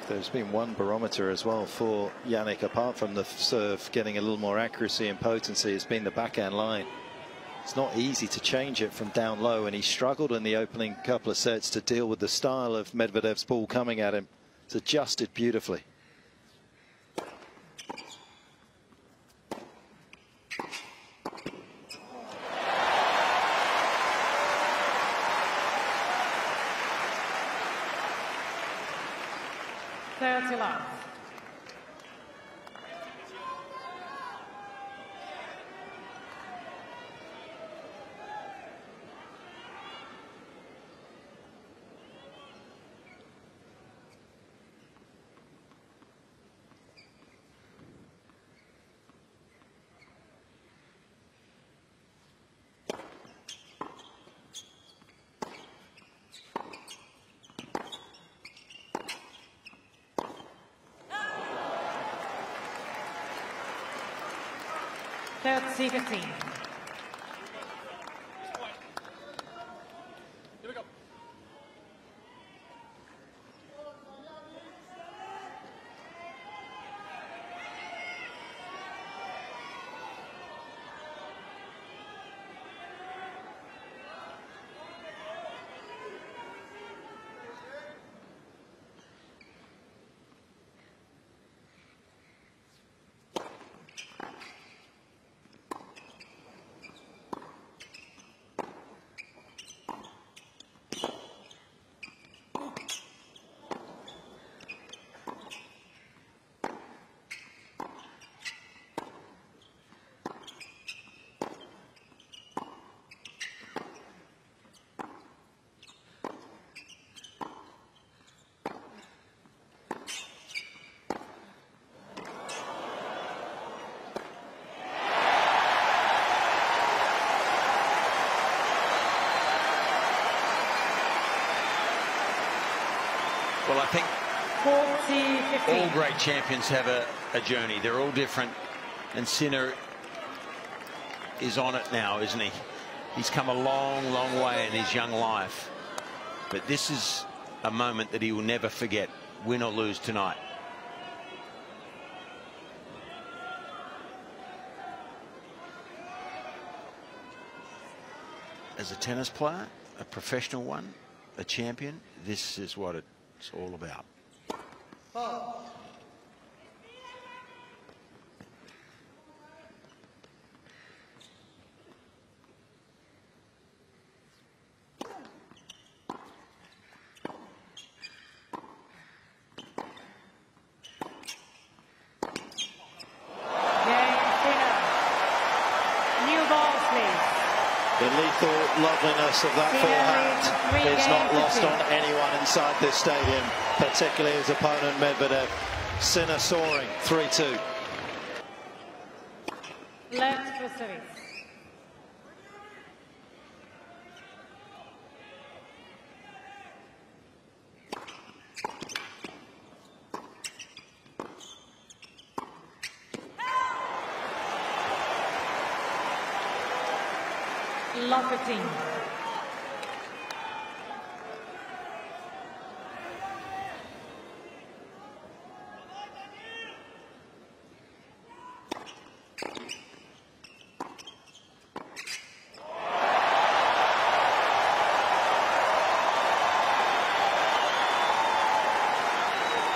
A: There's been one barometer as well for Jannik, apart from the serve getting a little more accuracy and potency, it's been the backhand line. It's not easy to change it from down low, and he struggled in the opening couple of sets to deal with the style of Medvedev's ball coming at him. It's adjusted beautifully.
B: C15.
E: Here we go.
C: Well, I think all great champions have a journey. They're all different. And Sinner is on it now, isn't he? He's come a long, long way in his young life. But this is a moment that he will never forget, win or lose tonight. As a tennis player, a professional one, a champion, this is what it's all about.
B: New balls, please.
A: The lethal loveliness of that forehand is not lost on anyone inside this stadium, particularly his opponent Medvedev. Sinner soaring, 3-2.
B: Left for service. Locketing.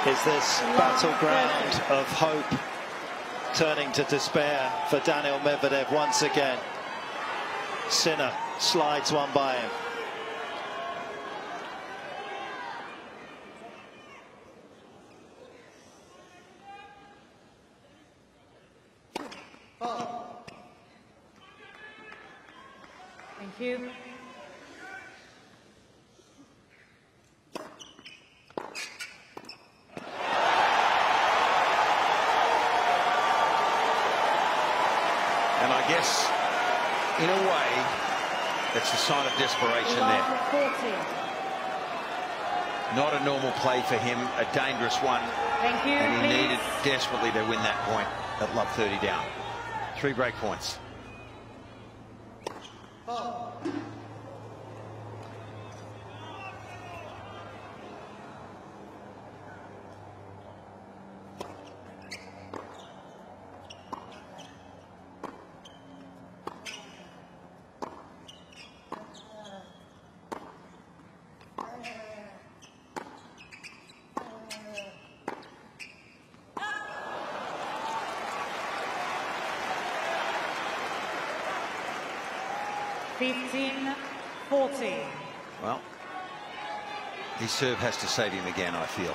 A: Is this battleground of hope turning to despair for Daniil Medvedev once again? Sinner slides one by him.
B: Thank you.
C: And I guess, in a way, it's a sign of desperation there. Not a normal play for him, a dangerous one.
B: Thank you,
C: and he
B: please.
C: needed desperately to win that point at love 30 down. 3 break points. Well, his serve has to save him again, I feel.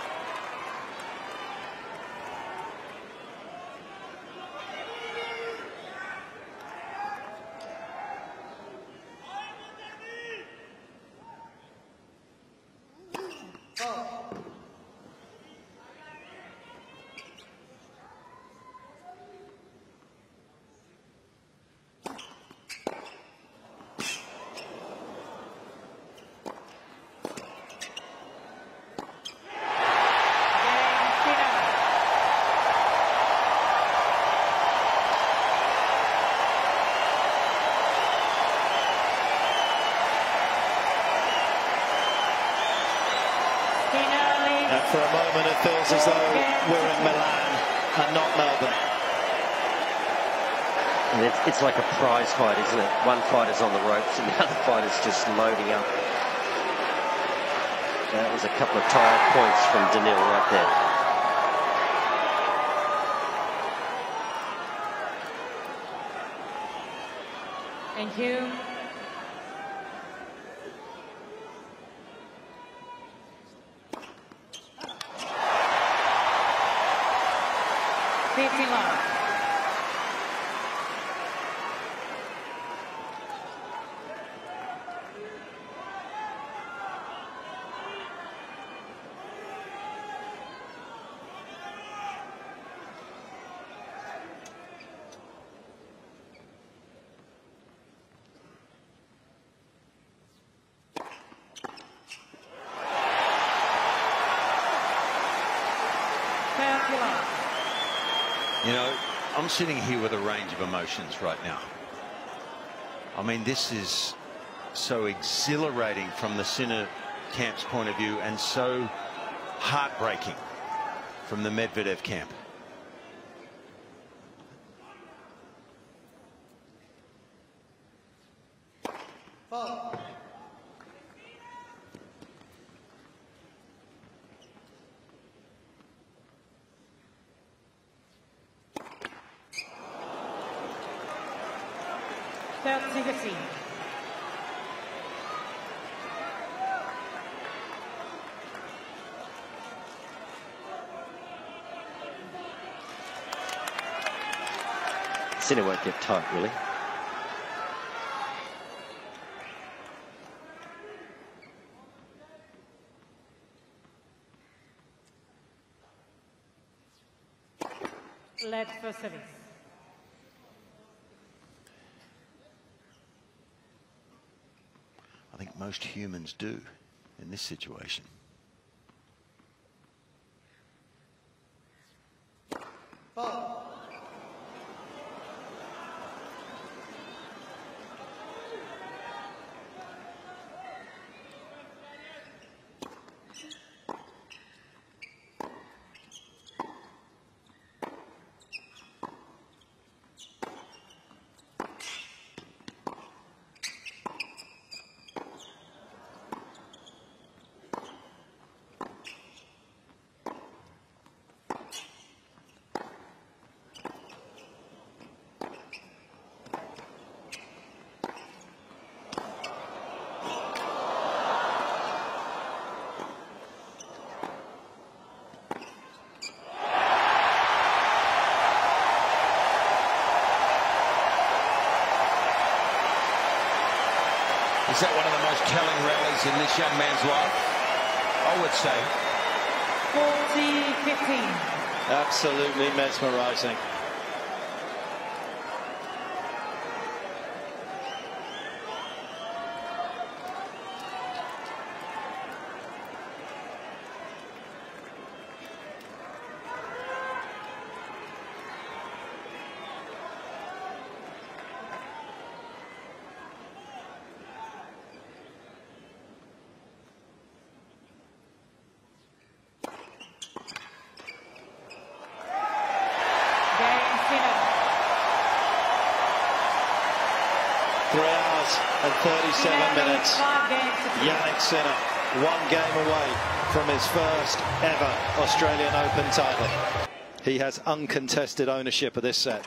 A: For a moment it feels as though we're in Milan and not Melbourne.
D: And it's like a prize fight, isn't it? One fighter's on the ropes and the other fighter's just loading up. That was a couple of tired points from Daniil right there.
B: Thank you.
C: You know, I'm sitting here with a range of emotions right now. I mean, this is so exhilarating from the Sinner camp's point of view and so heartbreaking from the Medvedev camp.
D: Sinner won't get tight, really.
B: led for service.
C: I think most humans do in this situation. Is that one of the most telling rallies in this young man's life? I would say.
B: 40-15.
A: Absolutely mesmerising. And 37 minutes. Jannik Sinner, 1 game away from his first ever Australian Open title. He has uncontested ownership of this set.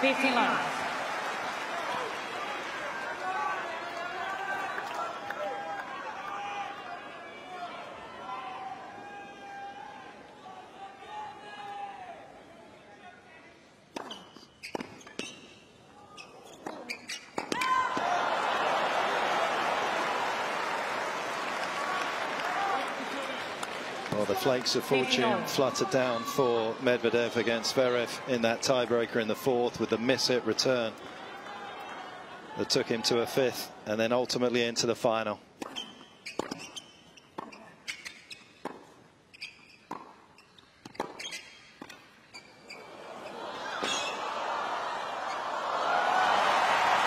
B: 15 lines.
A: Well, the flakes of fortune fluttered down for Medvedev against Zverev in that tiebreaker in the 4th with the miss-hit return that took him to a 5th and then ultimately into the final.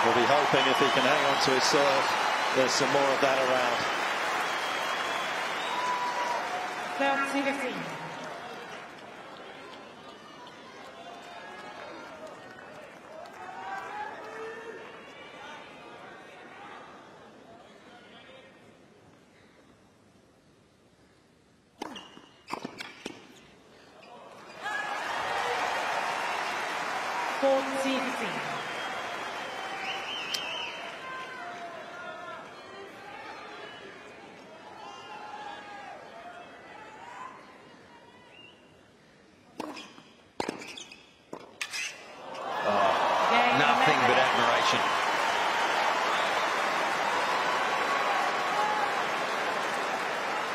A: We'll be hoping if he can hang on to his serve, there's some more of that around.
B: 30-15.
C: Nothing but admiration.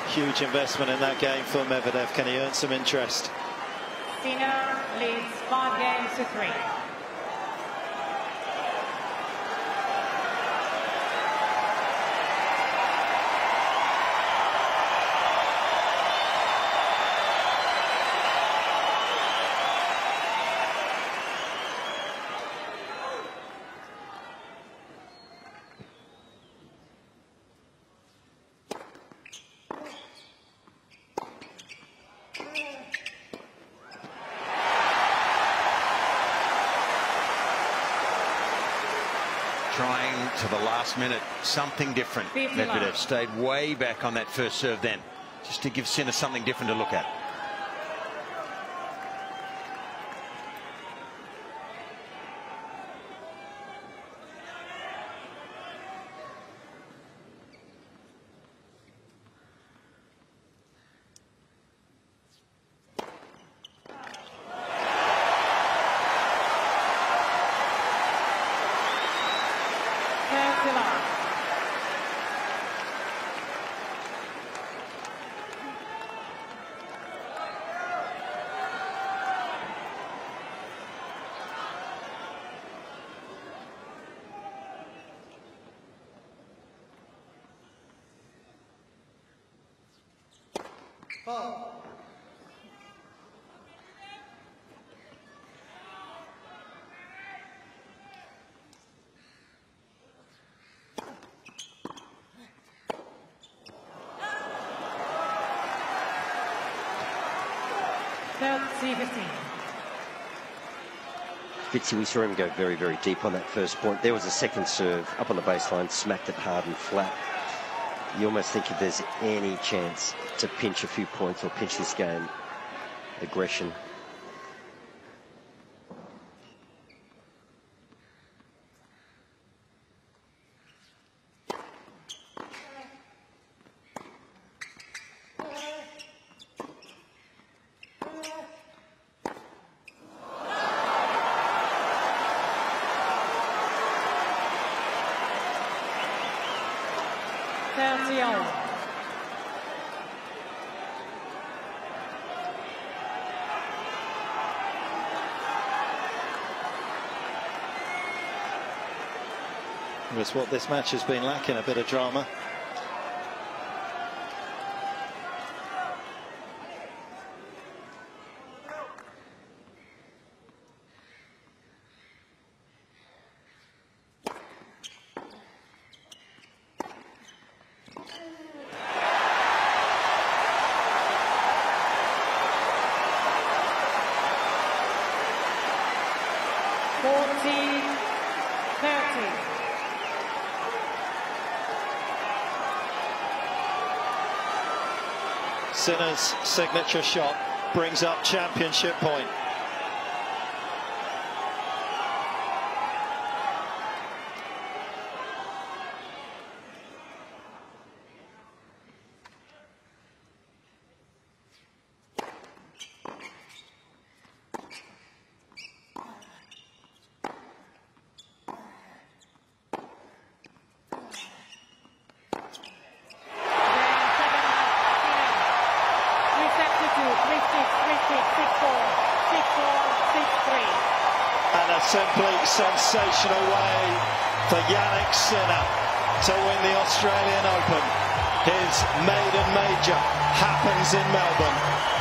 A: Huge investment in that game for Medvedev. Can he earn some interest?
B: Sinner leads 5 games to 3.
C: Trying to the last minute something different. Medvedev stayed way back on that first serve then, just to give Sinner something different to look at.
D: Fitzy, we saw him go very, very deep on that first point. There was a second serve up on the baseline, smacked it hard and flat. You almost think if there's any chance to pinch a few points or pinch this game, aggression.
A: That's what this match has been lacking, a bit of drama. Sinner's signature shot brings up championship point. Simply sensational way for Jannik Sinner to win the Australian Open. His maiden major happens in Melbourne.